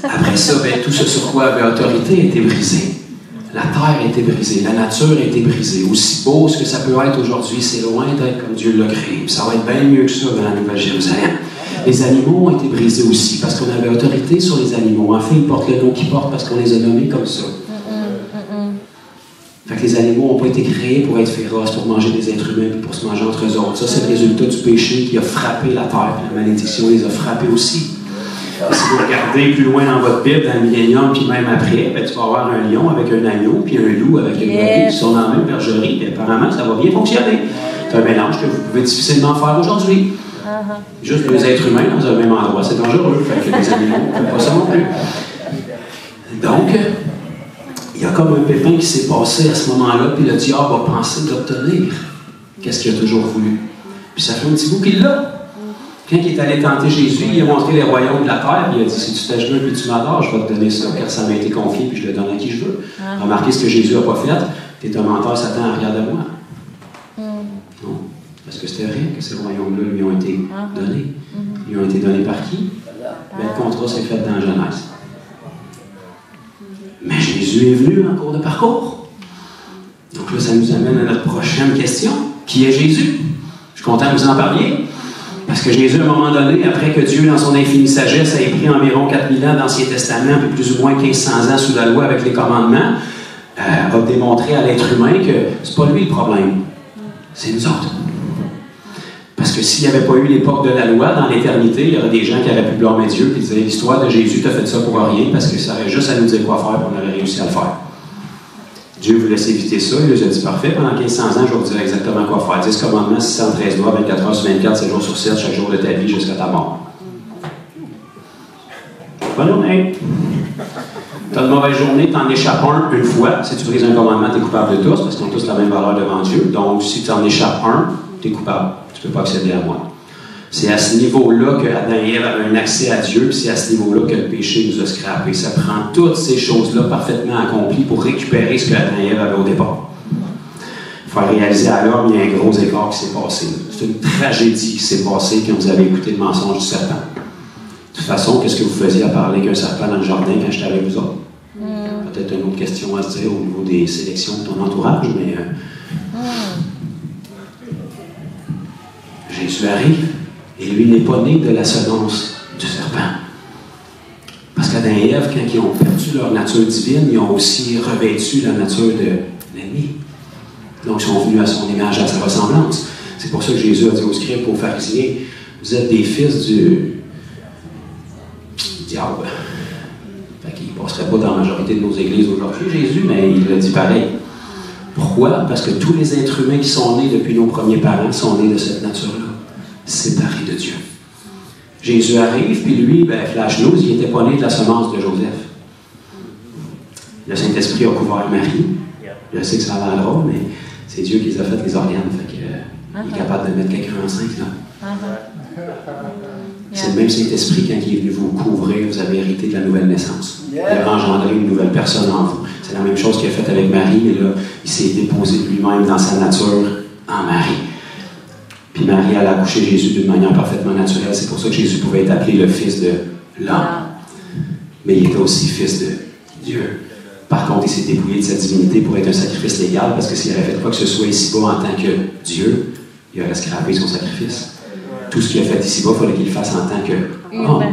après ça, tout ce sur quoi avait autorité a été brisé. La terre a été brisée, la nature a été brisée. Aussi beau ce que ça peut être aujourd'hui, c'est loin d'être comme Dieu l'a créé. Puis ça va être bien mieux que ça dans la Nouvelle Jérusalem. Les animaux ont été brisés aussi, parce qu'on avait autorité sur les animaux. En fait, ils portent le nom qu'ils portent parce qu'on les a nommés comme ça. Fait que les animaux n'ont pas été créés pour être féroces, pour manger des êtres humains et pour se manger entre eux autres. Ça, c'est le résultat du péché qui a frappé la terre. La malédiction les a frappés aussi. Et si vous regardez plus loin dans votre Bible, dans le millénium, puis même après, tu vas avoir un lion avec un agneau, puis un loup avec une brebis qui sont dans la même bergerie, puis apparemment, ça va bien fonctionner. C'est un mélange que vous pouvez difficilement faire aujourd'hui. Juste les êtres humains dans un même endroit, c'est dangereux. Fait que les animaux ne font pas ça non plus. Donc, il y a comme un pépin qui s'est passé à ce moment-là, puis le diable va penser d'obtenir qu'est-ce qu'il a toujours voulu. Puis ça fait un petit bout qu'il l'a. Quand il est allé tenter Jésus, il a montré les royaumes de la terre, puis il a dit, si tu t'agenouilles puis tu m'adores, je vais te donner ça, car ça m'a été confié, puis je le donne à qui je veux. Remarquez ce que Jésus n'a pas fait. Tu es un menteur, Satan, regarde moi. Non. Parce que c'était vrai que ces royaumes-là lui ont été donnés. Ils ont été donnés par qui? Ben, le contrat s'est fait dans Genèse. Mais Jésus est venu en cours de parcours. Donc là, ça nous amène à notre prochaine question. Qui est Jésus? Je suis content que vous en parliez. Parce que Jésus, à un moment donné, après que Dieu, dans son infinie sagesse, ait pris environ 4000 ans d'Ancien Testament, puis plus ou moins 1500 ans sous la loi avec les commandements, a démontré à l'être humain que c'est pas lui le problème, c'est nous autres. Parce que s'il n'y avait pas eu l'époque de la loi, dans l'éternité, il y aurait des gens qui auraient pu blâmer Dieu et dire l'histoire de Jésus, t'as fait ça pour rien, parce que ça aurait juste à nous dire quoi faire, et on aurait réussi à le faire. Dieu vous laisse éviter ça. Il a dit parfait, pendant 1500 ans, je vais vous dire exactement quoi faire. 10 commandements, 613 lois, 24 heures sur 24, 7 jours sur 7, chaque jour de ta vie jusqu'à ta mort. Bonne journée. Tu as une mauvaise journée, tu en échappes un une fois. Si tu brises un commandement, tu es coupable de tous, parce qu'on a tous la même valeur devant Dieu. Donc, si tu en échappes un, tu es coupable. Tu ne peux pas accéder à moi. C'est à ce niveau-là que Adam et Ève avaient un accès à Dieu, puis c'est à ce niveau-là que le péché nous a scrapé. Ça prend toutes ces choses-là parfaitement accomplies pour récupérer ce que Adam et Ève avaient au départ. Il faut réaliser à l'homme, il y a un gros écart qui s'est passé. C'est une tragédie qui s'est passée quand vous avez écouté le mensonge du serpent. De toute façon, qu'est-ce que vous faisiez à parler qu'un serpent dans le jardin quand j'étais avec vous autres? Peut-être une autre question à se dire au niveau des sélections de ton entourage, mais Jésus arrive. Et lui n'est pas né de la semence du serpent. Parce qu'Adam et Ève, quand ils ont perdu leur nature divine, ils ont aussi revêtu la nature de l'ennemi. Donc, ils sont venus à son image, à sa ressemblance. C'est pour ça que Jésus a dit aux scribes, aux pharisiens, vous êtes des fils du diable. Fait qu'il ne passerait pas dans la majorité de nos églises aujourd'hui, Jésus, mais il l'a dit pareil. Pourquoi? Parce que tous les êtres humains qui sont nés depuis nos premiers parents sont nés de cette nature-là. Séparé de Dieu. Jésus arrive, puis lui, flash news, il n'était pas né de la semence de Joseph. Le Saint-Esprit a couvert Marie. Je sais que ça a l'air drôle, mais c'est Dieu qui les a fait les organes. Fait que, il est capable de mettre quelqu'un enceinte, là. C'est le même Saint-Esprit, quand il est venu vous couvrir, vous avez hérité de la nouvelle naissance. Il a engendré une nouvelle personne en vous. C'est la même chose qu'il a fait avec Marie, mais là, il s'est déposé de lui-même dans sa nature en Marie. Puis Marie, elle a accouché Jésus d'une manière parfaitement naturelle. C'est pour ça que Jésus pouvait être appelé le Fils de l'homme. Mais il était aussi Fils de Dieu. Par contre, il s'est dépouillé de sa divinité pour être un sacrifice légal, parce que s'il avait fait quoi que ce soit ici-bas en tant que Dieu, il aurait scrapé son sacrifice. Tout ce qu'il a fait ici-bas, il fallait qu'il le fasse en tant que homme.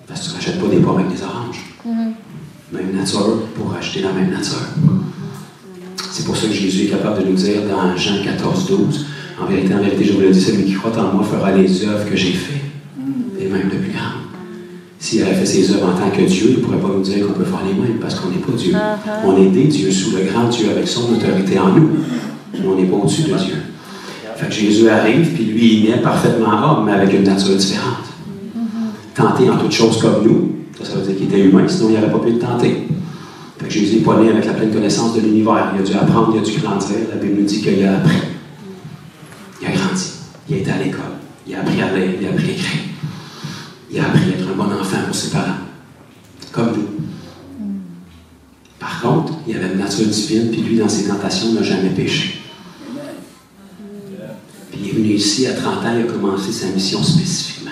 Parce que tu ne rachètes pas des pommes avec des oranges. Même nature pour acheter la même nature. C'est pour ça que Jésus est capable de nous dire dans Jean 14, 12, en vérité, je vous le dis, celui qui croit en moi fera les œuvres que j'ai faites, et même de plus grandes. S'il avait fait ses œuvres en tant que Dieu, il ne pourrait pas nous dire qu'on peut faire les mêmes, parce qu'on n'est pas Dieu. On est des dieux sous le grand Dieu avec son autorité en nous. On n'est pas au-dessus de Dieu. Fait que Jésus arrive, puis lui, il naît parfaitement homme, mais avec une nature différente. tenté en toutes choses comme nous. Ça veut dire qu'il était humain, sinon il n'aurait pas pu être tenté. Fait que Jésus n'est pas né avec la pleine connaissance de l'univers. Il a dû apprendre, il a dû grandir. La Bible nous dit qu'il a appris. Il a grandi. Il a été à l'école. Il a appris à lire, il a appris à écrire. Il a appris à être un bon enfant pour ses parents. Comme nous. Par contre, il avait une nature divine, puis lui, dans ses tentations, n'a jamais péché. Puis il est venu ici à 30 ans, il a commencé sa mission spécifiquement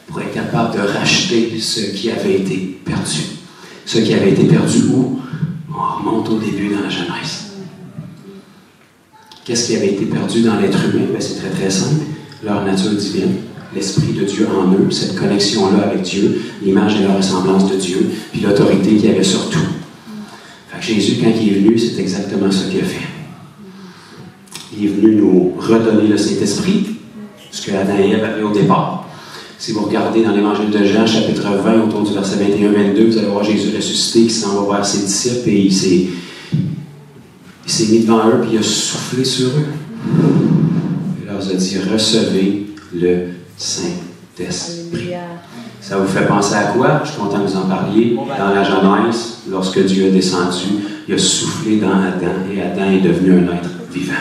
pour être capable de racheter ce qui avait été perdu. Ce qui avait été perdu où? On remonte au début dans la Genèse. Qu'est-ce qui avait été perdu dans l'être humain? Bien, c'est très très simple. Leur nature divine, l'Esprit de Dieu en eux, cette connexion-là avec Dieu, l'image et la ressemblance de Dieu, puis l'autorité qu'il y avait sur tout. Fait que Jésus, quand il est venu, c'est exactement ce qu'il a fait. Il est venu nous redonner le Saint-Esprit, ce que Adam et Ève avaient au départ. Si vous regardez dans l'Évangile de Jean, chapitre 20, autour du verset 21-22, vous allez voir Jésus ressuscité qui s'en va vers ses disciples et il s'est mis devant eux et il a soufflé sur eux. Il leur a dit, recevez le Saint-Esprit. Ça vous fait penser à quoi? Je suis content que vous en parliez. Dans la Genèse, lorsque Dieu a descendu, il a soufflé dans Adam et Adam est devenu un être vivant.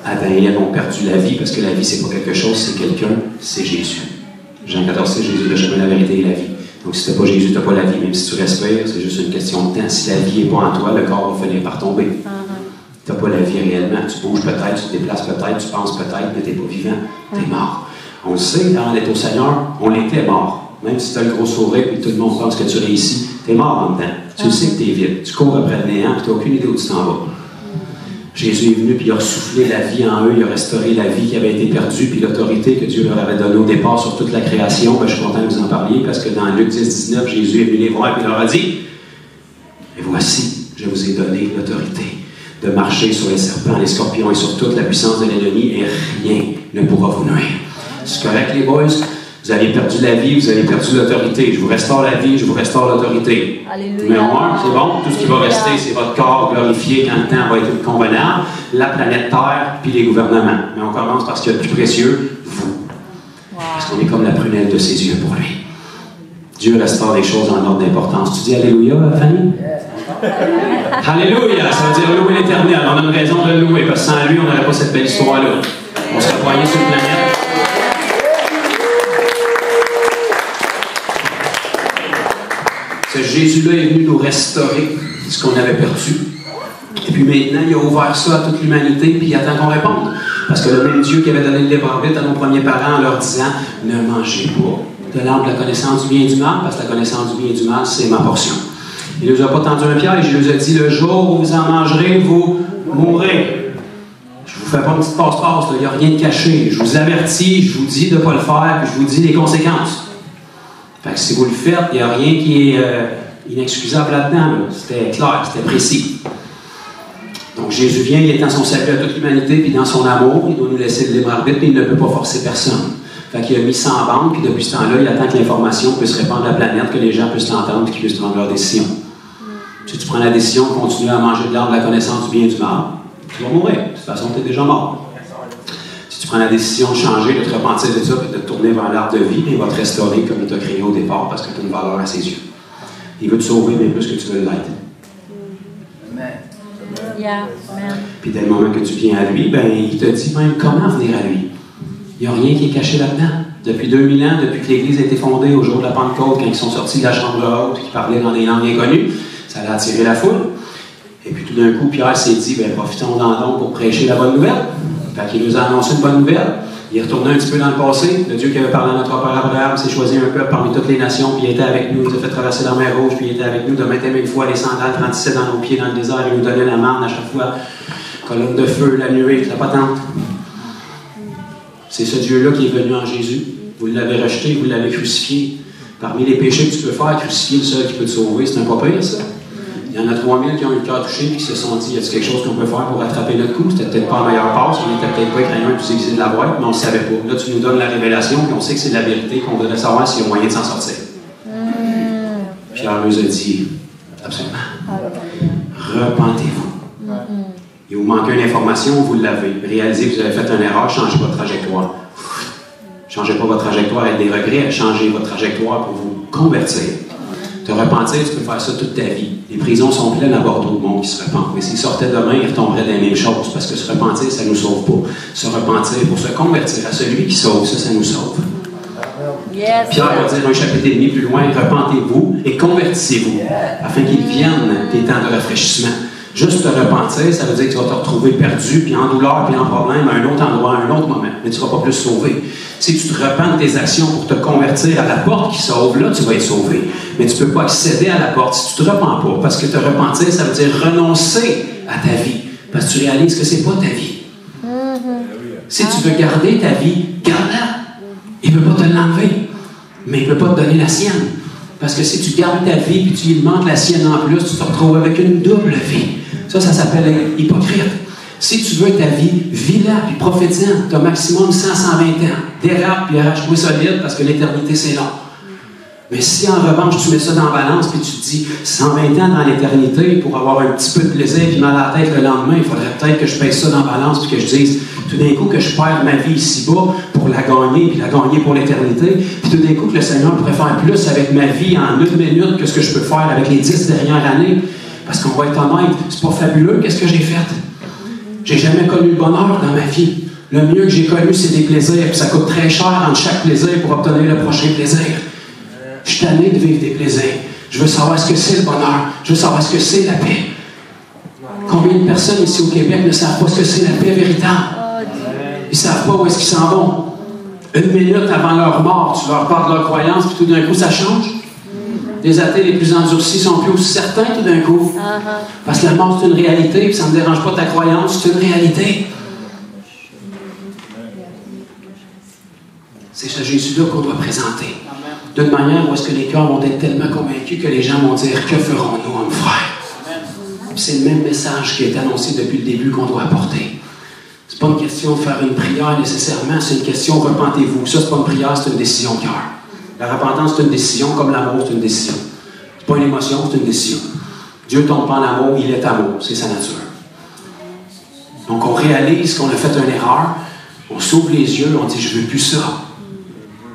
Adam et Ève ont perdu la vie parce que la vie, c'est pas quelque chose, c'est quelqu'un, c'est Jésus. Jean 14, c'est Jésus, le chemin, la vérité et la vie. Donc, si tu n'as pas Jésus, tu n'as pas la vie. Même si tu respires, c'est juste une question de temps. Si la vie n'est pas en toi, le corps va finir par tomber. Tu n'as pas la vie réellement. Tu bouges peut-être, tu te déplaces peut-être, tu penses peut-être, mais tu n'es pas vivant. Tu es mort. On le sait, avant d'être au Seigneur, on était mort. Même si tu as le gros sourire et tout le monde pense que tu réussis, tu es mort en dedans. Tu le sais que tu es vide. Tu cours après le néant et tu n'as aucune idée où tu t'en vas. Jésus est venu, puis il a ressoufflé la vie en eux, il a restauré la vie qui avait été perdue, puis l'autorité que Dieu leur avait donnée au départ sur toute la création. Ben, je suis content que vous en parliez, parce que dans Luc 10-19, Jésus est venu les voir, puis il leur a dit, « Et voici, je vous ai donné l'autorité de marcher sur les serpents, les scorpions et sur toute la puissance de l'ennemi, et rien ne pourra vous nuire. » C'est correct, les boys? Vous avez perdu la vie, vous avez perdu l'autorité. Je vous restaure la vie, je vous restaure l'autorité. Numéro 1, c'est bon. Tout ce qui va rester, c'est votre corps glorifié quand le temps va être convenable, la planète Terre, puis les gouvernements. Mais on commence par ce qu'il y a de plus précieux, vous. Parce qu'on est comme la prunelle de ses yeux pour lui. Dieu restaure les choses en ordre d'importance. Tu dis Alléluia, Fanny? Alléluia, ça veut dire louer l'Éternel. On a une raison de le louer, parce que sans lui, on n'aurait pas cette belle histoire-là. On serait poigné sur une planète. Ce Jésus-là est venu nous restaurer ce qu'on avait perdu. Et puis maintenant, il a ouvert ça à toute l'humanité, puis il attend qu'on réponde. Parce que le même Dieu qui avait donné le libre arbitre à nos premiers parents en leur disant « Ne mangez pas de l'arbre de la connaissance du bien et du mal, parce que la connaissance du bien et du mal, c'est ma portion. » Il ne nous a pas tendu un piège, il nous a dit « Le jour où vous en mangerez, vous mourrez. » Je ne vous fais pas une petite passe-passe, il n'y a rien de caché. Je vous avertis, je vous dis de ne pas le faire, puis je vous dis les conséquences. Fait que si vous le faites, il n'y a rien qui est inexcusable là-dedans. Là. C'était clair, c'était précis. Donc Jésus vient, il étend son salut à toute l'humanité, puis dans son amour, il doit nous laisser le libre arbitre, puis il ne peut pas forcer personne. Fait qu'il a mis ça en bande, puis depuis ce temps-là, il attend que l'information puisse répandre à la planète, que les gens puissent l'entendre, puis qu'ils puissent prendre leur décision. Si tu prends la décision de continuer à manger de l'arbre de la connaissance du bien et du mal, tu vas mourir. De toute façon, tu es déjà mort. Si tu prends la décision de changer, de te repentir de ça, et de te tourner vers l'arbre de vie, il va te restaurer comme il t'a créé au départ, parce que tu as une valeur à ses yeux. Il veut te sauver bien plus que tu veux l'être. Puis dès le moment que tu viens à lui, ben, il te dit même comment venir à lui. Il n'y a rien qui est caché là-dedans. Depuis 2000 ans, depuis que l'Église a été fondée au jour de la Pentecôte, quand ils sont sortis de la chambre haute, qui parlaient dans des langues inconnues, ça a attiré la foule. Et puis tout d'un coup, Pierre s'est dit, ben, profitons-en donc pour prêcher la bonne nouvelle. Fait qu'il nous a annoncé une bonne nouvelle. Il est retourné un petit peu dans le passé. Le Dieu qui avait parlé à notre père Abraham s'est choisi un peuple parmi toutes les nations, puis il était avec nous. Il nous a fait traverser la mer Rouge, puis il était avec nous de maintes et maintes fois. Les sandales grandissaient dans nos pieds dans le désert. Il nous donnait la manne à chaque fois. Colonne de feu, la nuée, la patente. C'est ce Dieu-là qui est venu en Jésus. Vous l'avez rejeté, vous l'avez crucifié. Parmi les péchés que tu peux faire, crucifier le seul qui peut te sauver, c'est un pas pire, ça. Il y en a 3000 qui ont eu le cœur touché et qui se sont dit, y a-t-il quelque chose qu'on peut faire pour rattraper notre coup? C'était peut-être pas la meilleure passe, on n'était peut-être pas écrayant plus aiguisé de la boîte, mais on ne le savait pas. Là, tu nous donnes la révélation, puis on sait que c'est de la vérité, qu'on voudrait savoir s'il y a moyen de s'en sortir. Pierre nous a dit, absolument, repentez-vous. Il vous manque une information, vous l'avez. Réalisez que vous avez fait une erreur, changez votre trajectoire. Changez pas votre trajectoire avec des regrets, changez votre trajectoire pour vous convertir. Te repentir, tu peux faire ça toute ta vie. Les prisons sont pleines à Bordeaux de monde qui se repentent. Mais s'ils sortaient demain, ils retomberaient dans les mêmes choses. Parce que se repentir, ça ne nous sauve pas. Se repentir pour se convertir à celui qui sauve, ça nous sauve. Yes. Pierre va dire un chapitre et demi plus loin, repentez-vous et convertissez-vous, afin qu'il vienne des temps de rafraîchissement. Juste te repentir, ça veut dire que tu vas te retrouver perdu, puis en douleur, puis en problème, à un autre endroit, à un autre moment. Mais tu ne seras pas plus sauvé. Si tu te repens de tes actions pour te convertir à la porte qui sauve, là, tu vas être sauvé. Mais tu ne peux pas accéder à la porte si tu ne te repens pas. Parce que te repentir, ça veut dire renoncer à ta vie. Parce que tu réalises que ce n'est pas ta vie. Si tu veux garder ta vie, garde-la. Il ne veut pas te l'enlever. Mais il ne peut pas te donner la sienne. Parce que si tu gardes ta vie et tu lui demandes la sienne en plus, tu te retrouves avec une double vie. Ça s'appelle être hypocrite. Si tu veux ta vie, vis-la puis profite-en. Tu as maximum 100-120 ans. Dérape puis arrache-toi solide parce que l'éternité, c'est long. Mais si en revanche, tu mets ça dans la balance puis tu te dis 120 ans dans l'éternité pour avoir un petit peu de plaisir puis mal à la tête le lendemain, il faudrait peut-être que je pèse ça dans la balance puis que je dise tout d'un coup que je perds ma vie ici-bas pour la gagner puis la gagner pour l'éternité. Puis tout d'un coup que le Seigneur pourrait faire plus avec ma vie en 1 minute que ce que je peux faire avec les 10 dernières années. Parce qu'on va être honnête, c'est pas fabuleux qu'est-ce que j'ai fait. J'ai jamais connu le bonheur dans ma vie. Le mieux que j'ai connu, c'est des plaisirs. Puis ça coûte très cher entre chaque plaisir pour obtenir le prochain plaisir. Je suis tanné de vivre des plaisirs. Je veux savoir ce que c'est le bonheur. Je veux savoir ce que c'est la paix. Combien de personnes ici au Québec ne savent pas ce que c'est la paix véritable? Ils ne savent pas où est-ce qu'ils s'en vont. 1 minute avant leur mort, tu leur parles de leur croyance, puis tout d'un coup, ça change. Les athées les plus endurcis sont plus aussi certains tout d'un coup. Parce que la mort, c'est une réalité, puis ça ne me dérange pas ta croyance, c'est une réalité. C'est ce Jésus-là qu'on doit présenter. D'une manière où est-ce que les cœurs vont être tellement convaincus que les gens vont dire « Que ferons-nous, homme frère? » C'est le même message qui est annoncé depuis le début qu'on doit apporter. C'est pas une question de faire une prière nécessairement, c'est une question « Repentez-vous ». Ça, c'est pas une prière, c'est une décision de cœur. La repentance, c'est une décision, comme l'amour, c'est une décision. C'est pas une émotion, c'est une décision. Dieu ne tombe pas en amour, il est amour, c'est sa nature. Donc on réalise qu'on a fait une erreur, on s'ouvre les yeux, on dit « Je veux plus ça ».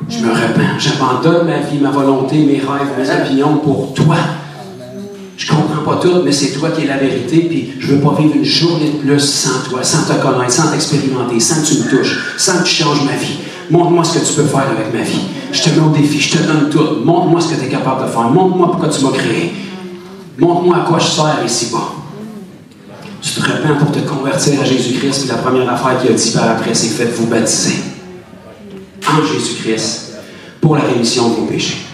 Je me repens, j'abandonne ma vie, ma volonté, mes rêves, mes opinions pour toi. Je comprends pas tout, mais c'est toi qui es la vérité, puis je veux pas vivre une journée de plus sans toi, sans te connaître, sans t'expérimenter, sans que tu me touches, sans que tu changes ma vie. Montre-moi ce que tu peux faire avec ma vie. Je te mets au défi, je te donne tout. Montre-moi ce que tu es capable de faire. Montre-moi pourquoi tu m'as créé. Montre-moi à quoi je sers ici-bas. Tu te repens pour te convertir à Jésus-Christ, puis la première affaire qu'il a dit par après, c'est faites-vous baptiser en Jésus-Christ pour la rémission de vos péchés.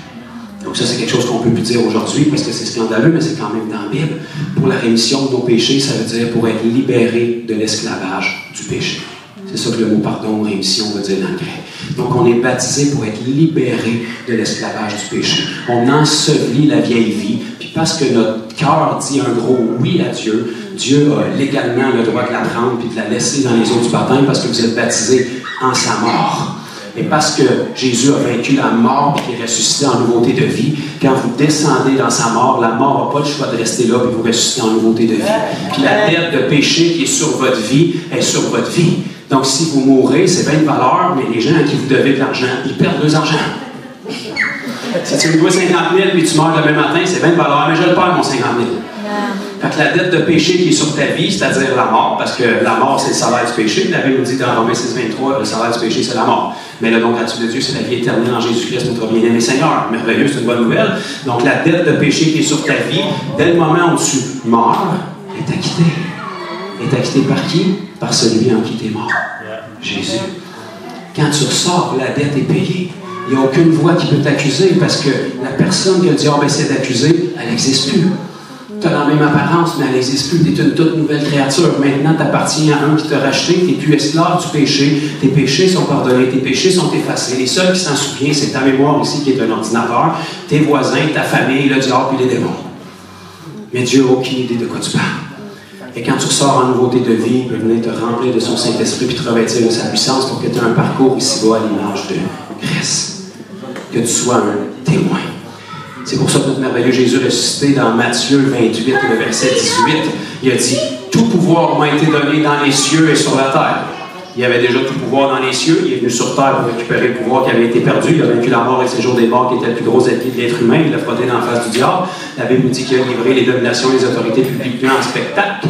Donc ça, c'est quelque chose qu'on ne peut plus dire aujourd'hui parce que c'est scandaleux, mais c'est quand même dans la Bible. Pour la rémission de nos péchés, ça veut dire pour être libéré de l'esclavage du péché. C'est ça que le mot pardon, rémission veut dire dans le grec. Donc on est baptisé pour être libéré de l'esclavage du péché. On ensevelit la vieille vie, puis parce que notre cœur dit un gros oui à Dieu, Dieu a légalement le droit de la prendre puis de la laisser dans les eaux du baptême parce que vous êtes baptisé en sa mort. Et parce que Jésus a vaincu la mort et qu'il est ressuscité en nouveauté de vie, quand vous descendez dans sa mort, la mort n'a pas le choix de rester là et vous ressusciter en nouveauté de vie. Puis la dette de péché qui est sur votre vie est sur votre vie. Donc si vous mourrez, c'est bien de valeur, mais les gens à qui vous devez de l'argent, ils perdent leur argent. Si tu me dois 50 000 et tu meurs le même matin, c'est bien de valeur, mais je le perds mon 50 000. Fait que la dette de péché qui est sur ta vie, c'est-à-dire la mort, parce que la mort, c'est le salaire du péché. La Bible nous dit dans Romains 6,23, le salaire du péché, c'est la mort. Mais le don gratuit de Dieu, c'est la vie éternelle en Jésus-Christ, notre bien-aimé Seigneur. Merveilleux, c'est une bonne nouvelle. Donc la dette de péché qui est sur ta vie, dès le moment où tu meurs, est acquittée. Est acquittée par qui? Par celui en qui tu es mort. Jésus. Quand tu ressors, la dette est payée. Il n'y a aucune voix qui peut t'accuser parce que la personne qui a le diable essaie d'accuser, elle n'existe plus. Tu as la même apparence, mais elle n'existe plus. Tu es une toute nouvelle créature. Maintenant, tu appartiens à un qui t'a racheté. Tu n'es plus esclave du péché. Tes péchés sont pardonnés. Tes péchés sont effacés. Les seuls qui s'en souviennent, c'est ta mémoire ici qui est un ordinateur, tes voisins, ta famille, le diable et les démons. Mais Dieu n'a aucune idée de quoi tu parles. Et quand tu ressors en nouveauté de vie, il peut venir te remplir de son Saint-Esprit et te revêtir de sa puissance pour que tu aies un parcours ici-bas à l'image de Christ. Que tu sois un témoin. C'est pour ça que notre merveilleux Jésus ressuscité dans Matthieu 28, le verset 18, il a dit « Tout pouvoir m'a été donné dans les cieux et sur la terre. » Il avait déjà tout pouvoir dans les cieux. Il est venu sur terre pour récupérer le pouvoir qui avait été perdu. Il a vaincu la mort et le séjour des morts, qui était le plus gros ennemi de l'être humain. Il l'a frotté dans la face du diable. La Bible nous dit qu'il a livré les dominations, les autorités publiquement en spectacle.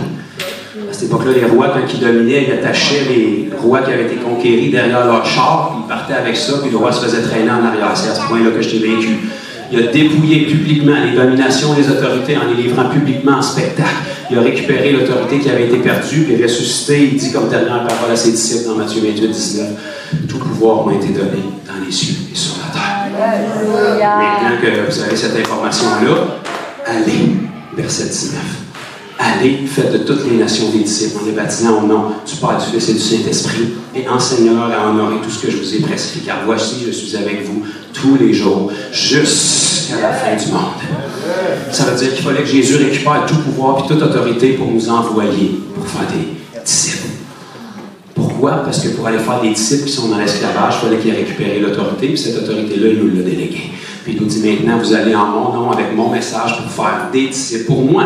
À cette époque-là, les rois, quand ils dominaient, ils attachaient les rois qui avaient été conquéris derrière leur char. Ils partaient avec ça, puis le roi se faisait traîner en arrière. C'est à ce point-là que je t'ai vaincu. Il a dépouillé publiquement les dominations, les autorités en les livrant publiquement en spectacle. Il a récupéré l'autorité qui avait été perdue, puis ressuscité. Il dit comme dernière parole à ses disciples dans Matthieu 28, 19, « Tout pouvoir m'a été donné dans les cieux et sur la terre. » Maintenant que vous avez cette information-là, allez, verset 19. Allez, faites de toutes les nations des disciples en les baptisant au nom du Père, du Fils et du Saint-Esprit, et enseignez-leur à honorer tout ce que je vous ai prescrit, car voici, je suis avec vous tous les jours, jusqu'à la fin du monde. Ça veut dire qu'il fallait que Jésus récupère tout pouvoir et toute autorité pour nous envoyer, pour faire des disciples. Pourquoi? Parce que pour aller faire des disciples qui sont dans l'esclavage, il fallait qu'il ait récupéré l'autorité, puis cette autorité-là, il nous l'a déléguée. Puis il nous dit maintenant, vous allez en mon nom avec mon message pour faire des disciples pour moi.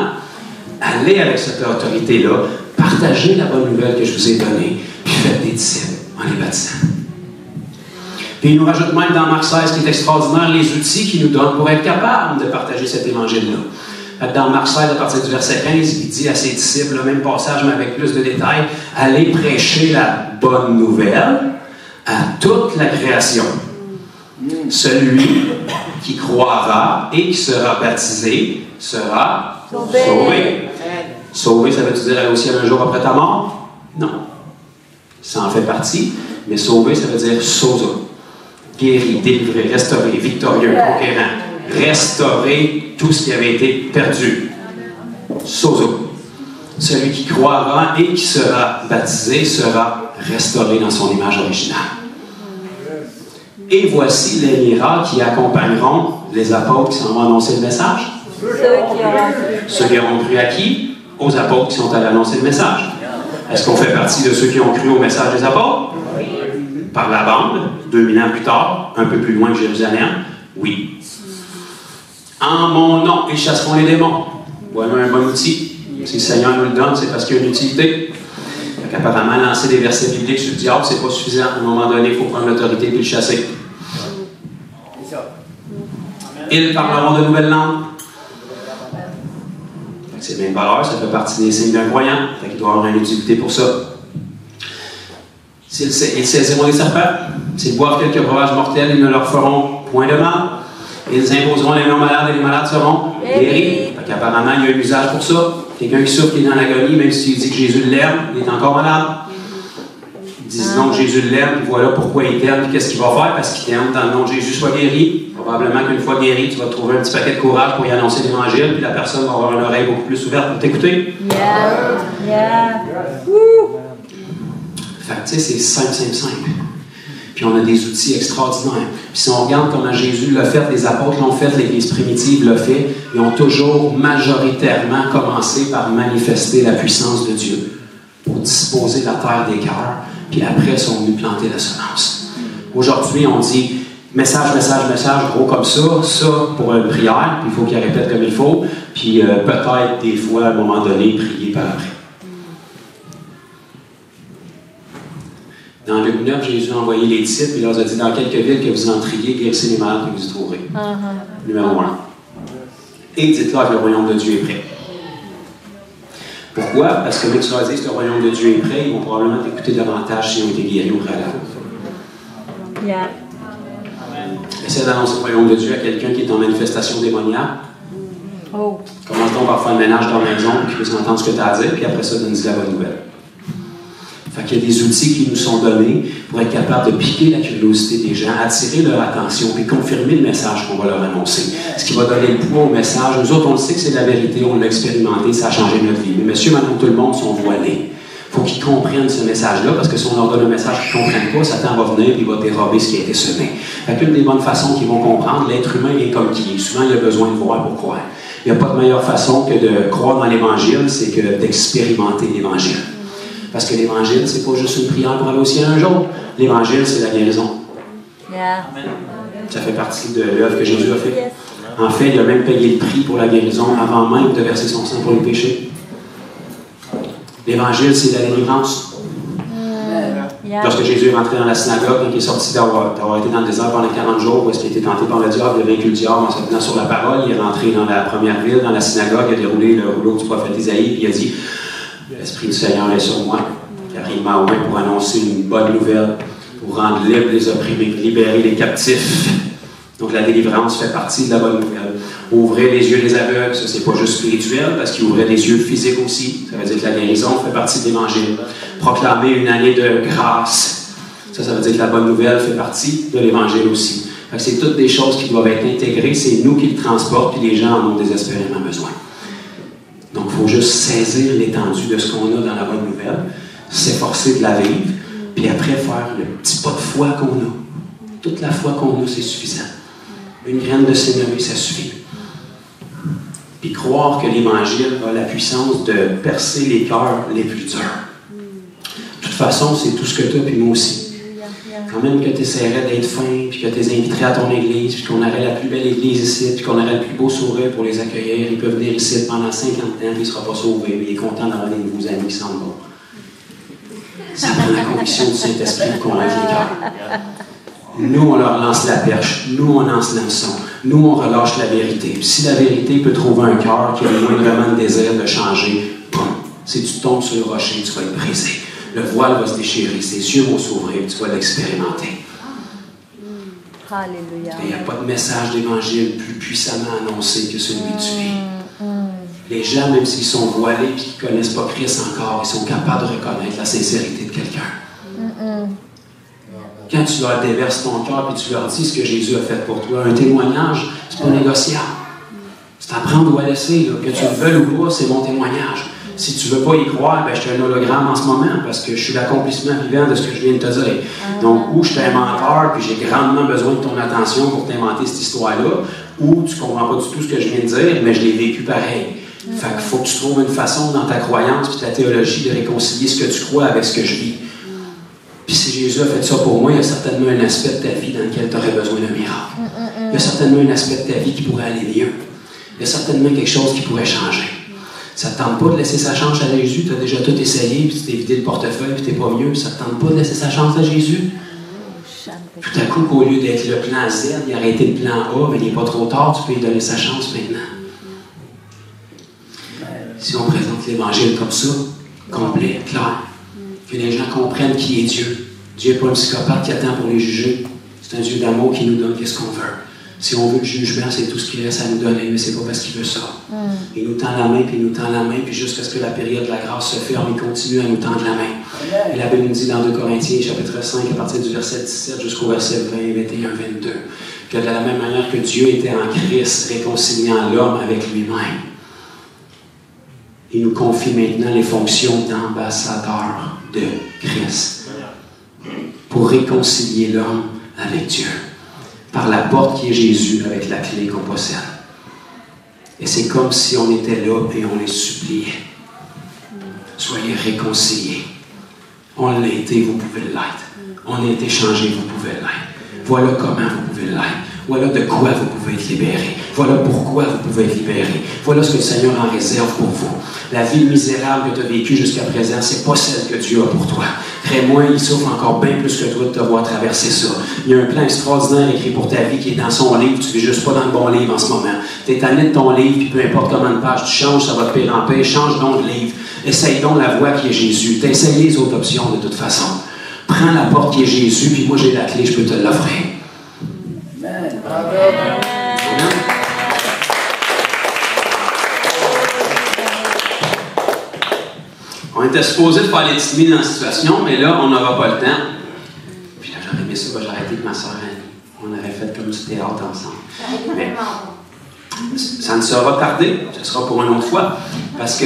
Allez avec cette autorité-là, partagez la bonne nouvelle que je vous ai donnée, puis faites des disciples en les baptisant. Puis il nous rajoute même dans Marc 16, qui est extraordinaire, les outils qu'il nous donne pour être capable de partager cet évangile-là. Dans Marc 16, à partir du verset 15, il dit à ses disciples, le même passage, mais avec plus de détails, allez prêcher la bonne nouvelle à toute la création. Celui qui croira et qui sera baptisé sera sauvé. Sauvé, ça veut dire aller au ciel un jour après ta mort? Non. Ça en fait partie, mais sauvé, ça veut dire sozo. Guéri, délivré, restauré, victorieux, conquérant. Restaurer tout ce qui avait été perdu. Sozo. Celui qui croira et qui sera baptisé sera restauré dans son image originale. Et voici les miracles qui accompagneront les apôtres qui s'en vont annoncer le message. Ceux qui auront cru à qui? Aux apôtres qui sont allés annoncer le message. Est-ce qu'on fait partie de ceux qui ont cru au message des apôtres? Par la bande, 2000 ans plus tard, un peu plus loin que Jérusalem? Oui. En mon nom, ils chasseront les démons. Voilà un bon outil. Si le Seigneur nous le donne, c'est parce qu'il y a une utilité. Apparemment, lancer des versets bibliques sur le diable, c'est pas suffisant. À un moment donné, il faut prendre l'autorité et le chasser. Ils parleront de nouvelles langues. C'est bien une valeur, ça fait partie des signes d'un croyant. Il doit avoir une utilité pour ça. Ils saisiront les serpents. S'ils boivent quelques breuvages mortels, ils ne leur feront point de mal. Ils imposeront les mains aux malades et les malades seront guéris. Apparemment, il y a un usage pour ça. Quelqu'un qui souffre, qui est dans l'agonie, même s'il dit que Jésus l'aime, il est encore malade. Ils disent non que Jésus l'aime, puis voilà pourquoi il t'aime, puis qu'est-ce qu'il va faire, parce qu'il t'aime dans le nom de Jésus, soit guéri. Probablement qu'une fois guéri, tu vas trouver un petit paquet de courage pour y annoncer l'Évangile, puis la personne va avoir une oreille beaucoup plus ouverte pour t'écouter. Fait que tu sais, c'est simple. Puis on a des outils extraordinaires. Puis si on regarde comment Jésus l'a fait, les apôtres l'ont fait, l'Église primitive l'a fait, ils ont toujours majoritairement commencé par manifester la puissance de Dieu pour disposer la terre des cœurs, puis après ils sont venus planter la semence. Aujourd'hui, on dit message, gros comme ça pour une prière, puis il faut qu'il répète comme il faut, puis peut-être des fois, à un moment donné, prier par après. Dans Luc 9, Jésus a envoyé les disciples, il leur a dit dans quelques villes que vous entriez, guérissez les malades que vous y trouverez. Numéro 1. Et dites-leur que le royaume de Dieu est prêt. Pourquoi? Parce que même si tu leur dis que le royaume de Dieu est prêt, ils vont probablement t'écouter davantage s'ils ont été guéris au préalable. Essaie d'annoncer le royaume de Dieu à quelqu'un qui est en manifestation démoniaque. Commence donc par faire le ménage dans la maison, puis puisse entendre ce que tu as à dire, puis après ça, donne-lui la bonne nouvelle. Fait qu'il y a des outils qui nous sont donnés pour être capable de piquer la curiosité des gens, attirer leur attention, puis confirmer le message qu'on va leur annoncer. Ce qui va donner le poids au message. Nous autres, on le sait que c'est la vérité, on l'a expérimenté, ça a changé notre vie. Mais monsieur, madame, tout le monde sont voilés. Il faut qu'ils comprennent ce message-là, parce que si on leur donne un message qu'ils ne comprennent pas, Satan va venir et il va dérober ce qui a été semé. Fait qu'une des bonnes façons qu'ils vont comprendre, l'être humain est comme qui est. Souvent, il a besoin de voir pour croire. Il n'y a pas de meilleure façon que de croire dans l'Évangile, c'est que d'expérimenter l'Évangile. Parce que l'Évangile, c'est pas juste une prière pour aller au ciel un jour. L'Évangile, c'est la guérison. Ça fait partie de l'œuvre que Jésus a fait. En fait, il a même payé le prix pour la guérison avant même de verser son sang pour les péchés. L'Évangile, c'est la délivrance. Lorsque Jésus est rentré dans la synagogue, quand il est sorti d'avoir été dans le désert pendant 40 jours, où est-ce qu'il était tenté par le diable, il a vaincu le diable en se tenant sur la parole, il est rentré dans la première ville, dans la synagogue, il a déroulé le rouleau du prophète Isaïe, puis il a dit « L'Esprit du Seigneur est sur moi, car il m'a envoyé pour annoncer une bonne nouvelle, pour rendre libres les opprimés, libérer les captifs. » Donc la délivrance fait partie de la bonne nouvelle. Ouvrir les yeux des aveugles, ça c'est pas juste spirituel, parce qu'il ouvrait les yeux physiques aussi. Ça veut dire que la guérison fait partie de l'Évangile. Proclamer une année de grâce, ça veut dire que la bonne nouvelle fait partie de l'Évangile aussi. C'est toutes des choses qui doivent être intégrées, c'est nous qui le transportons, puis les gens en ont désespérément besoin. Donc il faut juste saisir l'étendue de ce qu'on a dans la bonne nouvelle, s'efforcer de la vivre, puis après faire le petit pas de foi qu'on a. Toute la foi qu'on a, c'est suffisant. Une graine de sénévé, ça suffit. Puis croire que l'Évangile a la puissance de percer les cœurs les plus durs. De toute façon, c'est tout ce que tu as, puis moi aussi. Quand même que tu essaierais d'être fin, puis que tu les inviterais à ton église, puis qu'on aurait la plus belle église ici, puis qu'on aurait le plus beau sourire pour les accueillir, ils peuvent venir ici pendant 50 ans, puis il ne sera pas sauvé, mais il est content d'avoir des nouveaux amis qui s'en vont. Ça prend la conviction du Saint-Esprit pour convaincre les cœurs. Nous, on leur lance la perche. Nous, on lance l'hameçon. Nous, on relâche la vérité. Puis si la vérité peut trouver un cœur qui a moindrement de désir de changer, boum, si tu tombes sur le rocher, tu vas être brisé. Le voile va se déchirer, ses yeux vont s'ouvrir, tu vas l'expérimenter. Alléluia. Il n'y a pas de message d'Évangile plus puissamment annoncé que celui que tu vis. Les gens, même s'ils sont voilés et qu'ils ne connaissent pas Christ encore, ils sont capables de reconnaître la sincérité de quelqu'un. Quand tu leur déverses ton cœur et tu leur dis ce que Jésus a fait pour toi, un témoignage, c'est pas négociable. C'est à prendre ou à laisser. Là. Que tu le veuilles ou pas, c'est mon témoignage. Si tu ne veux pas y croire, ben, je suis un hologramme en ce moment parce que je suis l'accomplissement vivant de ce que je viens de te dire. Donc, ou je suis un menteur puis j'ai grandement besoin de ton attention pour t'inventer cette histoire-là, ou tu ne comprends pas du tout ce que je viens de dire, mais je l'ai vécu pareil. Fait qu'il faut que tu trouves une façon dans ta croyance et ta théologie de réconcilier ce que tu crois avec ce que je vis. Puis si Jésus a fait ça pour moi, il y a certainement un aspect de ta vie dans lequel tu aurais besoin d'un miracle. Il y a certainement un aspect de ta vie qui pourrait aller mieux. Il y a certainement quelque chose qui pourrait changer. Ça ne te tente pas de laisser sa chance à Jésus, tu as déjà tout essayé, puis tu t'es vidé le portefeuille, puis tu n'es pas mieux, puis ça ne te tente pas de laisser sa chance à Jésus. Tout à coup, qu'au lieu d'être le plan Z, il a arrêté le plan A, mais il n'est pas trop tard, tu peux lui donner sa chance maintenant. Si on présente l'Évangile comme ça, complet, clair, que les gens comprennent qui est Dieu. Dieu n'est pas un psychopathe qui attend pour les juger. C'est un Dieu d'amour qui nous donne qu'est-ce qu'on veut. Si on veut le jugement, c'est tout ce qu'il reste à nous donner, mais c'est pas parce qu'il veut ça. Il nous tend la main, puis il nous tend la main, puis jusqu'à ce que la période de la grâce se ferme, il continue à nous tendre la main. Et la Bible nous dit dans 2 Corinthiens, chapitre 5, à partir du verset 17 jusqu'au verset 20, 21, 22, que de la même manière que Dieu était en Christ, réconciliant l'homme avec lui-même, il nous confie maintenant les fonctions d'ambassadeur de Christ pour réconcilier l'homme avec Dieu par la porte qui est Jésus avec la clé qu'on possède. Et c'est comme si on était là et on les suppliait. Soyez réconciliés. On l'a été, vous pouvez l'être. On a été changé, vous pouvez l'être. Voilà comment vous pouvez l'être. Voilà de quoi vous pouvez être libéré. Voilà pourquoi vous pouvez être libéré. Voilà ce que le Seigneur en réserve pour vous. La vie misérable que tu as vécue jusqu'à présent, c'est pas celle que Dieu a pour toi. Crée-moi, il souffre encore bien plus que toi de te voir traverser ça. Il y a un plan extraordinaire écrit pour ta vie qui est dans son livre. Tu ne vis juste pas dans le bon livre en ce moment. Tu es tanné de ton livre, puis peu importe comment de page tu changes, ça va te pire en paix. Change donc de livre. Essaye donc la voie qui est Jésus. Tu as essayé les autres options de toute façon. Prends la porte qui est Jésus, puis moi j'ai la clé, je peux te l'offrir. On était supposé de faire les timides dans la situation, mais là, on n'aura pas le temps. Puis là, j'aurais aimé ça, j'aurais arrêté avec ma soeur Annie. On aurait fait comme du théâtre ensemble. Mais ça ne sera tardé, ce sera pour une autre fois, parce que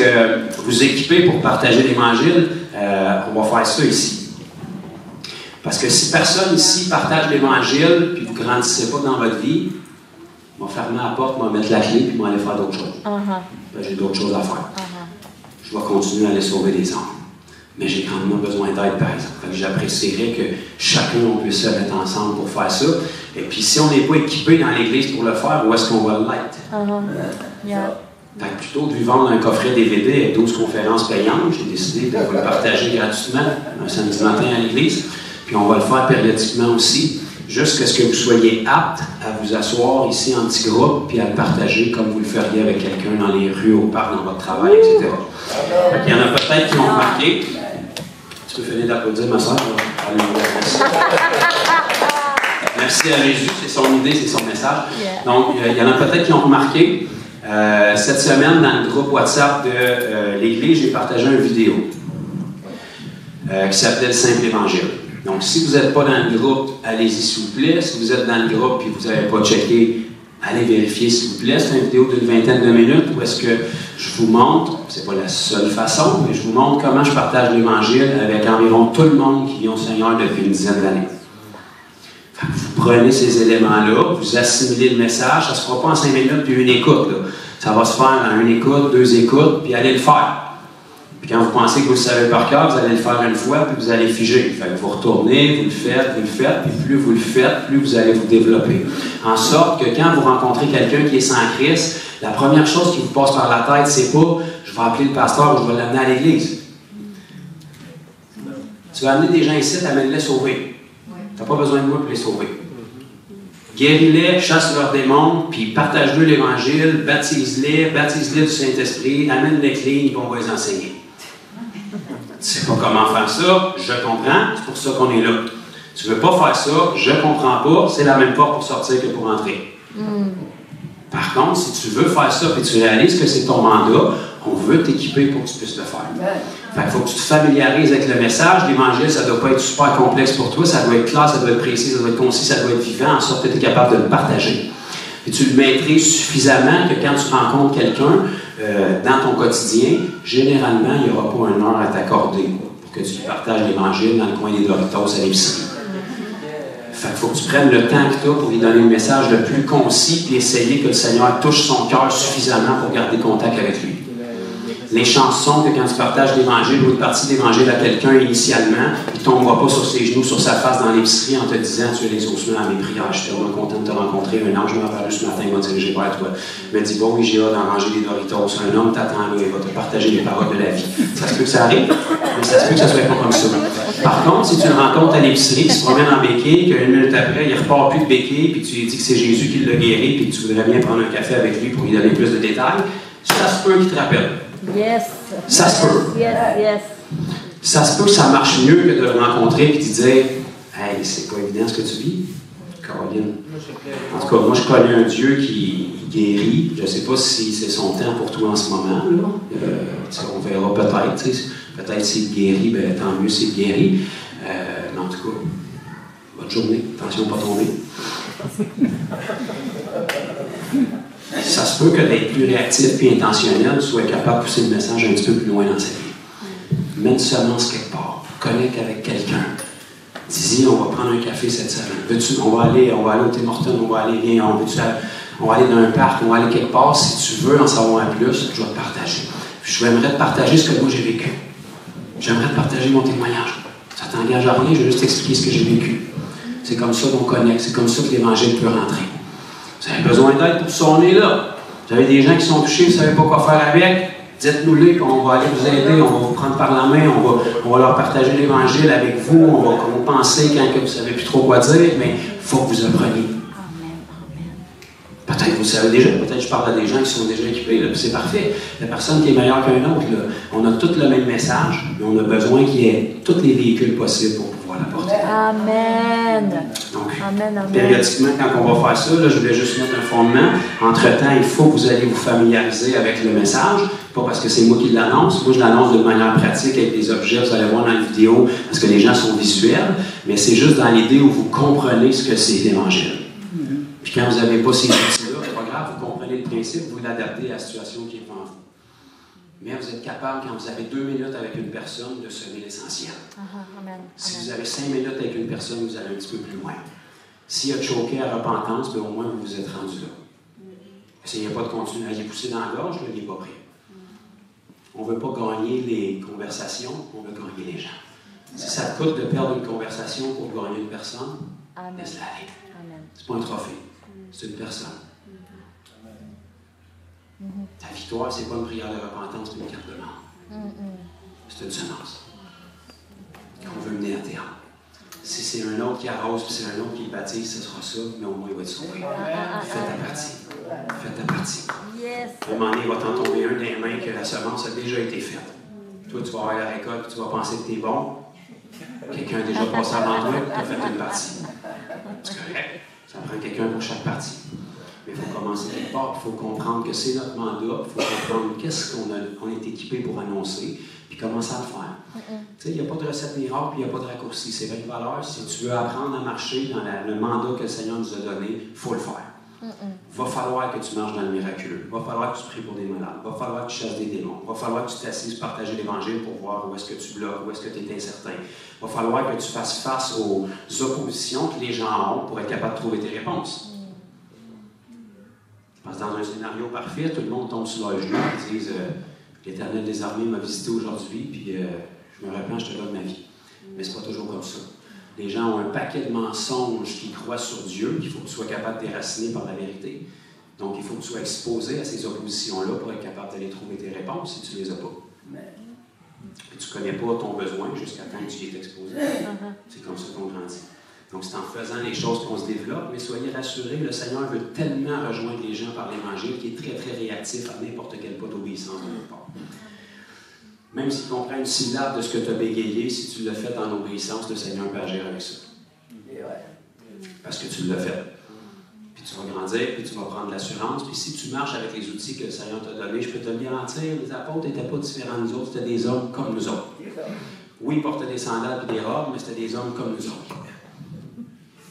vous équipez pour partager l'Évangile, on va faire ça ici. Parce que si personne ici partage l'Évangile, puis vous ne grandissez pas dans votre vie, on va fermer la porte, on va mettre la clé, puis on va aller faire d'autres choses. Ben, j'ai d'autres choses à faire. Je vais continuer à aller sauver des âmes. Mais j'ai grandement besoin d'aide, par exemple. J'apprécierais que chacun, on puisse se mettre ensemble pour faire ça. Et puis, si on n'est pas équipé dans l'Église pour le faire, où est-ce qu'on va l'être? Fait que plutôt que de lui vendre un coffret DVD avec 12 conférences payantes, j'ai décidé de vous le partager gratuitement un samedi matin à l'église. Puis on va le faire périodiquement aussi, jusqu'à ce que vous soyez aptes à vous asseoir ici en petit groupe puis à le partager comme vous le feriez avec quelqu'un dans les rues, au parc, dans votre travail, etc. Il y en a peut-être qui ont remarqué. Tu peux finir d'applaudir, ma soeur? Merci à Jésus, c'est son idée, c'est son message. Donc, il y en a peut-être qui ont remarqué. Cette semaine, dans le groupe WhatsApp de l'Église, j'ai partagé une vidéo qui s'appelait « Le simple évangile ». Donc, si vous n'êtes pas dans le groupe, allez-y s'il vous plaît. Si vous êtes dans le groupe et vous n'avez pas checké, allez vérifier s'il vous plaît. C'est une vidéo d'une vingtaine de minutes où est-ce que je vous montre, c'est pas la seule façon, mais je vous montre comment je partage l'Évangile avec environ tout le monde qui vient au Seigneur depuis une dizaine d'années. Vous prenez ces éléments-là, vous assimilez le message, ça ne se fera pas en 5 minutes puis une écoute. Là. Ça va se faire en une écoute, 2 écoutes, puis allez le faire. Puis quand vous pensez que vous le savez par cœur, vous allez le faire une fois, puis vous allez figer. Fait que vous retournez, vous le faites, puis plus vous le faites, plus vous allez vous développer. En sorte que quand vous rencontrez quelqu'un qui est sans Christ, la première chose qui vous passe par la tête, c'est pas « je vais appeler le pasteur ou je vais l'amener à l'église ». Tu vas amener des gens ici, t'amènes-les sauver. Tu n'as pas besoin de moi pour les sauver. Guéris-les, chasse leurs démons, puis partage-le l'Évangile, baptise-les du Saint-Esprit, amène les clés, et on va les enseigner. Tu ne sais pas comment faire ça, je comprends, c'est pour ça qu'on est là. Tu ne veux pas faire ça, je ne comprends pas, c'est la même porte pour sortir que pour entrer. Par contre, si tu veux faire ça et tu réalises que c'est ton mandat, on veut t'équiper pour que tu puisses le faire. Fait qu'il faut que tu te familiarises avec le message. L'Évangile, ça ne doit pas être super complexe pour toi, ça doit être clair, ça doit être précis, ça doit être concis, ça doit être vivant, en sorte que tu es capable de le partager. Et tu le maîtrises suffisamment que quand tu rencontres quelqu'un dans ton quotidien, généralement, il n'y aura pas une heure à t'accorder pour que tu partages l'Évangile dans le coin des Doritos à l'épicerie. Fait qu'il faut que tu prennes le temps que tu as pour lui donner le message le plus concis et essayer que le Seigneur touche son cœur suffisamment pour garder contact avec lui. Les chansons que quand tu partages l'Évangile ou une partie de l'Évangile à quelqu'un initialement, il ne tombera pas sur ses genoux, sur sa face dans l'épicerie en te disant « Tu es l'exaucement à mes prières, je suis tellement content de te rencontrer. Un ange m'a apparu ce matin, il m'a dirigé vers toi. Il m'a dit « Bon, oui, j'ai hâte d'en manger des Doritos. Un homme t'attend là, il va te partager les paroles de la vie. » Ça se peut que ça arrive, mais ça se peut que ça ne soit pas comme ça. Par contre, si tu le rencontres à l'épicerie, il se promène en béquille, qu'une minute après, il ne repart plus de béquille, puis tu lui dis que c'est Jésus qui l'a guéri, puis que tu voudrais bien prendre un café avec lui pour lui donner plus de détails, ça se peut qu'il te rappelle. Yes. Ça se peut. Yes. Ça se peut que ça marche mieux que de le rencontrer et de dire « Hey, c'est pas évident ce que tu vis. » Caroline. En tout cas, moi, je connais un Dieu qui guérit. Je ne sais pas si c'est son temps pour toi en ce moment. On verra peut-être. Peut-être s'il guérit, ben, tant mieux s'il guérit. Mais en tout cas, bonne journée. Attention de ne pas tomber. Ça se peut que d'être plus réactif et intentionnel soit capable de pousser le message un petit peu plus loin dans sa vie. Mets une semence quelque part. Connecte avec quelqu'un. Dis-y, on va prendre un café cette semaine. On va aller au Tim Hortons, on va aller dans un parc, on va aller quelque part. Si tu veux en savoir plus, je vais te partager. Je aimerais te partager ce que moi j'ai vécu. J'aimerais te partager mon témoignage. Ça ne t'engage à rien, je vais juste t'expliquer ce que j'ai vécu. C'est comme ça qu'on connecte, c'est comme ça que l'Évangile peut rentrer. Vous avez besoin d'aide pour sonner là. Vous avez des gens qui sont touchés, vous ne savez pas quoi faire avec. Dites-nous-les, puis on va aller vous aider, on va vous prendre par la main, on va leur partager l'Évangile avec vous, on va vous penser quand vous ne savez plus trop quoi dire, mais il faut que vous appreniez. Peut-être que vous le savez déjà, peut-être que je parle à des gens qui sont déjà équipés, là, puis c'est parfait. La personne qui est meilleure qu'un autre, là, on a tous le même message, mais on a besoin qu'il y ait tous les véhicules possibles pour pouvoir l'apporter. Amen. Donc, Amen. périodiquement, quand on va faire ça, là, je voulais juste mettre un fondement. Entre-temps, il faut que vous alliez vous familiariser avec le message. Pas parce que c'est moi qui l'annonce. Moi, je l'annonce de manière pratique avec des objets. Vous allez voir dans la vidéo, parce que les gens sont visuels. Mais c'est juste dans l'idée où vous comprenez ce que c'est l'Évangile. Puis quand vous n'avez pas ces outils-là, c'est pas grave, vous comprenez le principe, vous l'adaptez à la situation qui est devant vous. Mais vous êtes capable, quand vous avez 2 minutes avec une personne, de semer l'essentiel. Amen. Si vous avez 5 minutes avec une personne, vous allez un petit peu plus loin. S'il a choqué à repentance, bien, au moins vous vous êtes rendu là. Essayez pas de continuer à y pousser dans la gorge, là, il n'est pas prêt. On ne veut pas gagner les conversations, on veut gagner les gens. Si ça te coûte de perdre une conversation pour gagner une personne, laisse-la aller. C'est pas un trophée, c'est une personne. Ta victoire, ce n'est pas une prière de repentance, mais une carte de mort. C'est une semence qu'on veut mener à terme. Si c'est un autre qui arrose, puis c'est un autre qui le baptise, ce sera ça, mais au moins il va être sauvé. Fais ta partie. Fais ta partie. Yes. À un moment donné, il va t'en tomber un des mains que la semence a déjà été faite. Toi, tu vas avoir la récolte, puis tu vas penser que tu es bon. Quelqu'un a déjà passé avant toi, tu as fait une partie. C'est correct. Ça prend quelqu'un pour chaque partie. Mais il faut commencer quelque part, il faut comprendre que c'est notre mandat, il faut comprendre qu'est-ce qu'on est équipé pour annoncer, puis commencer à le faire. Tu sais, il n'y a pas de recette miracle, puis il n'y a pas de raccourci. C'est vrai que valeur, si tu veux apprendre à marcher dans le mandat que le Seigneur nous a donné, il faut le faire. Va falloir que tu marches dans le miraculeux. Va falloir que tu pries pour des malades. Va falloir que tu chasses des démons. Va falloir que tu t'assises partager l'Évangile pour voir où est-ce que tu bloques, où est-ce que tu es incertain. Va falloir que tu fasses face aux oppositions que les gens ont pour être capable de trouver tes réponses. Parce que dans un scénario parfait, tout le monde tombe sur leurs genoux et disent l'Éternel des armées m'a visité aujourd'hui, puis je me repens, je te donne ma vie. Mais c'est pas toujours comme ça. Les gens ont un paquet de mensonges qui croient sur Dieu, qu'il faut que tu sois capable de déraciner par la vérité. Donc, il faut que tu sois exposé à ces oppositions-là pour être capable d'aller trouver tes réponses si tu ne les as pas. Puis tu ne connais pas ton besoin jusqu'à temps que tu y es exposé. C'est comme ça qu'on grandit. Donc, c'est en faisant les choses qu'on se développe, mais soyez rassurés, le Seigneur veut tellement rejoindre les gens par l'Évangile qu'il est très, très réactif à n'importe quel pas d'obéissance de notre part. Même s'il comprend une syllabe de ce que tu as bégayé, si tu l'as fait en obéissance, le Seigneur peut agir avec ça. Parce que tu l'as fait. Puis tu vas grandir, puis tu vas prendre l'assurance. Puis si tu marches avec les outils que le Seigneur t'a donnés, je peux te le garantir, les apôtres n'étaient pas différents de nous autres, c'était des hommes comme nous autres. Oui, ils portaient des sandales et des robes, mais c'était des hommes comme nous autres.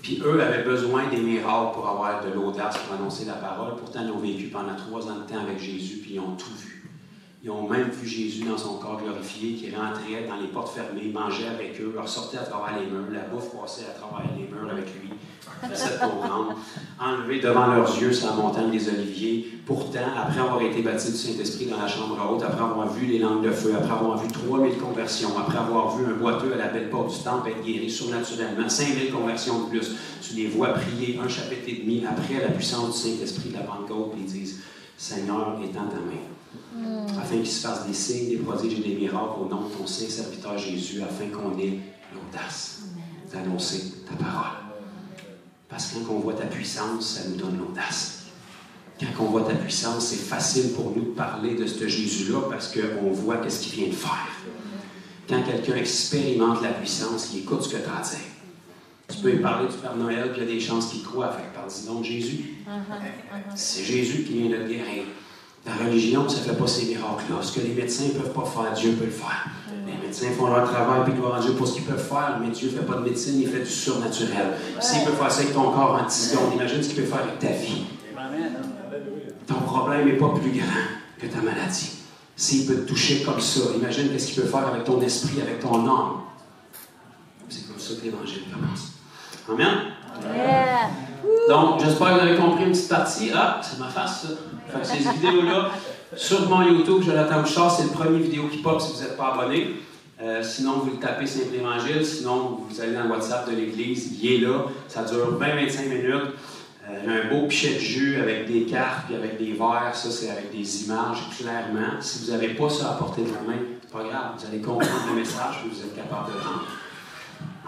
Puis eux avaient besoin des miracles pour avoir de l'audace pour annoncer la parole. Pourtant, ils ont vécu pendant 3 ans de temps avec Jésus, puis ils ont tout vu. Ils ont même vu Jésus dans son corps glorifié, qui rentrait dans les portes fermées, mangeait avec eux, leur sortait à travers les murs, la bouffe passait à travers les murs avec lui, faisait comprendre, enlevé devant leurs yeux sur la montagne des Oliviers. Pourtant, après avoir été baptisé du Saint-Esprit dans la chambre haute, après avoir vu les langues de feu, après avoir vu 3000 conversions, après avoir vu un boiteux à la belle porte du temple être guéri surnaturellement, 5000 conversions de plus, tu les vois prier un chapitre et demi après la puissance du Saint-Esprit de la Pentecôte, et ils disent « Seigneur, étends ta main. » Afin qu'il se fasse des signes, des prodiges et des miracles au nom de ton saint serviteur Jésus, afin qu'on ait l'audace d'annoncer ta parole. Parce que quand on voit ta puissance, ça nous donne l'audace. Quand on voit ta puissance, c'est facile pour nous de parler de ce Jésus-là parce qu'on voit ce qu'il vient de faire. Quand quelqu'un expérimente la puissance, il écoute ce que tu as à dire. Tu peux lui parler du Père Noël, puis il y a des chances qu'il croit. Fait que parle-y donc de Jésus. C'est Jésus qui vient de te guérir. La religion, ça ne fait pas ces miracles-là. Ce que les médecins ne peuvent pas faire, Dieu peut le faire. Les médecins font leur travail, puis gloire à Dieu pour ce qu'ils peuvent faire, mais Dieu ne fait pas de médecine, il fait du surnaturel. S'il peut faire ça avec ton corps en 10 secondes, imagine ce qu'il peut faire avec ta vie. Ton problème n'est pas plus grand que ta maladie. S'il peut te toucher comme ça, imagine ce qu'il peut faire avec ton esprit, avec ton âme. C'est comme ça que l'Évangile commence. Amen? Yeah. Donc, j'espère que vous avez compris une petite partie. Ah, c'est ma face, ça. Fait que ces vidéos-là, sur mon YouTube, Jonathan Bouchard, c'est le premier vidéo qui pop si vous n'êtes pas abonné. Sinon, vous le tapez Simple Évangile. Sinon, vous allez dans le WhatsApp de l'Église. Il est là. Ça dure 20-25 minutes. Un beau pichet de jus avec des cartes et avec des verres. Ça, c'est avec des images, clairement. Si vous n'avez pas ça à portée de la main, c'est pas grave. Vous allez comprendre le message et vous êtes capable de l'entendre.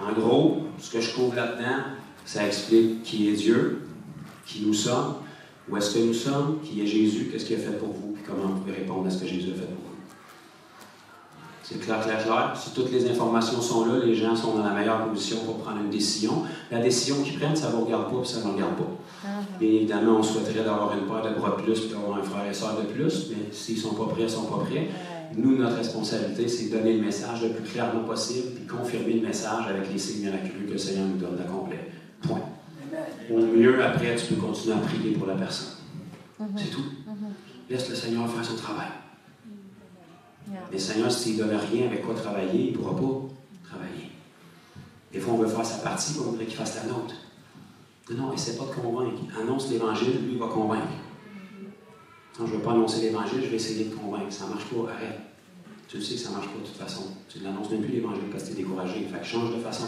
En gros, ce que je couvre là-dedans, ça explique qui est Dieu, qui nous sommes, où est-ce que nous sommes, qui est Jésus, qu'est-ce qu'il a fait pour vous, puis comment vous pouvez répondre à ce que Jésus a fait pour vous. C'est clair, clair, clair. Si toutes les informations sont là, les gens sont dans la meilleure position pour prendre une décision. La décision qu'ils prennent, ça ne vous regarde pas, puis ça ne regarde pas. Bien évidemment, on souhaiterait d'avoir une paire de bras de plus, puis d'avoir un frère et soeur de plus, mais s'ils ne sont pas prêts, ils ne sont pas prêts. Nous, notre responsabilité, c'est de donner le message le plus clairement possible, puis confirmer le message avec les signes miraculeux que le Seigneur nous donne d'accomplir. Point. Au mieux, après, tu peux continuer à prier pour la personne. C'est tout. Laisse le Seigneur faire son travail. Mais le Seigneur, s'il ne donne rien avec quoi travailler, il ne pourra pas travailler. Des fois, on veut faire sa partie, mais on voudrait qu'il fasse la nôtre. Non, essaie pas de convaincre. Annonce l'Évangile, lui, il va convaincre. Non, je ne veux pas annoncer l'Évangile, je vais essayer de convaincre. Ça ne marche pas, arrête. Tu le sais que ça ne marche pas de toute façon. Tu ne l'annonces même plus l'Évangile parce que tu es découragé. Fait que change de façon.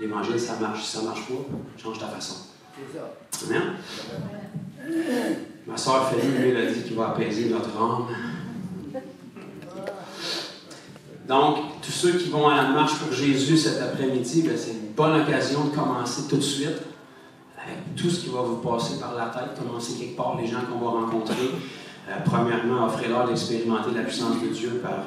L'Évangile, ça marche. Si ça ne marche pas, change ta façon. C'est ça. Amen? Ma soeur Fanny, lui, elle a dit qu'il va apaiser notre âme. Donc, tous ceux qui vont à la marche pour Jésus cet après-midi, ben, c'est une bonne occasion de commencer tout de suite avec tout ce qui va vous passer par la tête. Commencer quelque part, les gens qu'on va rencontrer. Premièrement, offrez-leur d'expérimenter la puissance de Dieu par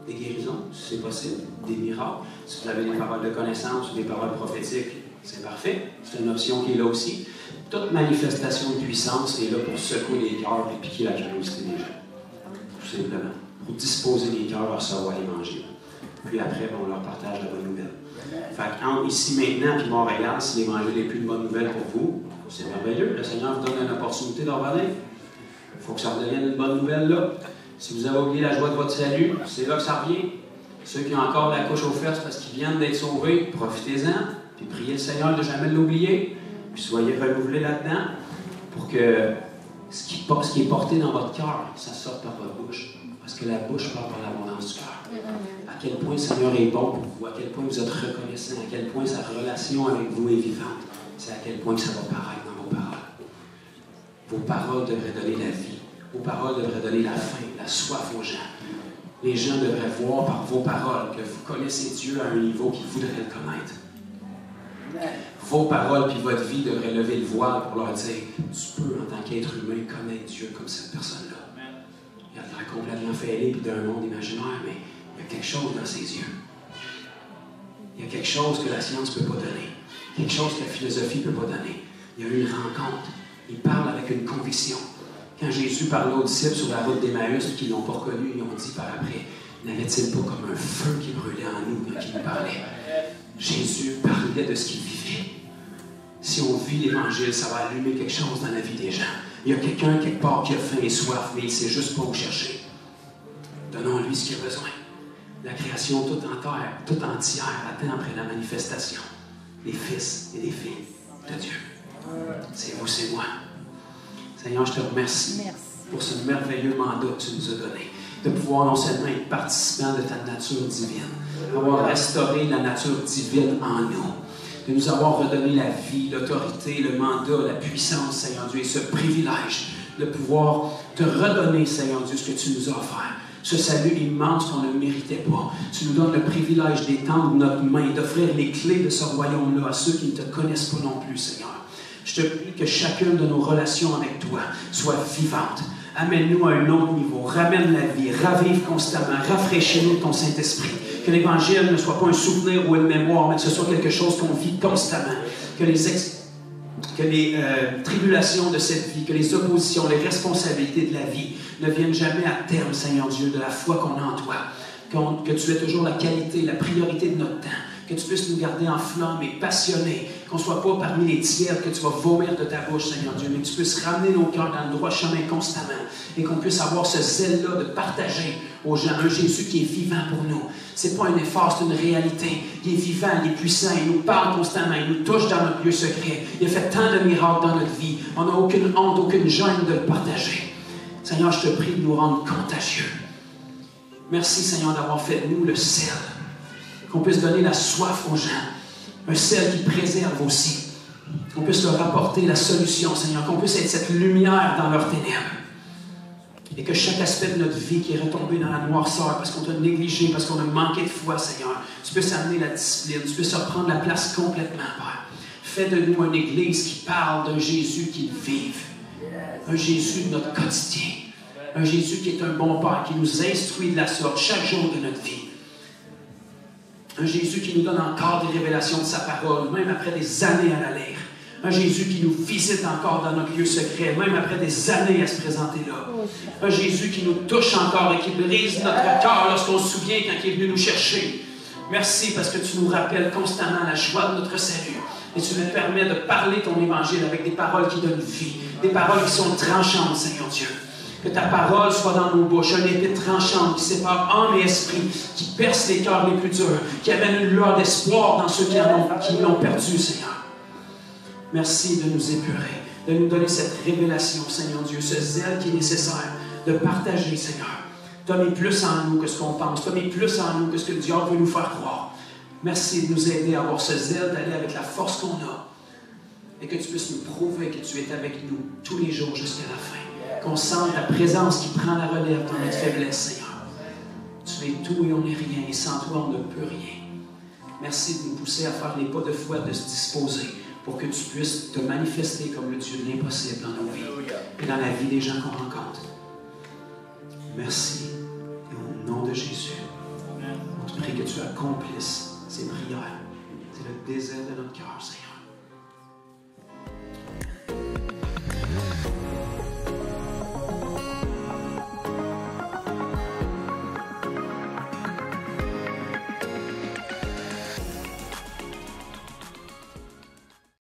des guérisons, si c'est possible, des miracles. Si vous avez des paroles de connaissance ou des paroles prophétiques, c'est parfait. C'est une option qui est là aussi. Toute manifestation de puissance est là pour secouer les cœurs et piquer la curiosité des gens. Tout simplement. Pour disposer les cœurs à recevoir l'Évangile. Puis après, on leur partage la bonne nouvelle. Fait qu'entre ici maintenant et Montréal, si l'Évangile n'est plus une bonne nouvelle pour vous, c'est merveilleux. Le Seigneur vous donne une opportunité d'en revenir. Il faut que ça redevienne une bonne nouvelle là. Si vous avez oublié la joie de votre salut, c'est là que ça revient. Ceux qui ont encore la couche aux fesses parce qu'ils viennent d'être sauvés, profitez-en. Puis priez le Seigneur de ne jamais l'oublier. Puis soyez renouvelés là-dedans pour que ce qui est porté dans votre cœur, ça sorte par votre bouche. Parce que la bouche parle par l'abondance du cœur. À quel point le Seigneur est bon pour vous, à quel point vous êtes reconnaissant, à quel point sa relation avec vous est vivante. C'est à quel point que ça va paraître dans vos paroles. Vos paroles devraient donner la vie. Vos paroles devraient donner la faim, la soif aux gens. Les gens devraient voir par vos paroles que vous connaissez Dieu à un niveau qu'ils voudraient le connaître. Vos paroles puis votre vie devraient lever le voile pour leur dire tu peux, en tant qu'être humain, connaître Dieu comme cette personne-là. Il a l'air complètement fêlé puis d'un monde imaginaire, mais il y a quelque chose dans ses yeux. Il y a quelque chose que la science ne peut pas donner. Quelque chose que la philosophie ne peut pas donner. Il y a eu une rencontre. Il parle avec une conviction. Quand Jésus parlait aux disciples sur la route d'Emmaüs, qui ne l'ont pas reconnu, ils ont dit par après, n'avait-il pas comme un feu qui brûlait en nous quand il nous parlait? Jésus parlait de ce qu'il vivait. Si on vit l'Évangile, ça va allumer quelque chose dans la vie des gens. Il y a quelqu'un quelque part qui a faim et soif, mais il ne sait juste pas où chercher. Donnons-lui ce qu'il a besoin. La création toute entière attend après la manifestation des fils et des filles de Dieu. C'est vous, c'est moi. Seigneur, je te remercie pour ce merveilleux mandat que tu nous as donné, de pouvoir non seulement être participant de ta nature divine, avoir restauré la nature divine en nous, de nous avoir redonné la vie, l'autorité, le mandat, la puissance, Seigneur Dieu, et ce privilège de pouvoir te redonner, Seigneur Dieu, ce que tu nous as offert. Ce salut immense qu'on ne méritait pas. Tu nous donnes le privilège d'étendre notre main, d'offrir les clés de ce royaume-là à ceux qui ne te connaissent pas non plus, Seigneur. Je te prie que chacune de nos relations avec toi soit vivante. Amène-nous à un autre niveau. Ramène la vie. Ravive constamment. Rafraîchis-nous de ton Saint-Esprit. Que l'Évangile ne soit pas un souvenir ou une mémoire, mais que ce soit quelque chose qu'on vit constamment. Que les tribulations de cette vie, que les oppositions, les responsabilités de la vie ne viennent jamais à terme, Seigneur Dieu, de la foi qu'on a en toi. Que tu aies toujours la qualité, la priorité de notre temps. Que tu puisses nous garder en flamme et passionnés, qu'on ne soit pas parmi les tiers que tu vas vomir de ta bouche, Seigneur Dieu, mais que tu puisses ramener nos cœurs dans le droit chemin constamment et qu'on puisse avoir ce zèle-là de partager aux gens un Jésus qui est vivant pour nous. Ce n'est pas un effort, c'est une réalité. Il est vivant, il est puissant, il nous parle constamment, il nous touche dans notre lieu secret. Il a fait tant de miracles dans notre vie. On n'a aucune honte, aucune gêne de le partager. Seigneur, je te prie de nous rendre contagieux. Merci, Seigneur, d'avoir fait de nous le sel. Qu'on puisse donner la soif aux gens. Un sel qui préserve aussi. Qu'on puisse leur apporter la solution, Seigneur. Qu'on puisse être cette lumière dans leurs ténèbres. Et que chaque aspect de notre vie qui est retombé dans la noirceur, parce qu'on t'a négligé, parce qu'on a manqué de foi, Seigneur, tu puisses amener la discipline, tu puisses reprendre la place complètement, Père. Fais de nous une Église qui parle d'un Jésus qui vive. Un Jésus de notre quotidien. Un Jésus qui est un bon Père, qui nous instruit de la sorte chaque jour de notre vie. Un Jésus qui nous donne encore des révélations de sa parole, même après des années à la lire. Un Jésus qui nous visite encore dans notre lieu secret, même après des années à se présenter là. Un Jésus qui nous touche encore et qui brise notre cœur lorsqu'on se souvient quand il est venu nous chercher. Merci parce que tu nous rappelles constamment la joie de notre salut. Et tu nous permets de parler ton évangile avec des paroles qui donnent vie, des paroles qui sont tranchantes, Seigneur Dieu. Que ta parole soit dans nos bouches, une épée tranchante qui sépare âme et esprit, qui perce les cœurs les plus durs, qui amène une lueur d'espoir dans ceux qui l'ont perdu, Seigneur. Merci de nous épurer, de nous donner cette révélation, Seigneur Dieu, ce zèle qui est nécessaire de partager, Seigneur. Tu as mis plus en nous que ce qu'on pense, tu as mis plus en nous que ce que le diable veut nous faire croire. Merci de nous aider à avoir ce zèle, d'aller avec la force qu'on a, et que tu puisses nous prouver que tu es avec nous tous les jours jusqu'à la fin. qu'on sente ta présence qui prend la relève dans notre faiblesse, Seigneur. Tu es tout et on n'est rien, et sans toi, on ne peut rien. Merci de nous pousser à faire les pas de foi, de se disposer pour que tu puisses te manifester comme le Dieu de l'impossible dans nos vies et dans la vie des gens qu'on rencontre. Merci. Et au nom de Jésus, on te prie que tu accomplisses ces prières. C'est le désir de notre cœur, Seigneur.